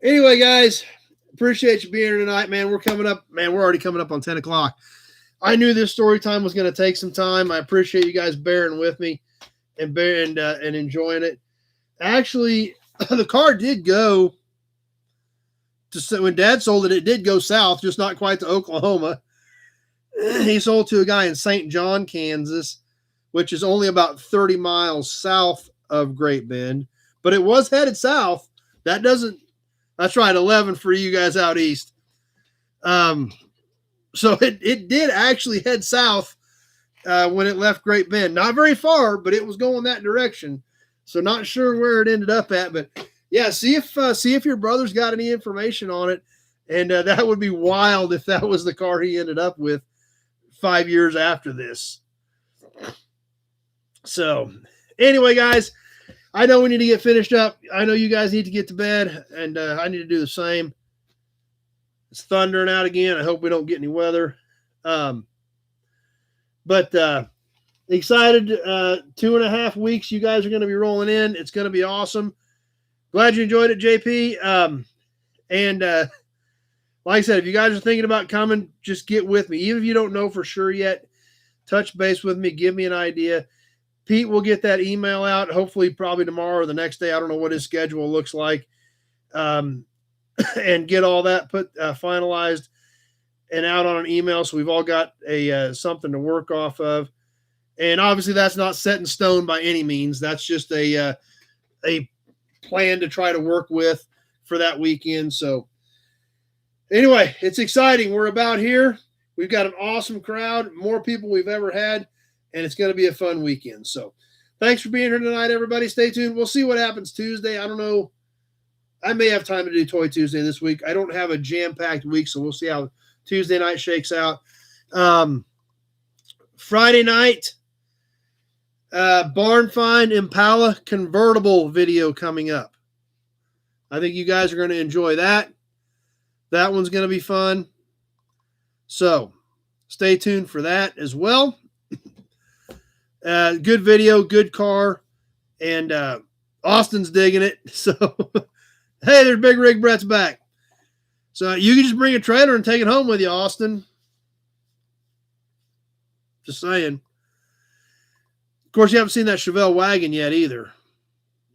anyway, guys, appreciate you being here tonight, man. We're already coming up on 10 o'clock. I knew this story time was going to take some time. I appreciate you guys bearing with me and enjoying it. Actually, the car did go to, when Dad sold it, it did go south, just not quite to Oklahoma. He sold to a guy in St. John, Kansas, which is only about 30 miles south of Great Bend, but it was headed south. That's right, 11 for you guys out east. So it did actually head south when it left Great Bend. Not very far, but it was going that direction. So not sure where it ended up at, but yeah, see if your brother's got any information on it. And that would be wild if that was the car he ended up with 5 years after this. So anyway, guys, I know we need to get finished up. I know you guys need to get to bed, and I need to do the same. It's thundering out again. I hope we don't get any weather. But excited. 2.5 weeks you guys are going to be rolling in. It's going to be awesome. Glad you enjoyed it, JP. Like I said, if you guys are thinking about coming, just get with me. Even if you don't know for sure yet, touch base with me. Give me an idea. Pete will get that email out, hopefully probably tomorrow or the next day. I don't know what his schedule looks like. And get all that finalized and out on an email, so we've all got something to work off of. And obviously that's not set in stone by any means. That's just a plan to try to work with for that weekend. So anyway, it's exciting. We're about here. We've got an awesome crowd, more people we've ever had, and it's going to be a fun weekend. So thanks for being here tonight, everybody. Stay tuned. We'll see what happens Tuesday. I don't know. I may have time to do Toy Tuesday this week. I don't have a jam-packed week, so we'll see how Tuesday night shakes out. Friday night, Barn Find Impala convertible video coming up. I think you guys are going to enjoy that. That one's going to be fun. So stay tuned for that as well. Good video, good car, and Austin's digging it. So, hey, there's Big Rig Brett's back. So you can just bring a trailer and take it home with you, Austin. Just saying. Of course, you haven't seen that Chevelle wagon yet either.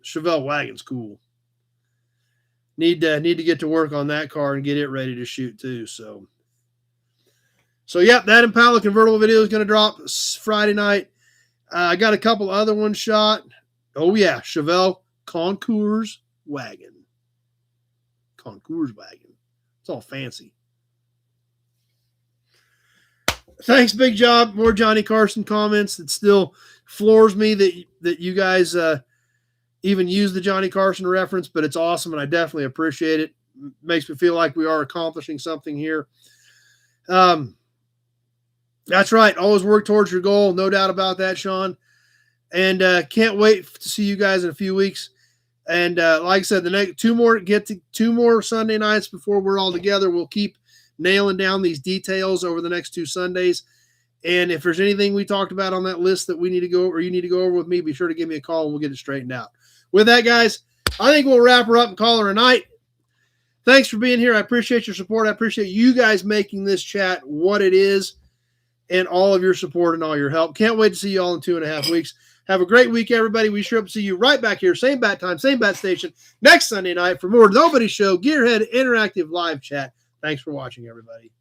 Chevelle wagon's cool. Need to get to work on that car and get it ready to shoot too. So yep, that Impala convertible video is going to drop Friday night. I got a couple other ones shot. Oh yeah, Chevelle Concours wagon. Concours wagon. It's all fancy. Thanks, Big Job. More Johnny Carson comments. It still floors me that you guys even use the Johnny Carson reference, but it's awesome, and I definitely appreciate it. Makes me feel like we are accomplishing something here. That's right. Always work towards your goal. No doubt about that, Sean. And can't wait to see you guys in a few weeks. And like I said, the next two more Sunday nights before we're all together. We'll keep nailing down these details over the next 2 Sundays. And if there's anything we talked about on that list that we need to go over, or you need to go over with me, be sure to give me a call and we'll get it straightened out. With that, guys, I think we'll wrap her up and call her a night. Thanks for being here. I appreciate your support. I appreciate you guys making this chat what it is, and all of your support and all your help. Can't wait to see you all in 2.5 weeks. Have a great week, everybody. We sure hope to see you right back here, same bat time, same bat station, next Sunday night for more Nobody Show Gearhead Interactive Live Chat. Thanks for watching, everybody.